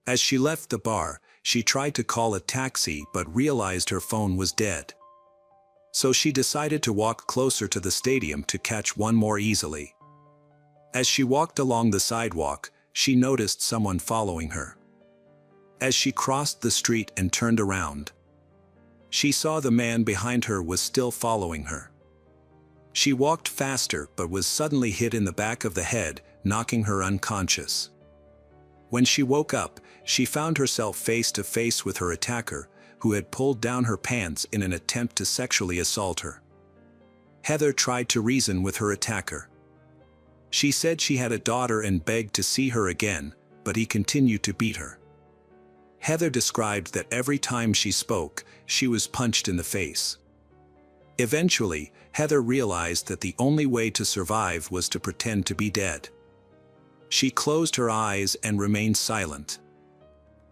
As she left the bar, she tried to call a taxi but realized her phone was dead. So she decided to walk closer to the stadium to catch one more easily. As she walked along the sidewalk, she noticed someone following her. As she crossed the street and turned around, she saw the man behind her was still following her. She walked faster but was suddenly hit in the back of the head, knocking her unconscious. When she woke up, she found herself face to face with her attacker, who had pulled down her pants in an attempt to sexually assault her. Heather tried to reason with her attacker. She said she had a daughter and begged to see her again, but he continued to beat her. Heather described that every time she spoke, she was punched in the face. Eventually, Heather realized that the only way to survive was to pretend to be dead. She closed her eyes and remained silent.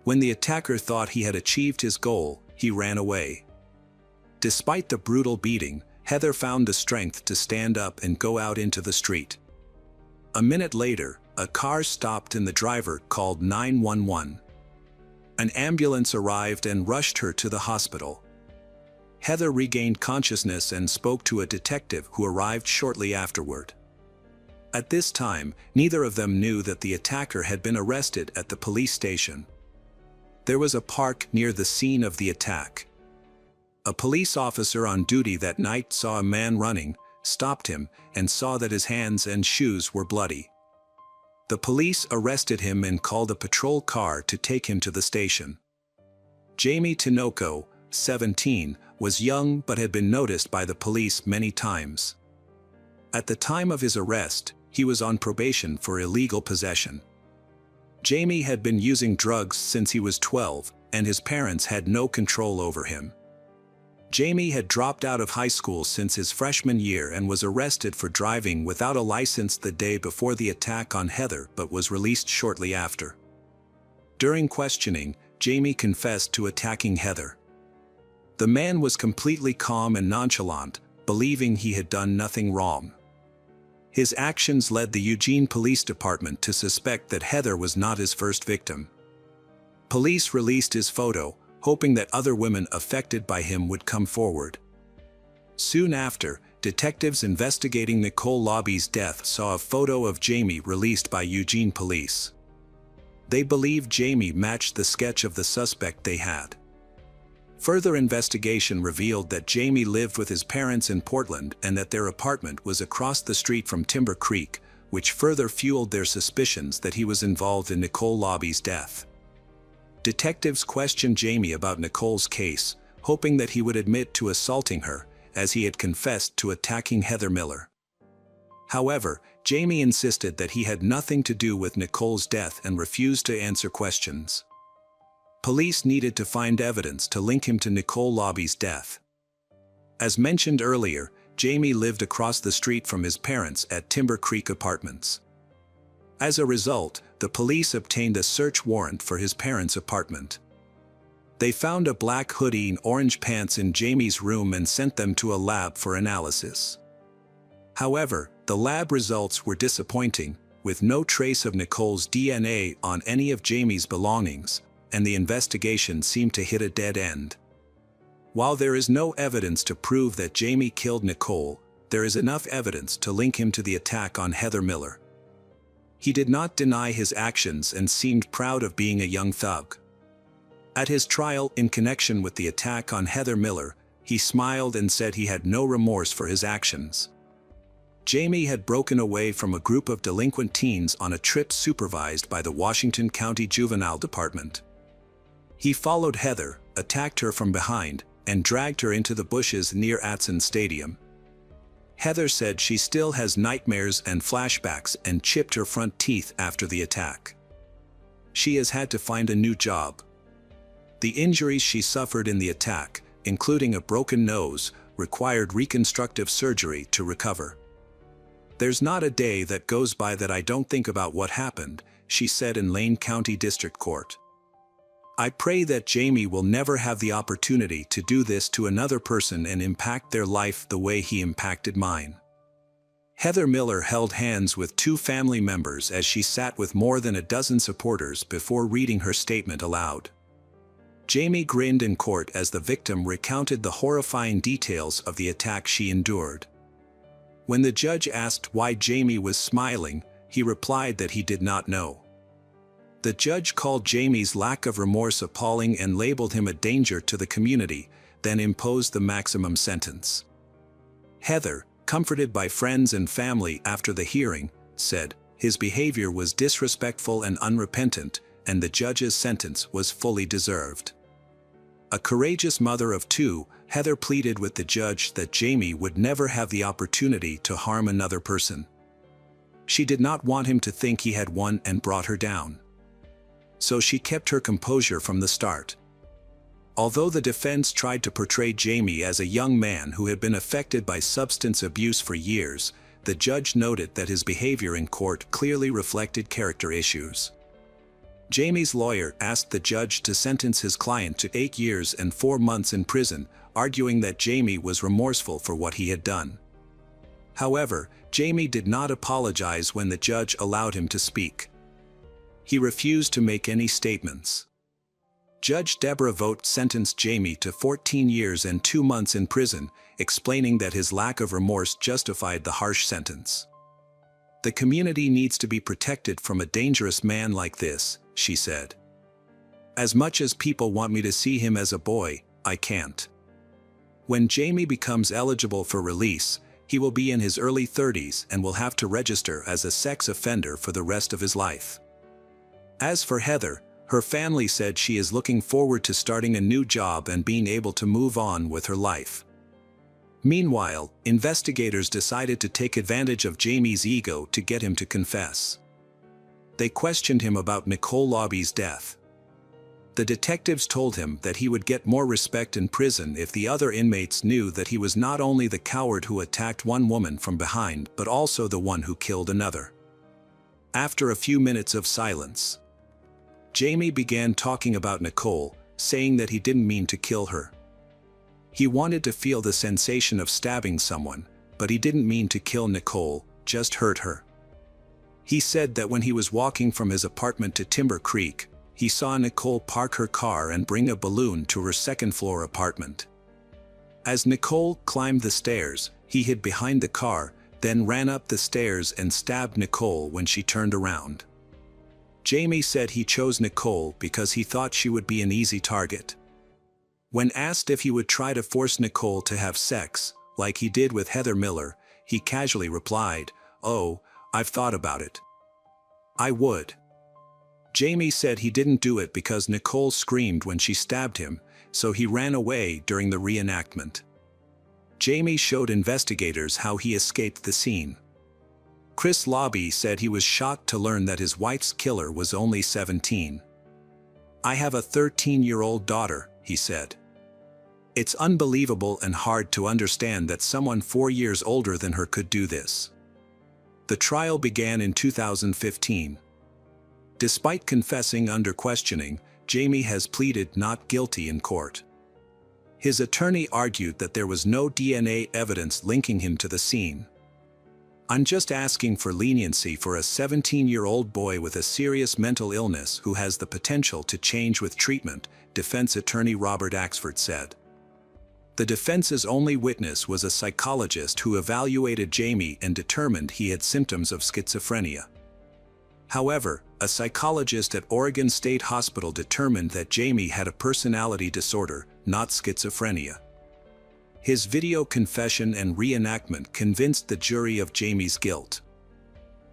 When the attacker thought he had achieved his goal, he ran away. Despite the brutal beating, Heather found the strength to stand up and go out into the street. A minute later, a car stopped and the driver called 911. An ambulance arrived and rushed her to the hospital. Heather regained consciousness and spoke to a detective who arrived shortly afterward. At this time, neither of them knew that the attacker had been arrested at the police station. There was a park near the scene of the attack. A police officer on duty that night saw a man running, stopped him, and saw that his hands and shoes were bloody. The police arrested him and called a patrol car to take him to the station. Jamie Tinoco, 17, was young but had been noticed by the police many times. At the time of his arrest, he was on probation for illegal possession. Jamie had been using drugs since he was 12, and his parents had no control over him. Jamie had dropped out of high school since his freshman year and was arrested for driving without a license the day before the attack on Heather, but was released shortly after. During questioning, Jamie confessed to attacking Heather. The man was completely calm and nonchalant, believing he had done nothing wrong. His actions led the Eugene Police Department to suspect that Heather was not his first victim. Police released his photo, hoping that other women affected by him would come forward. Soon after, detectives investigating Nicole Lobby's death saw a photo of Jamie released by Eugene Police. They believed Jamie matched the sketch of the suspect they had. Further investigation revealed that Jamie lived with his parents in Portland and that their apartment was across the street from Timber Creek, which further fueled their suspicions that he was involved in Nicole Lobby's death. Detectives questioned Jamie about Nicole's case, hoping that he would admit to assaulting her, as he had confessed to attacking Heather Miller. However, Jamie insisted that he had nothing to do with Nicole's death and refused to answer questions. Police needed to find evidence to link him to Nicole Lobby's death. As mentioned earlier, Jamie lived across the street from his parents at Timber Creek Apartments. As a result, the police obtained a search warrant for his parents' apartment. They found a black hoodie and orange pants in Jamie's room and sent them to a lab for analysis. However, the lab results were disappointing, with no trace of Nicole's DNA on any of Jamie's belongings, and the investigation seemed to hit a dead end. While there is no evidence to prove that Jamie killed Nicole, there is enough evidence to link him to the attack on Heather Miller. He did not deny his actions and seemed proud of being a young thug. At his trial in connection with the attack on Heather Miller, he smiled and said he had no remorse for his actions. Jamie had broken away from a group of delinquent teens on a trip supervised by the Washington County Juvenile Department. He followed Heather, attacked her from behind, and dragged her into the bushes near Atson Stadium. Heather said she still has nightmares and flashbacks and chipped her front teeth after the attack. She has had to find a new job. The injuries she suffered in the attack, including a broken nose, required reconstructive surgery to recover. "There's not a day that goes by that I don't think about what happened," she said in Lane County District Court. "I pray that Jamie will never have the opportunity to do this to another person and impact their life the way he impacted mine." Heather Miller held hands with two family members as she sat with more than a dozen supporters before reading her statement aloud. Jamie grinned in court as the victim recounted the horrifying details of the attack she endured. When the judge asked why Jamie was smiling, he replied that he did not know. The judge called Jamie's lack of remorse appalling and labeled him a danger to the community, then imposed the maximum sentence. Heather, comforted by friends and family after the hearing, said, "His behavior was disrespectful and unrepentant, and the judge's sentence was fully deserved." A courageous mother of two, Heather pleaded with the judge that Jamie would never have the opportunity to harm another person. She did not want him to think he had won and brought her down. So she kept her composure from the start. Although the defense tried to portray Jamie as a young man who had been affected by substance abuse for years, the judge noted that his behavior in court clearly reflected character issues. Jamie's lawyer asked the judge to sentence his client to 8 years and 4 months in prison, arguing that Jamie was remorseful for what he had done. However, Jamie did not apologize when the judge allowed him to speak. He refused to make any statements. Judge Deborah Vogt sentenced Jamie to 14 years and 2 months in prison, explaining that his lack of remorse justified the harsh sentence. "The community needs to be protected from a dangerous man like this," she said. "As much as people want me to see him as a boy, I can't." When Jamie becomes eligible for release, he will be in his early 30s and will have to register as a sex offender for the rest of his life. As for Heather, Her family said she is looking forward to starting a new job and being able to move on with her life. Meanwhile, investigators decided to take advantage of Jamie's ego to get him to confess. They questioned him about Nicole Lobby's death. The detectives told him that he would get more respect in prison if the other inmates knew that he was not only the coward who attacked one woman from behind but also the one who killed another. After a few minutes of silence, Jamie began talking about Nicole, saying that he didn't mean to kill her. He wanted to feel the sensation of stabbing someone, but he didn't mean to kill Nicole, just hurt her. He said that when he was walking from his apartment to Timber Creek, he saw Nicole park her car and bring a balloon to her second-floor apartment. As Nicole climbed the stairs, he hid behind the car, then ran up the stairs and stabbed Nicole when she turned around. Jamie said he chose Nicole because he thought she would be an easy target. When asked if he would try to force Nicole to have sex, like he did with Heather Miller, he casually replied, "Oh, I've thought about it. I would." Jamie said he didn't do it because Nicole screamed when she stabbed him, so he ran away during the reenactment. Jamie showed investigators how he escaped the scene. Chris Lobby said he was shocked to learn that his wife's killer was only 17. "I have a 13-year-old daughter," he said. "It's unbelievable and hard to understand that someone 4 years older than her could do this." The trial began in 2015. Despite confessing under questioning, Jamie has pleaded not guilty in court. His attorney argued that there was no DNA evidence linking him to the scene. "I'm just asking for leniency for a 17-year-old boy with a serious mental illness who has the potential to change with treatment," defense attorney Robert Axford said. The defense's only witness was a psychologist who evaluated Jamie and determined he had symptoms of schizophrenia. However, a psychologist at Oregon State Hospital determined that Jamie had a personality disorder, not schizophrenia. His video confession and reenactment convinced the jury of Jamie's guilt.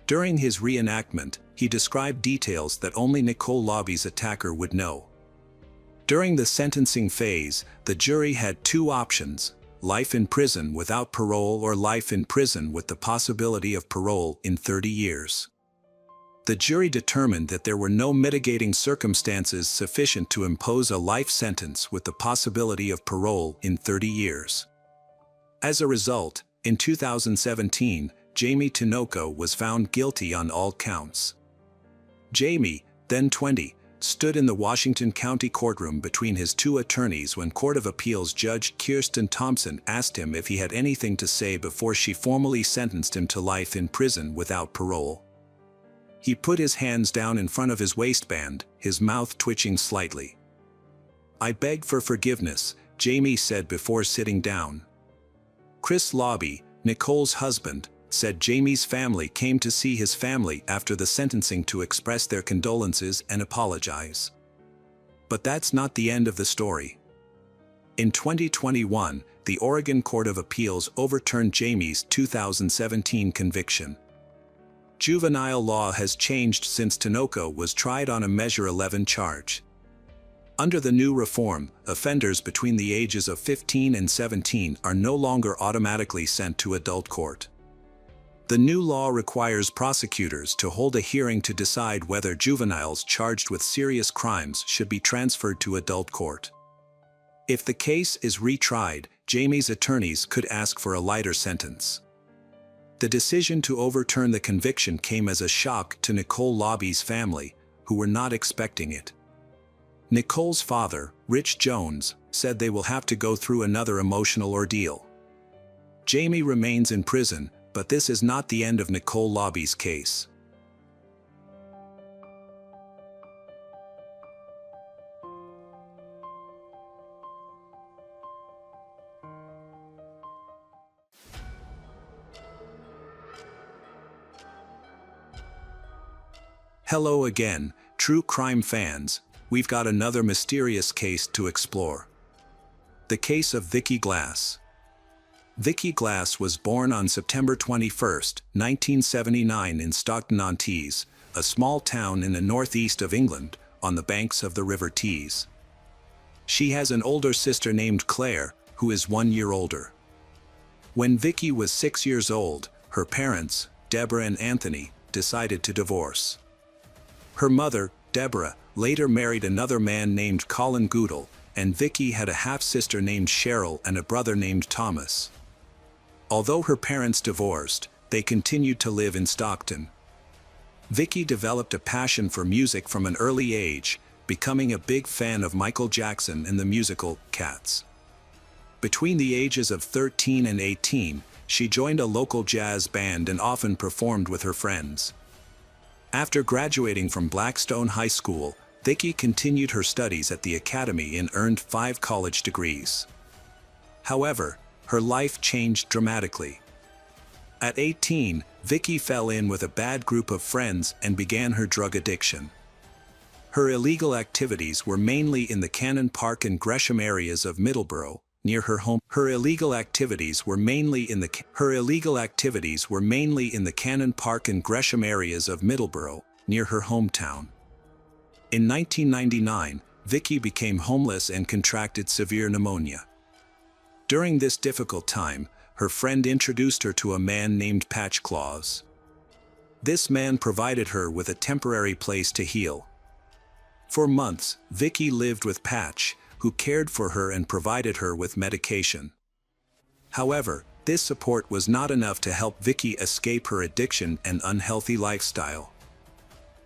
During his reenactment, he described details that only Nicole Lobby's attacker would know. During the sentencing phase, the jury had two options: life in prison without parole or life in prison with the possibility of parole in 30 years. The jury determined that there were no mitigating circumstances sufficient to impose a life sentence with the possibility of parole in 30 years. As a result, in 2017, Jamie Tinoco was found guilty on all counts. Jamie, then 20, stood in the Washington County courtroom between his two attorneys when Court of Appeals Judge Kirsten Thompson asked him if he had anything to say before she formally sentenced him to life in prison without parole. He put his hands down in front of his waistband, his mouth twitching slightly. "I beg for forgiveness," Jamie said before sitting down. Chris Lobby, Nicole's husband, said Jamie's family came to see his family after the sentencing to express their condolences and apologize. But that's not the end of the story. In 2021, the Oregon Court of Appeals overturned Jamie's 2017 conviction. Juvenile law has changed since Tinoco was tried on a Measure 11 charge. Under the new reform, offenders between the ages of 15 and 17 are no longer automatically sent to adult court. The new law requires prosecutors to hold a hearing to decide whether juveniles charged with serious crimes should be transferred to adult court. If the case is retried, Jamie's attorneys could ask for a lighter sentence. The decision to overturn the conviction came as a shock to Nicole Lobby's family, who were not expecting it. Nicole's father, Rich Jones, said they will have to go through another emotional ordeal. Jamie remains in prison, but this is not the end of Nicole Lobby's case. Hello again, true crime fans. We've got another mysterious case to explore. The case of Vicky Glass. Vicky Glass was born on September 21, 1979 in Stockton-on-Tees, a small town in the northeast of England, on the banks of the River Tees. She has an older sister named Claire, who is 1 year older. When Vicky was 6 years old, her parents, Deborah and Anthony, decided to divorce. Her mother, Deborah, later married another man named Colin Goodall, and Vicky had a half-sister named Cheryl and a brother named Thomas. Although her parents divorced, they continued to live in Stockton. Vicky developed a passion for music from an early age, becoming a big fan of Michael Jackson and the musical Cats. Between the ages of 13 and 18, she joined a local jazz band and often performed with her friends. After graduating from Blackstone High School, Vicky continued her studies at the academy and earned 5 college degrees. However, her life changed dramatically. At 18, Vicky fell in with a bad group of friends and began her drug addiction. Her illegal activities were mainly in the Cannon Park and Gresham areas of Middleborough, near her home. Her illegal activities were mainly in the Cannon Park and Gresham areas of Middleborough, near her hometown. In 1999, Vicky became homeless and contracted severe pneumonia. During this difficult time, her friend introduced her to a man named Patch Claus. This man provided her with a temporary place to heal. For months, Vicky lived with Patch, who cared for her and provided her with medication. However, this support was not enough to help Vicky escape her addiction and unhealthy lifestyle.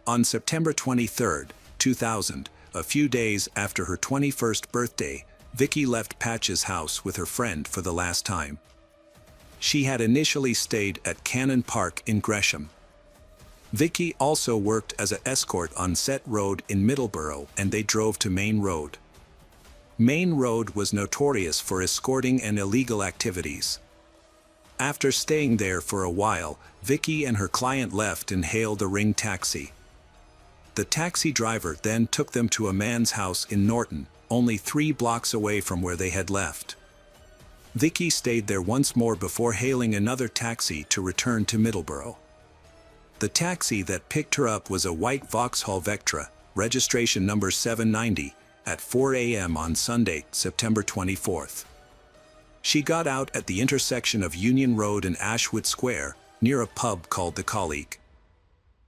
On September 23, 2000, a few days after her 21st birthday, Vicky left Patch's house with her friend for the last time. She had initially stayed at Cannon Park in Gresham. Vicky also worked as an escort on Set Road in Middleborough, and they drove to Main Road. Main Road was notorious for escorting and illegal activities. After staying there for a while, Vicky and her client left and hailed a ring taxi. The taxi driver then took them to a man's house in Norton, only 3 blocks away from where they had left. Vicky stayed there once more before hailing another taxi to return to Middleborough. The taxi that picked her up was a white Vauxhall Vectra, registration number 790, at 4 a.m. on Sunday, September 24th. She got out at the intersection of Union Road and Ashwood Square, near a pub called The Colleague.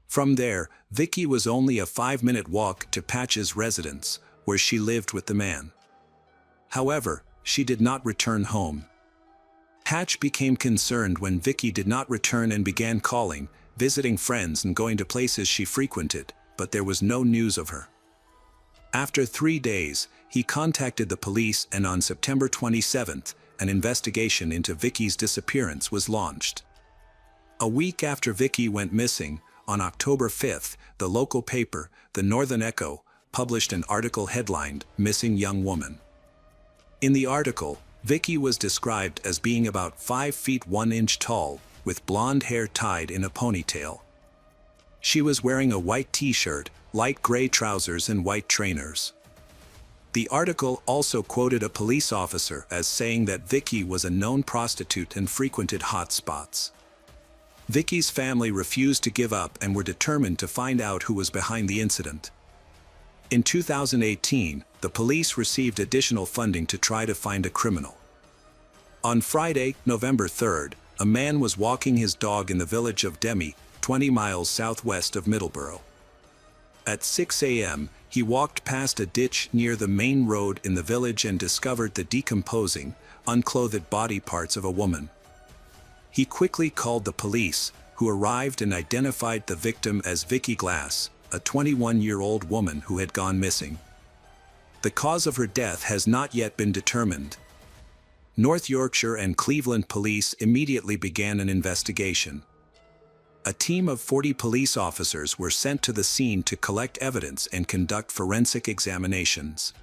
From there, Vicky was only a 5-minute walk to Patch's residence, where she lived with the man. However, she did not return home. Patch became concerned when Vicky did not return and began calling, visiting friends and going to places she frequented, but there was no news of her. After 3 days, he contacted the police, and on September 27th, an investigation into Vicky's disappearance was launched. A week after Vicky went missing, on October 5th, the local paper, the Northern Echo, published an article headlined, "Missing Young Woman." In the article, Vicky was described as being about 5 feet 1 inch tall, with blonde hair tied in a ponytail. She was wearing a white t-shirt, light gray trousers and white trainers. The article also quoted a police officer as saying that Vicky was a known prostitute and frequented hot spots. Vicky's family refused to give up and were determined to find out who was behind the incident. In 2018, the police received additional funding to try to find a criminal. On Friday, November 3rd, a man was walking his dog in the village of Demi, 20 miles southwest of Middleborough. At 6 a.m., he walked past a ditch near the main road in the village and discovered the decomposing, unclothed body parts of a woman. He quickly called the police, who arrived and identified the victim as Vicky Glass, a 21-year-old woman who had gone missing. The cause of her death has not yet been determined. North Yorkshire and Cleveland police immediately began an investigation. A team of 40 police officers were sent to the scene to collect evidence and conduct forensic examinations.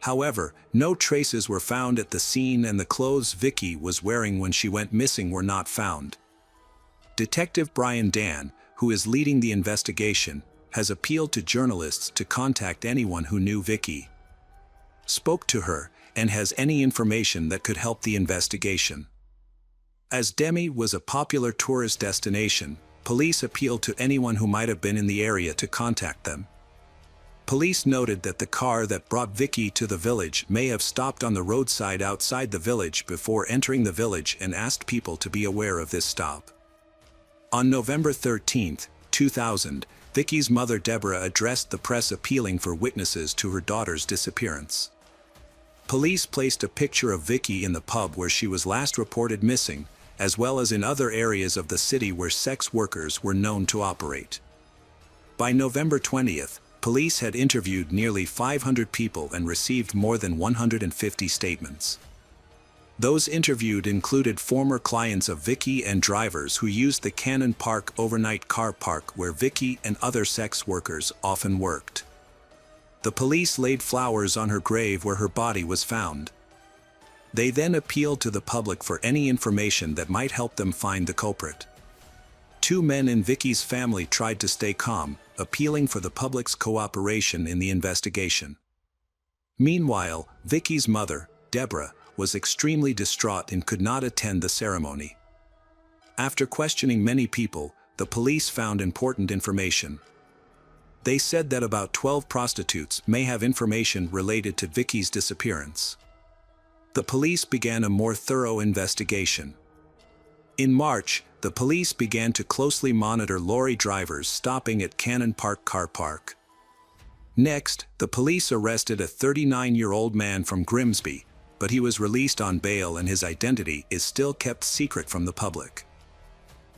However, no traces were found at the scene, and the clothes Vicky was wearing when she went missing were not found. Detective Brian Dan, who is leading the investigation, has appealed to journalists to contact anyone who knew Vicky, spoke to her, and has any information that could help the investigation. As Demi was a popular tourist destination, police appealed to anyone who might have been in the area to contact them. Police noted that the car that brought Vicky to the village may have stopped on the roadside outside the village before entering the village and asked people to be aware of this stop. On November 13, 2000, Vicky's mother Deborah addressed the press appealing for witnesses to her daughter's disappearance. Police placed a picture of Vicky in the pub where she was last reported missing, as well as in other areas of the city where sex workers were known to operate. By November 20th, police had interviewed nearly 500 people and received more than 150 statements. Those interviewed included former clients of Vicky and drivers who used the Cannon Park overnight car park where Vicky and other sex workers often worked. The police laid flowers on her grave where her body was found. They then appealed to the public for any information that might help them find the culprit. Two men in Vicky's family tried to stay calm, appealing for the public's cooperation in the investigation. Meanwhile, Vicky's mother, Deborah, was extremely distraught and could not attend the ceremony. After questioning many people, the police found important information. They said that about 12 prostitutes may have information related to Vicky's disappearance. The police began a more thorough investigation. In March, the police began to closely monitor lorry drivers stopping at Cannon Park car park. Next, the police arrested a 39-year-old man from Grimsby, but he was released on bail and his identity is still kept secret from the public.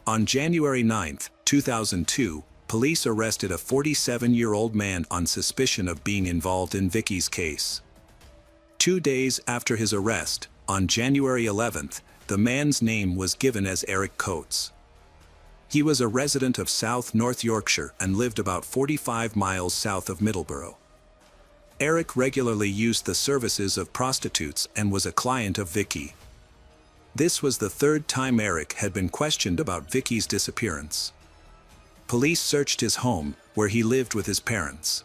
On January 9, 2002, police arrested a 47-year-old man on suspicion of being involved in Vicky's case. 2 days after his arrest, on January 11th, the man's name was given as Eric Coates. He was a resident of South North Yorkshire and lived about 45 miles south of Middleborough. Eric regularly used the services of prostitutes and was a client of Vicky. This was the third time Eric had been questioned about Vicky's disappearance. Police searched his home, where he lived with his parents.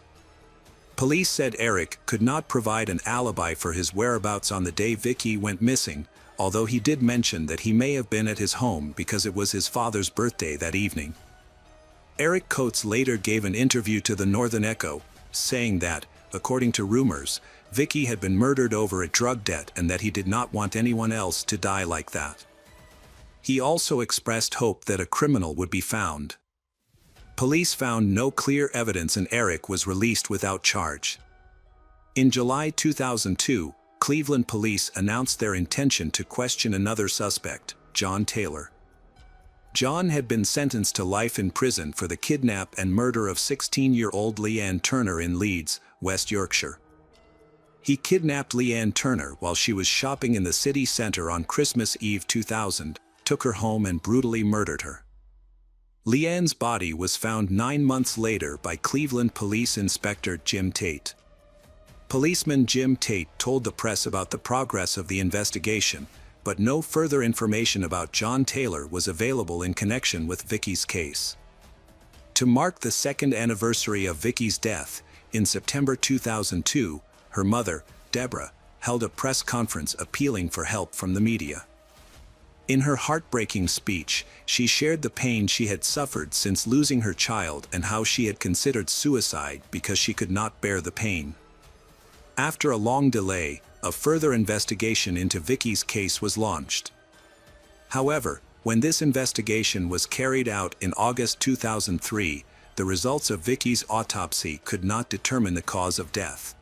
Police said Eric could not provide an alibi for his whereabouts on the day Vicky went missing, although he did mention that he may have been at his home because it was his father's birthday that evening. Eric Coates later gave an interview to the Northern Echo, saying that, according to rumors, Vicky had been murdered over a drug debt and that he did not want anyone else to die like that. He also expressed hope that a criminal would be found. Police found no clear evidence and Eric was released without charge. In July 2002, Cleveland police announced their intention to question another suspect, John Taylor. John had been sentenced to life in prison for the kidnap and murder of 16-year-old Leanne Turner in Leeds, West Yorkshire. He kidnapped Leanne Turner while she was shopping in the city centre on Christmas Eve 2000, took her home and brutally murdered her. Leanne's body was found 9 months later by Cleveland Police Inspector Jim Tate. Policeman Jim Tate told the press about the progress of the investigation, but no further information about John Taylor was available in connection with Vicky's case. To mark the second anniversary of Vicky's death, in September 2002, her mother, Deborah, held a press conference appealing for help from the media. In her heartbreaking speech, she shared the pain she had suffered since losing her child and how she had considered suicide because she could not bear the pain. After a long delay, a further investigation into Vicky's case was launched. However, when this investigation was carried out in August 2003, the results of Vicky's autopsy could not determine the cause of death.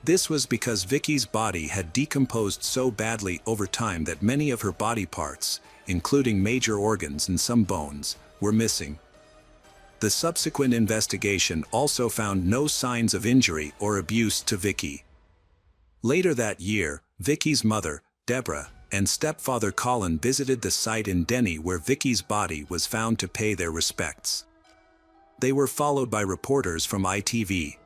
This was because Vicky's body had decomposed so badly over time that many of her body parts, including major organs and some bones, were missing. The subsequent investigation also found no signs of injury or abuse to Vicky. Later that year, Vicky's mother, Deborah, and stepfather Colin visited the site in Denny where Vicky's body was found to pay their respects. They were followed by reporters from ITV.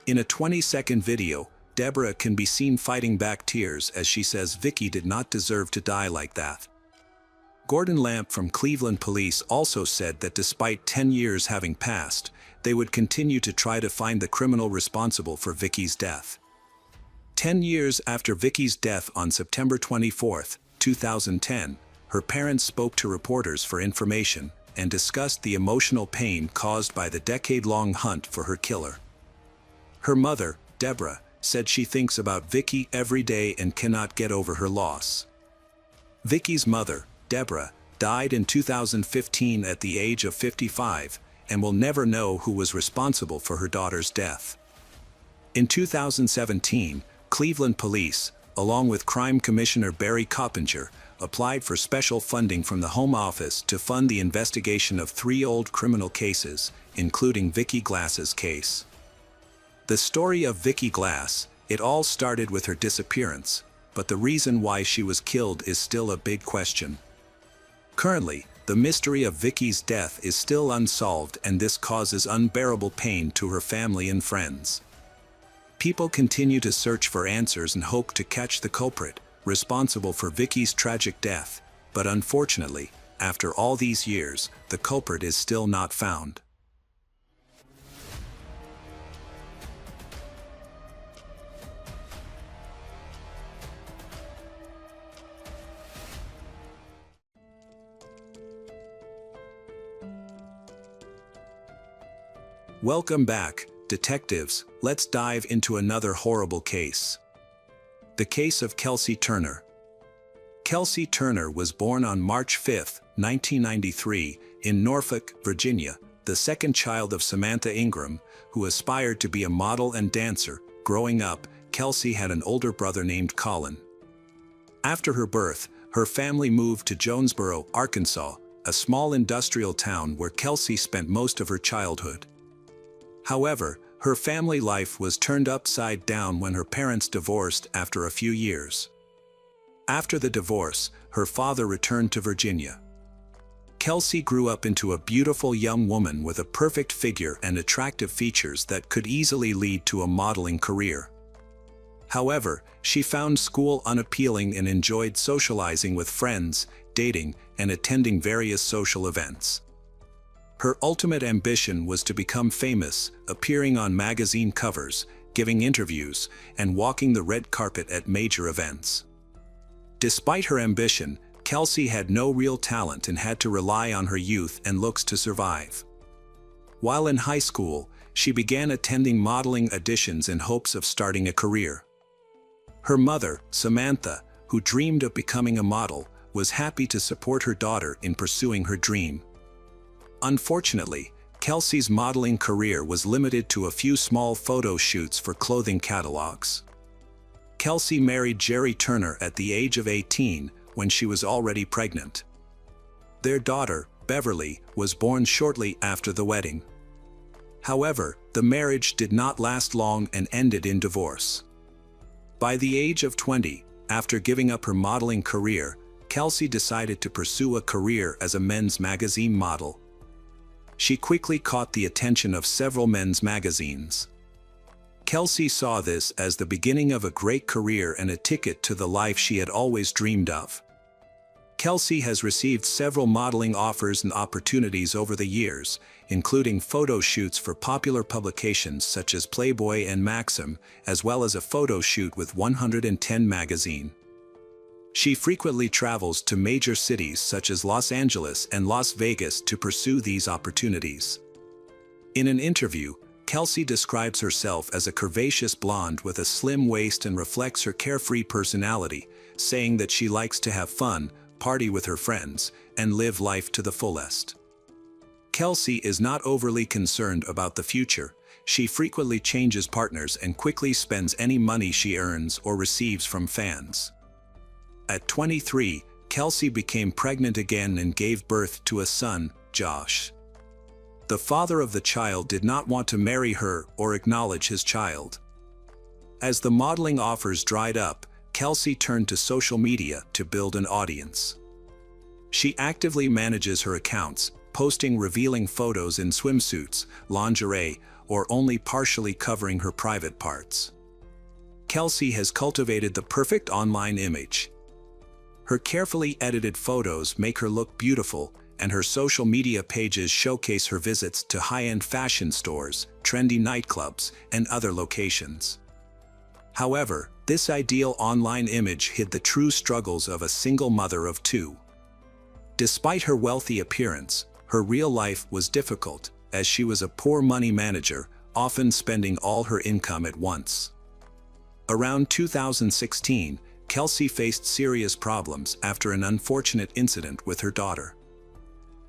In a 20-second video, Deborah can be seen fighting back tears as she says Vicky did not deserve to die like that. Gordon Lamp from Cleveland Police also said that despite 10 years having passed, they would continue to try to find the criminal responsible for Vicky's death. 10 years after Vicky's death on September 24, 2010, her parents spoke to reporters for information and discussed the emotional pain caused by the decade-long hunt for her killer. Her mother, Deborah, said she thinks about Vicky every day and cannot get over her loss. Vicky's mother, Deborah, died in 2015 at the age of 55, and will never know who was responsible for her daughter's death. In 2017, Cleveland police, along with Crime Commissioner Barry Coppinger, applied for special funding from the Home Office to fund the investigation of 3 old criminal cases, including Vicky Glass's case. The story of Vicky Glass, it all started with her disappearance, but the reason why she was killed is still a big question. Currently, the mystery of Vicky's death is still unsolved, and this causes unbearable pain to her family and friends. People continue to search for answers and hope to catch the culprit responsible for Vicky's tragic death, but unfortunately, after all these years, the culprit is still not found. Welcome back, detectives. Let's dive into another horrible case. The case of Kelsey Turner. Kelsey Turner was born on March 5, 1993, in Norfolk, Virginia, the second child of Samantha Ingram, who aspired to be a model and dancer. Growing up, Kelsey had an older brother named Colin. After her birth, her family moved to Jonesboro, Arkansas, a small industrial town where Kelsey spent most of her childhood. However, her family life was turned upside down when her parents divorced after a few years. After the divorce, her father returned to Virginia. Kelsey grew up into a beautiful young woman with a perfect figure and attractive features that could easily lead to a modeling career. However, she found school unappealing and enjoyed socializing with friends, dating, and attending various social events. Her ultimate ambition was to become famous, appearing on magazine covers, giving interviews, and walking the red carpet at major events. Despite her ambition, Kelsey had no real talent and had to rely on her youth and looks to survive. While in high school, she began attending modeling auditions in hopes of starting a career. Her mother, Samantha, who dreamed of becoming a model, was happy to support her daughter in pursuing her dream. Unfortunately, Kelsey's modeling career was limited to a few small photo shoots for clothing catalogs. Kelsey married Jerry Turner at the age of 18, when she was already pregnant. Their daughter, Beverly, was born shortly after the wedding. However, the marriage did not last long and ended in divorce. By the age of 20, after giving up her modeling career, Kelsey decided to pursue a career as a men's magazine model. She quickly caught the attention of several men's magazines. Kelsey saw this as the beginning of a great career and a ticket to the life she had always dreamed of. Kelsey has received several modeling offers and opportunities over the years, including photo shoots for popular publications such as Playboy and Maxim, as well as a photo shoot with 110 magazine. She frequently travels to major cities such as Los Angeles and Las Vegas to pursue these opportunities. In an interview, Kelsey describes herself as a curvaceous blonde with a slim waist and reflects her carefree personality, saying that she likes to have fun, party with her friends, and live life to the fullest. Kelsey is not overly concerned about the future. She frequently changes partners and quickly spends any money she earns or receives from fans. At 23, Kelsey became pregnant again and gave birth to a son, Josh. The father of the child did not want to marry her or acknowledge his child. As the modeling offers dried up, Kelsey turned to social media to build an audience. She actively manages her accounts, posting revealing photos in swimsuits, lingerie, or only partially covering her private parts. Kelsey has cultivated the perfect online image. Her carefully edited photos make her look beautiful, and her social media pages showcase her visits to high-end fashion stores, trendy nightclubs, and other locations. However, this ideal online image hid the true struggles of a single mother of 2. Despite her wealthy appearance, her real life was difficult, as she was a poor money manager, often spending all her income at once. Around 2016, Kelsey faced serious problems after an unfortunate incident with her daughter.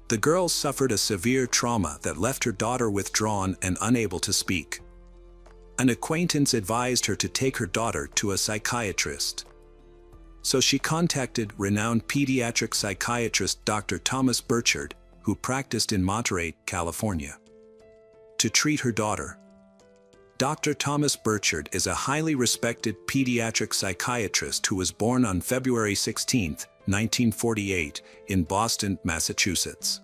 The girl suffered a severe trauma that left her daughter withdrawn and unable to speak. An acquaintance advised her to take her daughter to a psychiatrist. So she contacted renowned pediatric psychiatrist Dr. Thomas Burchard, who practiced in Monterey, California, to treat her daughter. Dr. Thomas Burchard is a highly respected pediatric psychiatrist who was born on February 16, 1948, in Boston, Massachusetts.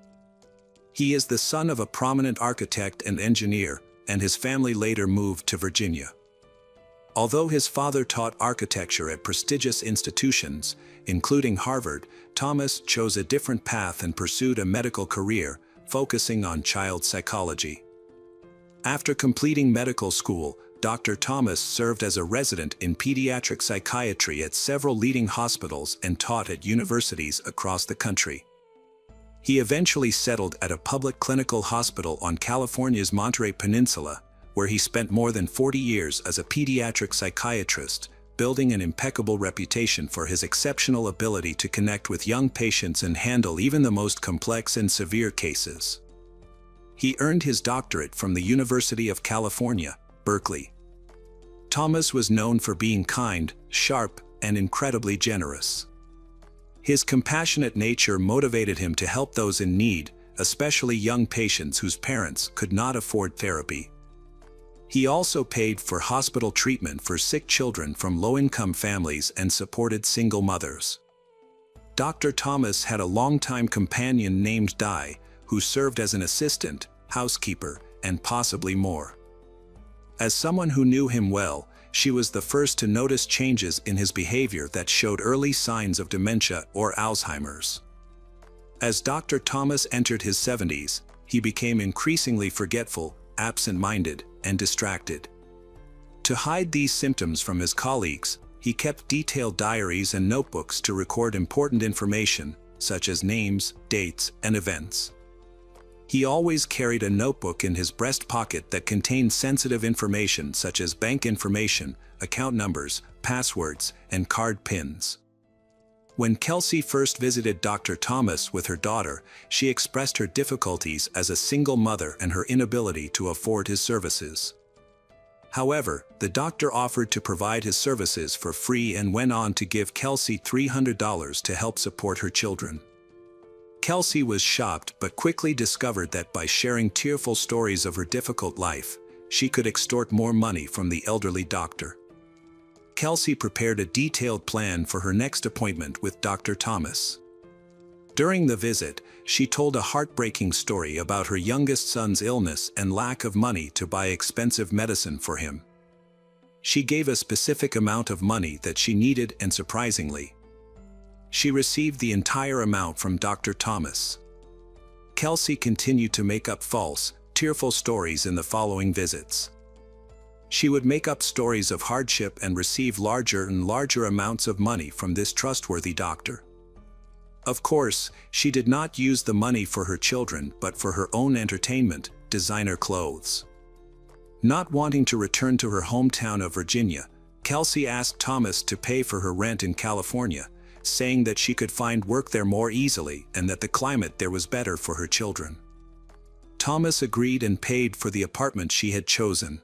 He is the son of a prominent architect and engineer, and his family later moved to Virginia. Although his father taught architecture at prestigious institutions, including Harvard, Thomas chose a different path and pursued a medical career, focusing on child psychology. After completing medical school, Dr. Thomas served as a resident in pediatric psychiatry at several leading hospitals and taught at universities across the country. He eventually settled at a public clinical hospital on California's Monterey Peninsula, where he spent more than 40 years as a pediatric psychiatrist, building an impeccable reputation for his exceptional ability to connect with young patients and handle even the most complex and severe cases. He earned his doctorate from the University of California, Berkeley. Thomas was known for being kind, sharp, and incredibly generous. His compassionate nature motivated him to help those in need, especially young patients whose parents could not afford therapy. He also paid for hospital treatment for sick children from low-income families and supported single mothers. Dr. Thomas had a longtime companion named Di, who served as an assistant, housekeeper, and possibly more. As someone who knew him well, she was the first to notice changes in his behavior that showed early signs of dementia or Alzheimer's. As Dr. Thomas entered his 70s, he became increasingly forgetful, absent-minded, and distracted. To hide these symptoms from his colleagues, he kept detailed diaries and notebooks to record important information, such as names, dates, and events. He always carried a notebook in his breast pocket that contained sensitive information such as bank information, account numbers, passwords, and card PINs. When Kelsey first visited Dr. Thomas with her daughter, she expressed her difficulties as a single mother and her inability to afford his services. However, the doctor offered to provide his services for free and went on to give Kelsey $300 to help support her children. Kelsey was shocked but quickly discovered that by sharing tearful stories of her difficult life, she could extort more money from the elderly doctor. Kelsey prepared a detailed plan for her next appointment with Dr. Thomas. During the visit, she told a heartbreaking story about her youngest son's illness and lack of money to buy expensive medicine for him. She gave a specific amount of money that she needed, and surprisingly, she received the entire amount from Dr. Thomas. Kelsey continued to make up false, tearful stories in the following visits. She would make up stories of hardship and receive larger and larger amounts of money from this trustworthy doctor. Of course, she did not use the money for her children but for her own entertainment, designer clothes. Not wanting to return to her hometown of Virginia, Kelsey asked Thomas to pay for her rent in California, saying that she could find work there more easily and that the climate there was better for her children. Thomas agreed and paid for the apartment she had chosen.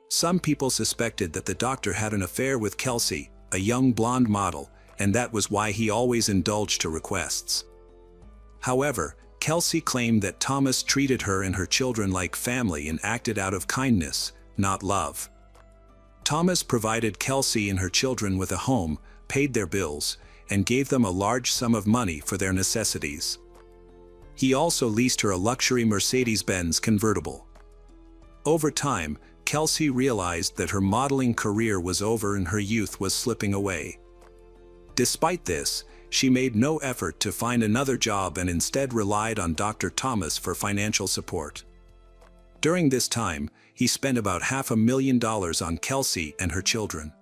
Some people suspected that the doctor had an affair with Kelsey, a young blonde model, and that was why he always indulged her requests. However, Kelsey claimed that Thomas treated her and her children like family and acted out of kindness, not love. Thomas provided Kelsey and her children with a home, paid their bills, and gave them a large sum of money for their necessities. He also leased her a luxury Mercedes-Benz convertible. Over time, Kelsey realized that her modeling career was over and her youth was slipping away. Despite this, she made no effort to find another job and instead relied on Dr. Thomas for financial support. During this time, he spent about $500,000 on Kelsey and her children.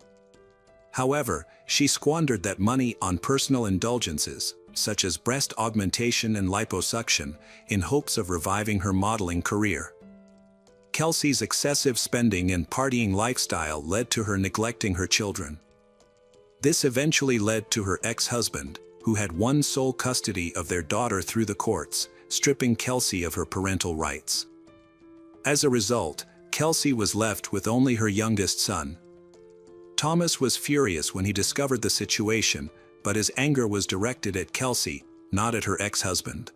However, she squandered that money on personal indulgences, such as breast augmentation and liposuction, in hopes of reviving her modeling career. Kelsey's excessive spending and partying lifestyle led to her neglecting her children. This eventually led to her ex-husband, who had one sole custody of their daughter through the courts, stripping Kelsey of her parental rights. As a result, Kelsey was left with only her youngest son. Thomas was furious when he discovered the situation, but his anger was directed at Kelsey, not at her ex-husband.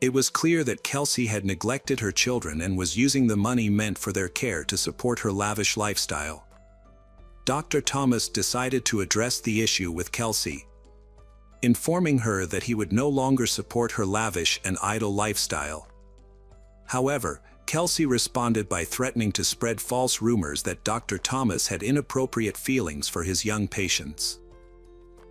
It was clear that Kelsey had neglected her children and was using the money meant for their care to support her lavish lifestyle. Dr. Thomas decided to address the issue with Kelsey, informing her that he would no longer support her lavish and idle lifestyle. However, Kelsey responded by threatening to spread false rumors that Dr. Thomas had inappropriate feelings for his young patients.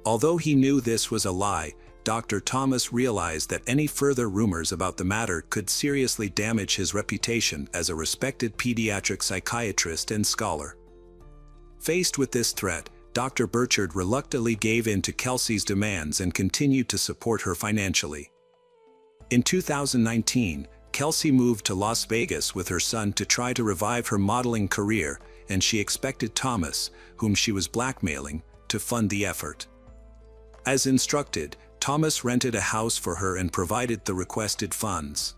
Although he knew this was a lie, Dr. Thomas realized that any further rumors about the matter could seriously damage his reputation as a respected pediatric psychiatrist and scholar. Faced with this threat, Dr. Burchard reluctantly gave in to Kelsey's demands and continued to support her financially. In 2019, Kelsey moved to Las Vegas with her son to try to revive her modeling career, and she expected Thomas, whom she was blackmailing, to fund the effort. As instructed, Thomas rented a house for her and provided the requested funds.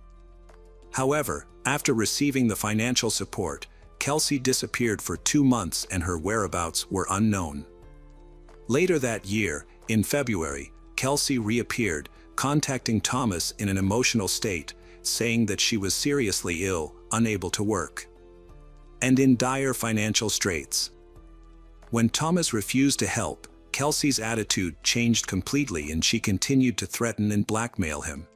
However, after receiving the financial support, Kelsey disappeared for 2 months and her whereabouts were unknown. Later that year, in February, Kelsey reappeared, contacting Thomas in an emotional state, saying that she was seriously ill, unable to work, and in dire financial straits. When Thomas refused to help, Kelsey's attitude changed completely and she continued to threaten and blackmail him.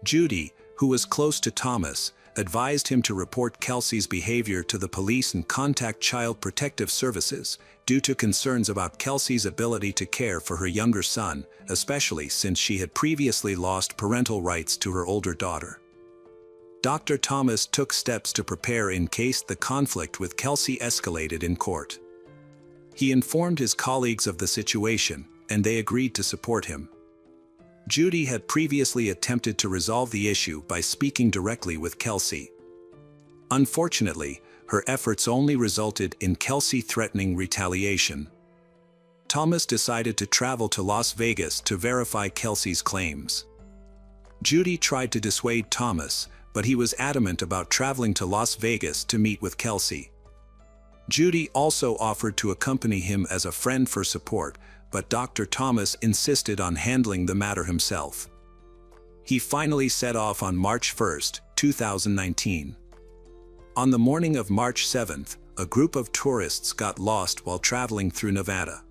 Judy, who was close to Thomas, advised him to report Kelsey's behavior to the police and contact Child Protective Services, due to concerns about Kelsey's ability to care for her younger son, especially since she had previously lost parental rights to her older daughter. Dr. Thomas took steps to prepare in case the conflict with Kelsey escalated in court. He informed his colleagues of the situation, and they agreed to support him. Judy had previously attempted to resolve the issue by speaking directly with Kelsey. Unfortunately, her efforts only resulted in Kelsey threatening retaliation. Thomas decided to travel to Las Vegas to verify Kelsey's claims. Judy tried to dissuade Thomas, but he was adamant about traveling to Las Vegas to meet with Kelsey. Judy also offered to accompany him as a friend for support, but Dr. Thomas insisted on handling the matter himself. He finally set off on March 1, 2019. On the morning of March 7th, a group of tourists got lost while traveling through Nevada.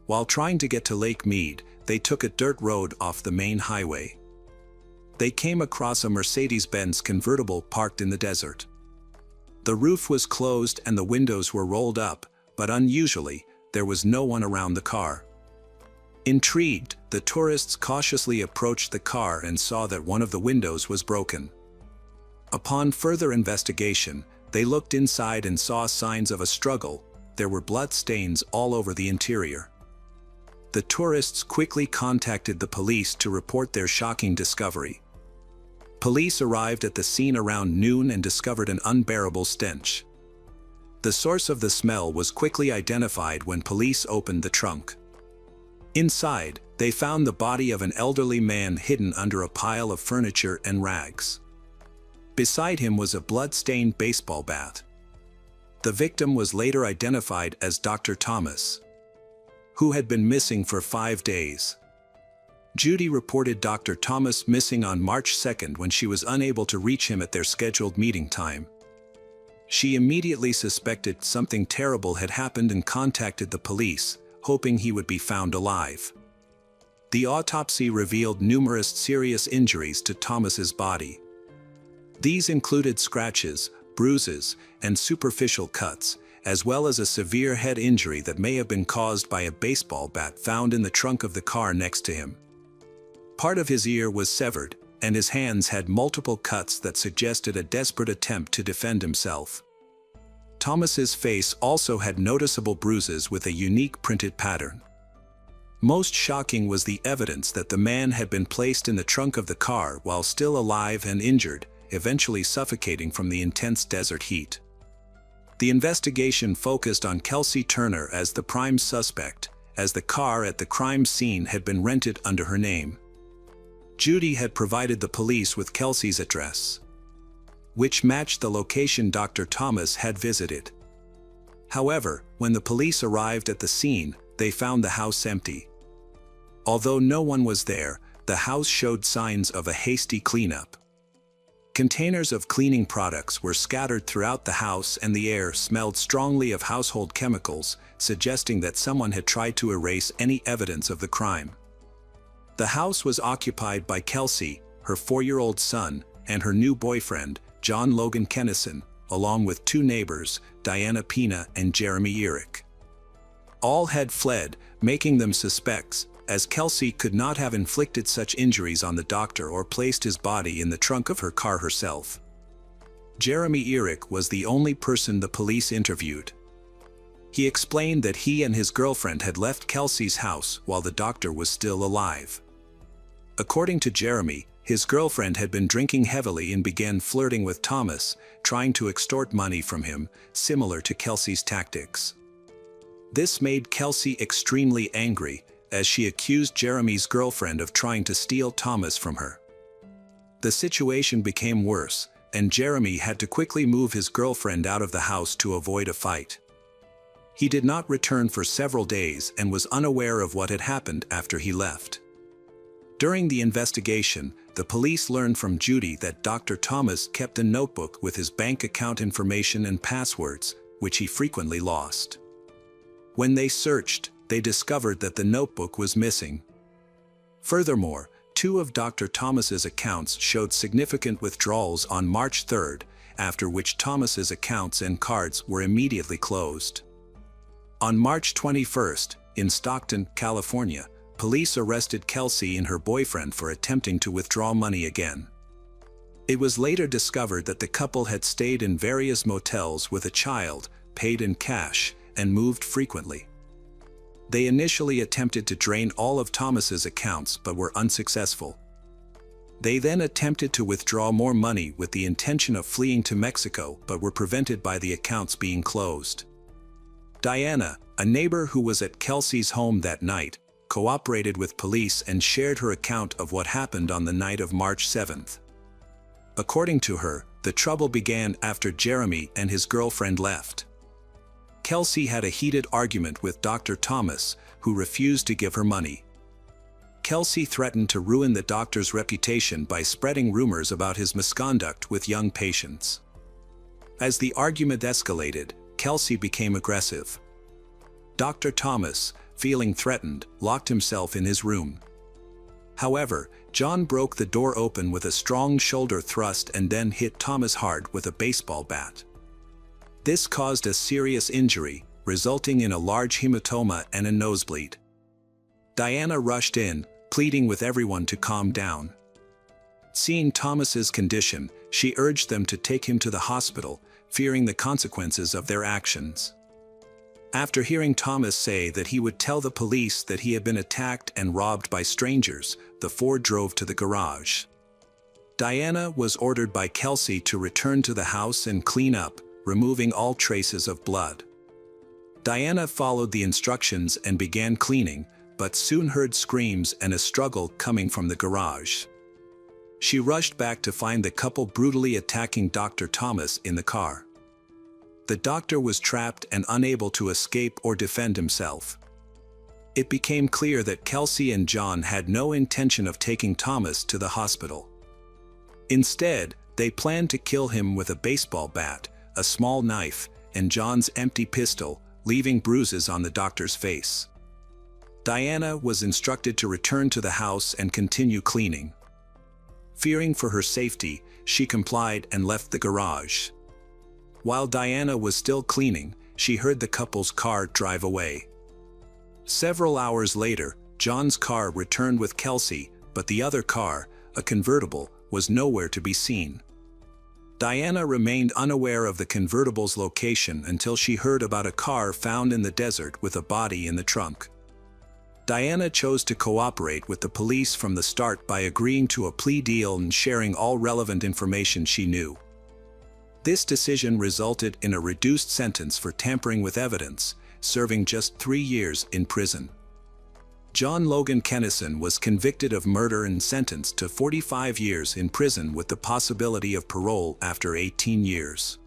While trying to get to Lake Mead, they took a dirt road off the main highway. They came across a Mercedes-Benz convertible parked in the desert. The roof was closed and the windows were rolled up, but unusually, there was no one around the car. Intrigued, the tourists cautiously approached the car and saw that one of the windows was broken. Upon further investigation, they looked inside and saw signs of a struggle. There were blood stains all over the interior. The tourists quickly contacted the police to report their shocking discovery. Police arrived at the scene around noon and discovered an unbearable stench. The source of the smell was quickly identified when police opened the trunk. Inside, they found the body of an elderly man hidden under a pile of furniture and rags. Beside him was a blood-stained baseball bat. The victim was later identified as Dr. Thomas, who had been missing for 5 days. Judy reported Dr. Thomas missing on March 2nd when she was unable to reach him at their scheduled meeting time. She immediately suspected something terrible had happened and contacted the police, hoping he would be found alive. The autopsy revealed numerous serious injuries to Thomas's body. These included scratches, bruises, and superficial cuts, as well as a severe head injury that may have been caused by a baseball bat found in the trunk of the car next to him. Part of his ear was severed, and his hands had multiple cuts that suggested a desperate attempt to defend himself. Thomas's face also had noticeable bruises with a unique printed pattern. Most shocking was the evidence that the man had been placed in the trunk of the car while still alive and injured, eventually suffocating from the intense desert heat. The investigation focused on Kelsey Turner as the prime suspect, as the car at the crime scene had been rented under her name. Judy had provided the police with Kelsey's address, which matched the location Dr. Thomas had visited. However, when the police arrived at the scene, they found the house empty. Although no one was there, the house showed signs of a hasty cleanup. Containers of cleaning products were scattered throughout the house and the air smelled strongly of household chemicals, suggesting that someone had tried to erase any evidence of the crime. The house was occupied by Kelsey, her 4-year-old son, and her new boyfriend, John Logan Kennison, along with 2 neighbors, Diana Pina and Jeremy Eric. All had fled, making them suspects, as Kelsey could not have inflicted such injuries on the doctor or placed his body in the trunk of her car herself. Jeremy Eric was the only person the police interviewed. He explained that he and his girlfriend had left Kelsey's house while the doctor was still alive. According to Jeremy, his girlfriend had been drinking heavily and began flirting with Thomas, trying to extort money from him, similar to Kelsey's tactics. This made Kelsey extremely angry, as she accused Jeremy's girlfriend of trying to steal Thomas from her. The situation became worse, and Jeremy had to quickly move his girlfriend out of the house to avoid a fight. He did not return for several days and was unaware of what had happened after he left. During the investigation, the police learned from Judy that Dr. Thomas kept a notebook with his bank account information and passwords, which he frequently lost. When they searched, they discovered that the notebook was missing. Furthermore, 2 of Dr. Thomas's accounts showed significant withdrawals on March 3rd, after which Thomas's accounts and cards were immediately closed. On March 21st, in Stockton, California, police arrested Kelsey and her boyfriend for attempting to withdraw money again. It was later discovered that the couple had stayed in various motels with a child, paid in cash, and moved frequently. They initially attempted to drain all of Thomas's accounts but were unsuccessful. They then attempted to withdraw more money with the intention of fleeing to Mexico but were prevented by the accounts being closed. Diana, a neighbor who was at Kelsey's home that night, cooperated with police and shared her account of what happened on the night of March 7th. According to her, the trouble began after Jeremy and his girlfriend left. Kelsey had a heated argument with Dr. Thomas, who refused to give her money. Kelsey threatened to ruin the doctor's reputation by spreading rumors about his misconduct with young patients. As the argument escalated, Kelsey became aggressive. Dr. Thomas, feeling threatened, locked himself in his room. However, John broke the door open with a strong shoulder thrust and then hit Thomas hard with a baseball bat. This caused a serious injury, resulting in a large hematoma and a nosebleed. Diana rushed in, pleading with everyone to calm down. Seeing Thomas's condition, she urged them to take him to the hospital, fearing the consequences of their actions. After hearing Thomas say that he would tell the police that he had been attacked and robbed by strangers, the 4 drove to the garage. Diana was ordered by Kelsey to return to the house and clean up, removing all traces of blood. Diana followed the instructions and began cleaning, but soon heard screams and a struggle coming from the garage. She rushed back to find the couple brutally attacking Dr. Thomas in the car. The doctor was trapped and unable to escape or defend himself. It became clear that Kelsey and John had no intention of taking Thomas to the hospital. Instead, they planned to kill him with a baseball bat, a small knife, and John's empty pistol, leaving bruises on the doctor's face. Diana was instructed to return to the house and continue cleaning. Fearing for her safety, she complied and left the garage. While Diana was still cleaning, she heard the couple's car drive away. Several hours later, John's car returned with Kelsey, but the other car, a convertible, was nowhere to be seen. Diana remained unaware of the convertible's location until she heard about a car found in the desert with a body in the trunk. Diana chose to cooperate with the police from the start by agreeing to a plea deal and sharing all relevant information she knew. This decision resulted in a reduced sentence for tampering with evidence, serving just 3 years in prison. John Logan Kennison was convicted of murder and sentenced to 45 years in prison with the possibility of parole after 18 years.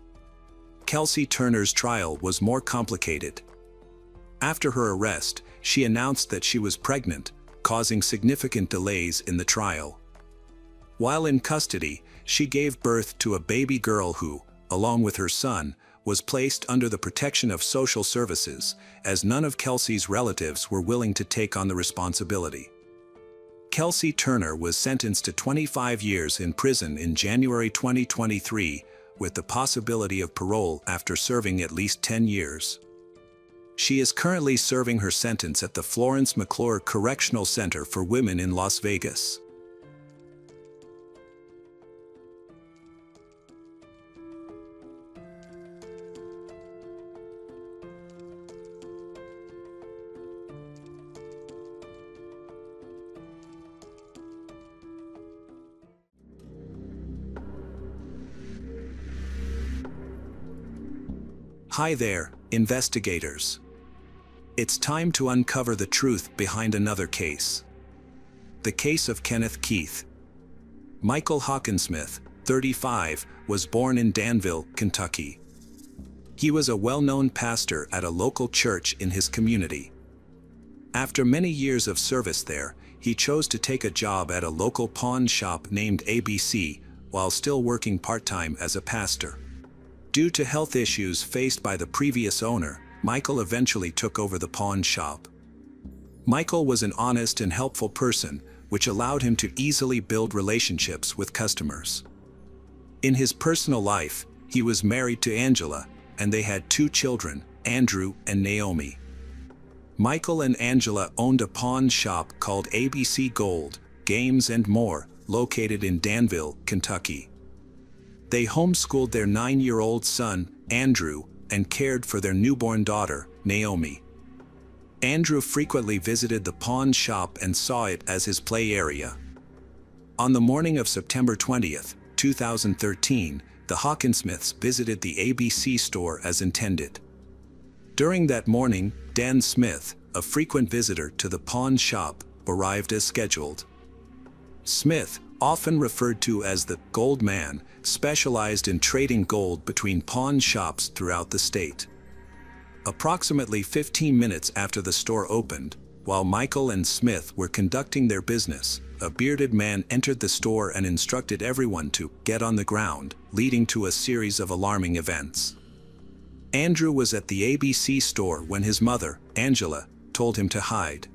Kelsey Turner's trial was more complicated. After her arrest, she announced that she was pregnant, causing significant delays in the trial. While in custody, she gave birth to a baby girl who, along with her son, was placed under the protection of social services, as none of Kelsey's relatives were willing to take on the responsibility. Kelsey Turner was sentenced to 25 years in prison in January 2023, with the possibility of parole after serving at least 10 years. She is currently serving her sentence at the Florence McClure Correctional Center for Women in Las Vegas. Hi there, investigators. It's time to uncover the truth behind another case. The case of Kenneth Keith. Michael Hawkinsmith, 35, was born in Danville, Kentucky. He was a well-known pastor at a local church in his community. After many years of service there, he chose to take a job at a local pawn shop named ABC, while still working part-time as a pastor. Due to health issues faced by the previous owner, Michael eventually took over the pawn shop. Michael was an honest and helpful person, which allowed him to easily build relationships with customers. In his personal life, he was married to Angela, and they had 2 children, Andrew and Naomi. Michael and Angela owned a pawn shop called ABC Gold, Games and More, located in Danville, Kentucky. They homeschooled their 9-year-old son, Andrew, and cared for their newborn daughter, Naomi. Andrew frequently visited the pawn shop and saw it as his play area. On the morning of September 20th, 2013, the Hawkinsmiths visited the ABC store as intended. During that morning, Dan Smith, a frequent visitor to the pawn shop, arrived as scheduled. Smith, often referred to as the Gold Man, specialized in trading gold between pawn shops throughout the state. Approximately 15 minutes after the store opened, while Michael and Smith were conducting their business, a bearded man entered the store and instructed everyone to get on the ground, leading to a series of alarming events. Andrew was at the ABC store when his mother, Angela, told him to hide.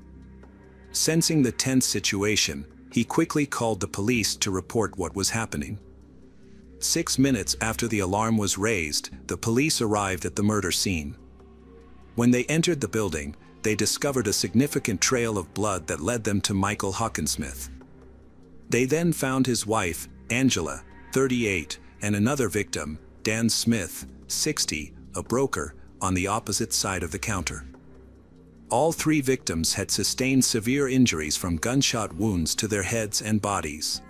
Sensing the tense situation, he quickly called the police to report what was happening. 6 minutes after the alarm was raised, the police arrived at the murder scene. When they entered the building, they discovered a significant trail of blood that led them to Michael Hawkinsmith. They then found his wife, Angela, 38, and another victim, Dan Smith, 60, a broker, on the opposite side of the counter. All 3 victims had sustained severe injuries from gunshot wounds to their heads and bodies.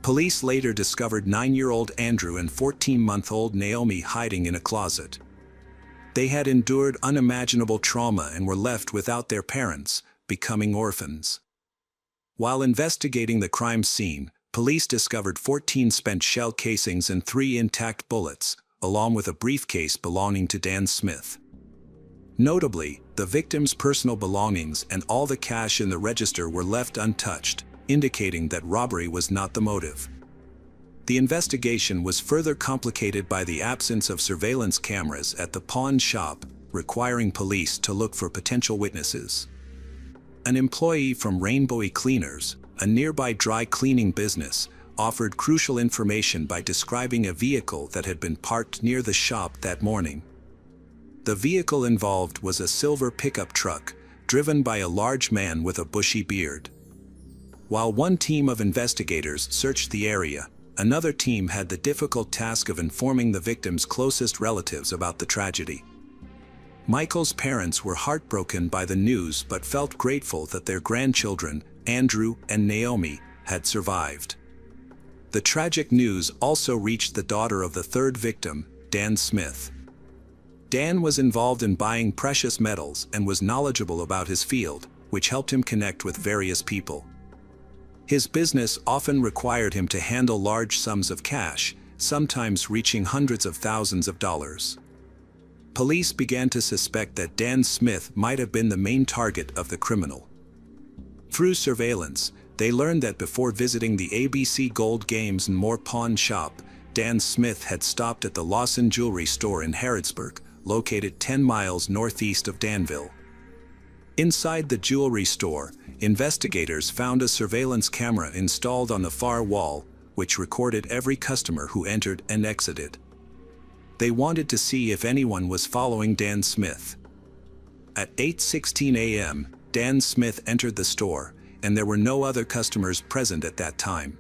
Police later discovered 9-year-old Andrew and 14-month-old Naomi hiding in a closet. They had endured unimaginable trauma and were left without their parents, becoming orphans. While investigating the crime scene, police discovered 14 spent shell casings and 3 intact bullets, along with a briefcase belonging to Dan Smith. Notably, the victim's personal belongings and all the cash in the register were left untouched, indicating that robbery was not the motive. The investigation was further complicated by the absence of surveillance cameras at the pawn shop, requiring police to look for potential witnesses. An employee from Rainbowy Cleaners, a nearby dry cleaning business, offered crucial information by describing a vehicle that had been parked near the shop that morning. The vehicle involved was a silver pickup truck, driven by a large man with a bushy beard. While one team of investigators searched the area, another team had the difficult task of informing the victim's closest relatives about the tragedy. Michael's parents were heartbroken by the news but felt grateful that their grandchildren, Andrew and Naomi, had survived. The tragic news also reached the daughter of the third victim, Dan Smith. Dan was involved in buying precious metals and was knowledgeable about his field, which helped him connect with various people. His business often required him to handle large sums of cash, sometimes reaching hundreds of thousands of dollars. Police began to suspect that Dan Smith might have been the main target of the criminal. Through surveillance, they learned that before visiting the ABC Gold Games and More pawn shop, Dan Smith had stopped at the Lawson Jewelry Store in Harrodsburg, located 10 miles northeast of Danville. Inside the jewelry store, investigators found a surveillance camera installed on the far wall, which recorded every customer who entered and exited. They wanted to see if anyone was following Dan Smith. At 8:16 a.m., Dan Smith entered the store, and there were no other customers present at that time.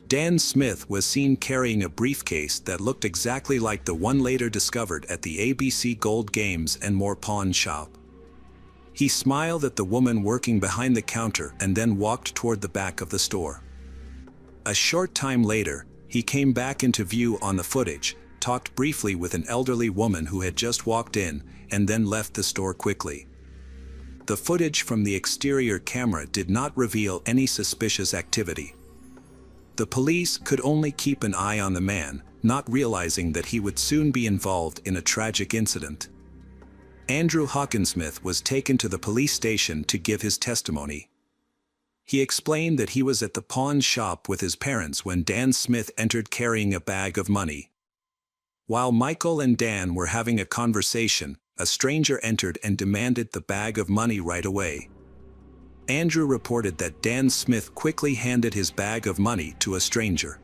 Dan Smith was seen carrying a briefcase that looked exactly like the one later discovered at the ABC Gold Games and More pawn shop. He smiled at the woman working behind the counter and then walked toward the back of the store. A short time later, he came back into view on the footage, talked briefly with an elderly woman who had just walked in, and then left the store quickly. The footage from the exterior camera did not reveal any suspicious activity. The police could only keep an eye on the man, not realizing that he would soon be involved in a tragic incident. Andrew Hawkinsmith was taken to the police station to give his testimony. He explained that he was at the pawn shop with his parents when Dan Smith entered carrying a bag of money. While Michael and Dan were having a conversation, a stranger entered and demanded the bag of money right away. Andrew reported that Dan Smith quickly handed his bag of money to a stranger.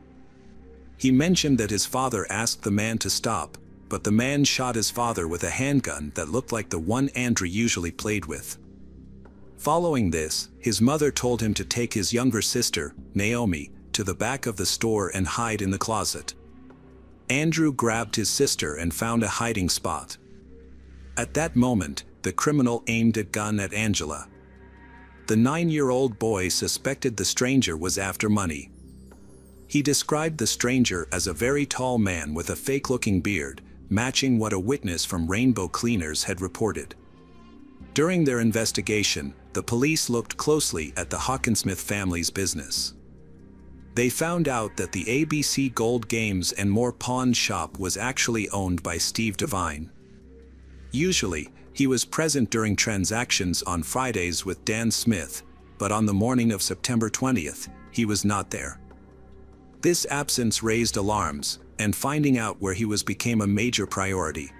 He mentioned that his father asked the man to stop, but the man shot his father with a handgun that looked like the one Andrew usually played with. Following this, his mother told him to take his younger sister, Naomi, to the back of the store and hide in the closet. Andrew grabbed his sister and found a hiding spot. At that moment, the criminal aimed a gun at Angela. The 9-year-old boy suspected the stranger was after money. He described the stranger as a very tall man with a fake-looking beard, matching what a witness from Rainbow Cleaners had reported. During their investigation, the police looked closely at the Hawkinsmith family's business. They found out that the ABC Gold Games and More pawn shop was actually owned by Steve Devine. Usually, he was present during transactions on Fridays with Dan Smith, but on the morning of September 20th, he was not there. This absence raised alarms, and finding out where he was became a major priority.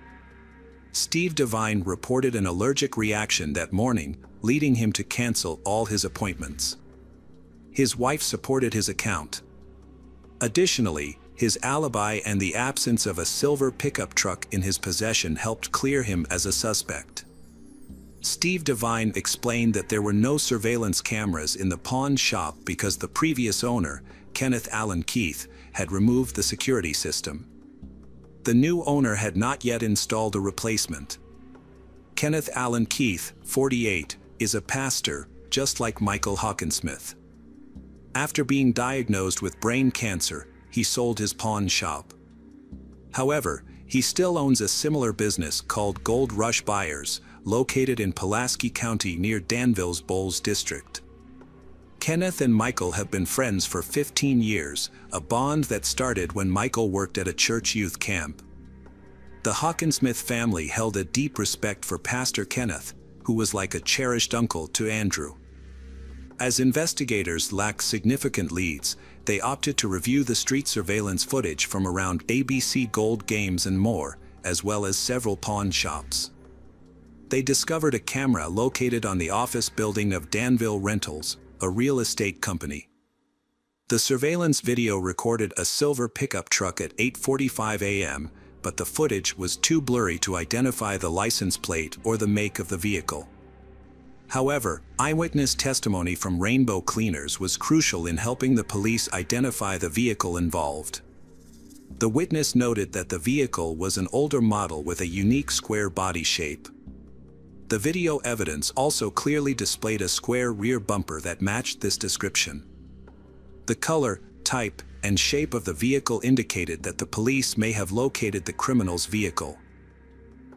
Steve Devine reported an allergic reaction that morning, leading him to cancel all his appointments. His wife supported his account. Additionally, his alibi and the absence of a silver pickup truck in his possession helped clear him as a suspect. Steve Devine explained that there were no surveillance cameras in the pawn shop because the previous owner, Kenneth Allen Keith, had removed the security system. The new owner had not yet installed a replacement. Kenneth Allen Keith, 48, is a pastor, just like Michael Hawkinsmith. After being diagnosed with brain cancer, he sold his pawn shop. However, he still owns a similar business called Gold Rush Buyers, located in Pulaski County near Danville's Bowles District. Kenneth and Michael have been friends for 15 years, a bond that started when Michael worked at a church youth camp. The Hawkinsmith family held a deep respect for Pastor Kenneth, who was like a cherished uncle to Andrew. As investigators lacked significant leads, they opted to review the street surveillance footage from around ABC Gold Games and More, as well as several pawn shops. They discovered a camera located on the office building of Danville Rentals, a real estate company. The surveillance video recorded a silver pickup truck at 8:45 a.m., but the footage was too blurry to identify the license plate or the make of the vehicle. However, eyewitness testimony from Rainbow Cleaners was crucial in helping the police identify the vehicle involved. The witness noted that the vehicle was an older model with a unique square body shape. The video evidence also clearly displayed a square rear bumper that matched this description. The color, type, and shape of the vehicle indicated that the police may have located the criminal's vehicle.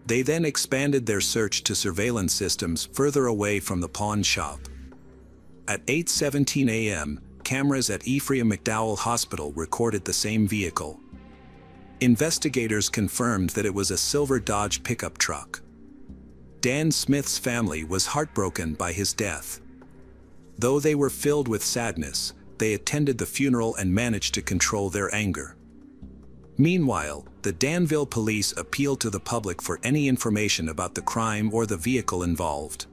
They then expanded their search to surveillance systems further away from the pawn shop. At 8:17 a.m., cameras at Ephraim McDowell Hospital recorded the same vehicle. Investigators confirmed that it was a silver Dodge pickup truck. Dan Smith's family was heartbroken by his death. Though they were filled with sadness, they attended the funeral and managed to control their anger. Meanwhile, the Danville police appealed to the public for any information about the crime or the vehicle involved.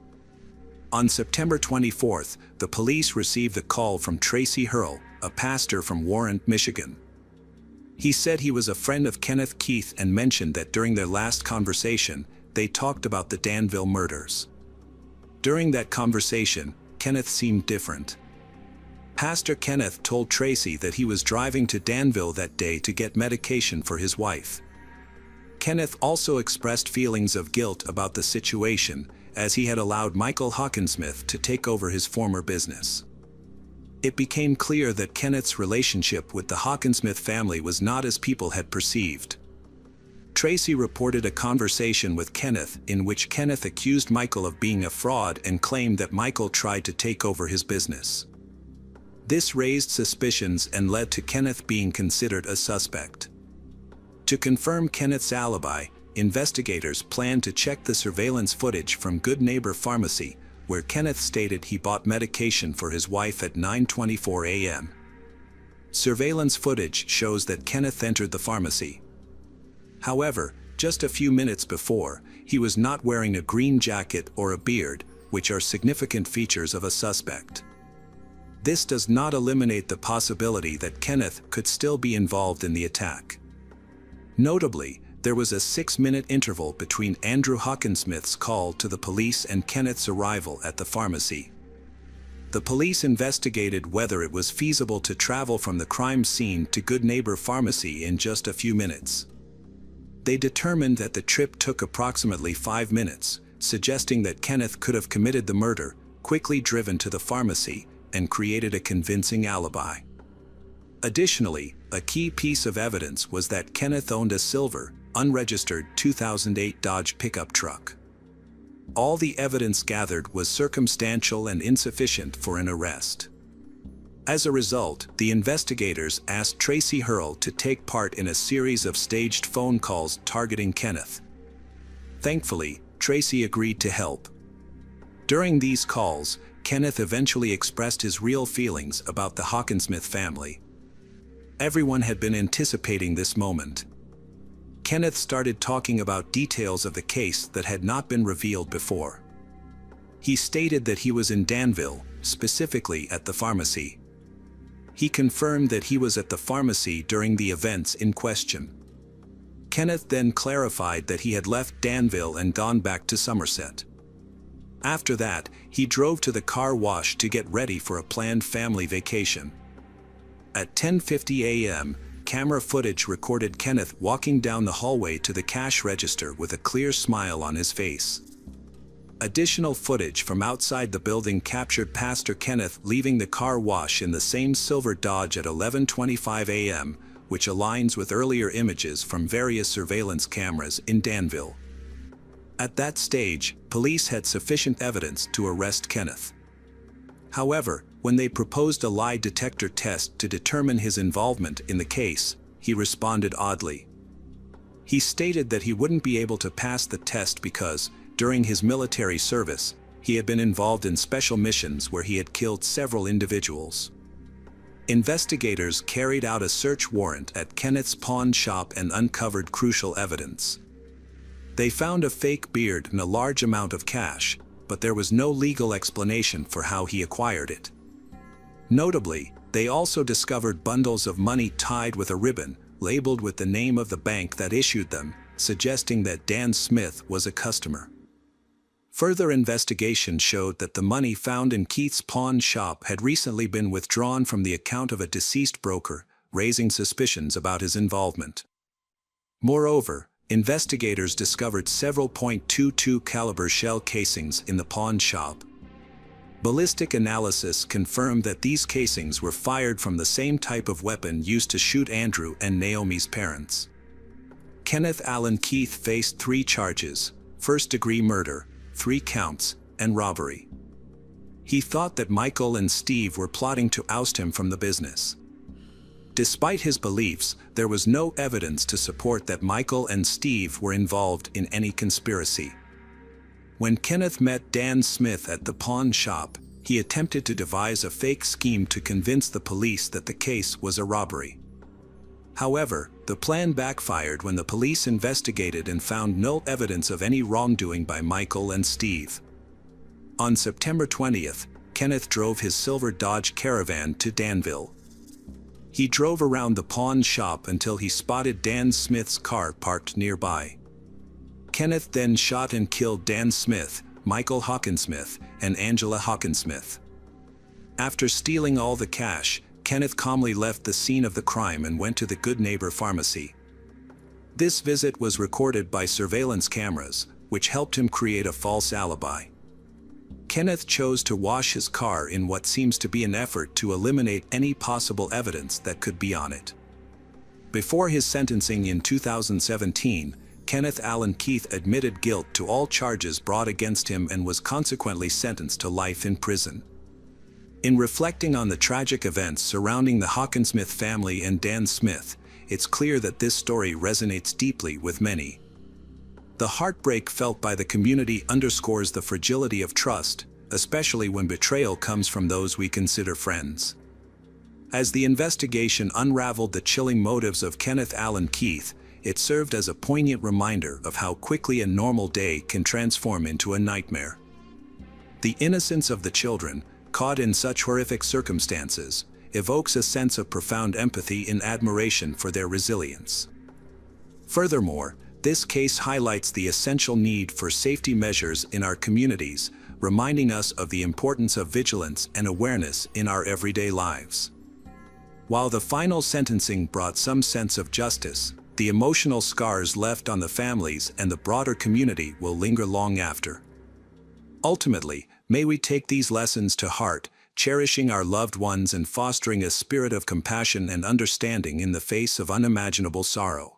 On September 24th, the police received a call from Tracy Hurl, a pastor from Warren, Michigan. He said he was a friend of Kenneth Keith and mentioned that during their last conversation, they talked about the Danville murders. During that conversation, Kenneth seemed different. Pastor Kenneth told Tracy that he was driving to Danville that day to get medication for his wife. Kenneth also expressed feelings of guilt about the situation, as he had allowed Michael Hawkinsmith to take over his former business. It became clear that Kenneth's relationship with the Hawkinsmith family was not as people had perceived. Tracy reported a conversation with Kenneth in which Kenneth accused Michael of being a fraud and claimed that Michael tried to take over his business. This raised suspicions and led to Kenneth being considered a suspect. To confirm Kenneth's alibi, investigators planned to check the surveillance footage from Good Neighbor Pharmacy, where Kenneth stated he bought medication for his wife at 9:24 a.m. Surveillance footage shows that Kenneth entered the pharmacy. However, just a few minutes before, he was not wearing a green jacket or a beard, which are significant features of a suspect. This does not eliminate the possibility that Kenneth could still be involved in the attack. Notably, there was a 6-minute interval between Andrew Hawkinsmith's call to the police and Kenneth's arrival at the pharmacy. The police investigated whether it was feasible to travel from the crime scene to Good Neighbor Pharmacy in just a few minutes. They determined that the trip took approximately 5 minutes, suggesting that Kenneth could have committed the murder, quickly driven to the pharmacy, and created a convincing alibi. Additionally, a key piece of evidence was that Kenneth owned a silver, unregistered 2008 Dodge pickup truck. All the evidence gathered was circumstantial and insufficient for an arrest. As a result, the investigators asked Tracy Hurl to take part in a series of staged phone calls targeting Kenneth. Thankfully, Tracy agreed to help. During these calls, Kenneth eventually expressed his real feelings about the Hawkinsmith family. Everyone had been anticipating this moment. Kenneth started talking about details of the case that had not been revealed before. He stated that he was in Danville, specifically at the pharmacy. He confirmed that he was at the pharmacy during the events in question. Kenneth then clarified that he had left Danville and gone back to Somerset. After that, he drove to the car wash to get ready for a planned family vacation. At 10:50 a.m., camera footage recorded Kenneth walking down the hallway to the cash register with a clear smile on his face. Additional footage from outside the building captured Pastor Kenneth leaving the car wash in the same silver Dodge at 11:25 a.m., which aligns with earlier images from various surveillance cameras in Danville. At that stage, police had sufficient evidence to arrest Kenneth. However, when they proposed a lie detector test to determine his involvement in the case, he responded oddly. He stated that he wouldn't be able to pass the test because, during his military service, he had been involved in special missions where he had killed several individuals. Investigators carried out a search warrant at Kenneth's pawn shop and uncovered crucial evidence. They found a fake beard and a large amount of cash, but there was no legal explanation for how he acquired it. Notably, they also discovered bundles of money tied with a ribbon, labeled with the name of the bank that issued them, suggesting that Dan Smith was a customer. Further investigation showed that the money found in Keith's pawn shop had recently been withdrawn from the account of a deceased broker, raising suspicions about his involvement. Moreover, investigators discovered several .22 caliber shell casings in the pawn shop. Ballistic analysis confirmed that these casings were fired from the same type of weapon used to shoot Andrew and Naomi's parents. Kenneth Allen Keith faced 3 charges: first-degree murder, 3 counts, and robbery. He thought that Michael and Steve were plotting to oust him from the business. Despite his beliefs, there was no evidence to support that Michael and Steve were involved in any conspiracy. When Kenneth met Dan Smith at the pawn shop, he attempted to devise a fake scheme to convince the police that the case was a robbery. However, the plan backfired when the police investigated and found no evidence of any wrongdoing by Michael and Steve. On September 20th, Kenneth drove his silver Dodge Caravan to Danville. He drove around the pawn shop until he spotted Dan Smith's car parked nearby. Kenneth then shot and killed Dan Smith, Michael Hawkinsmith, and Angela Hawkinsmith. After stealing all the cash, Kenneth calmly left the scene of the crime and went to the Good Neighbor Pharmacy. This visit was recorded by surveillance cameras, which helped him create a false alibi. Kenneth chose to wash his car in what seems to be an effort to eliminate any possible evidence that could be on it. Before his sentencing in 2017, Kenneth Allen Keith admitted guilt to all charges brought against him and was consequently sentenced to life in prison. In reflecting on the tragic events surrounding the Hawkinsmith family and Dan Smith, it's clear that this story resonates deeply with many. The heartbreak felt by the community underscores the fragility of trust, especially when betrayal comes from those we consider friends. As the investigation unraveled the chilling motives of Kenneth Allen Keith, it served as a poignant reminder of how quickly a normal day can transform into a nightmare. The innocence of the children, caught in such horrific circumstances, evokes a sense of profound empathy and admiration for their resilience. Furthermore, this case highlights the essential need for safety measures in our communities, reminding us of the importance of vigilance and awareness in our everyday lives. While the final sentencing brought some sense of justice, the emotional scars left on the families and the broader community will linger long after. Ultimately, may we take these lessons to heart, cherishing our loved ones and fostering a spirit of compassion and understanding in the face of unimaginable sorrow.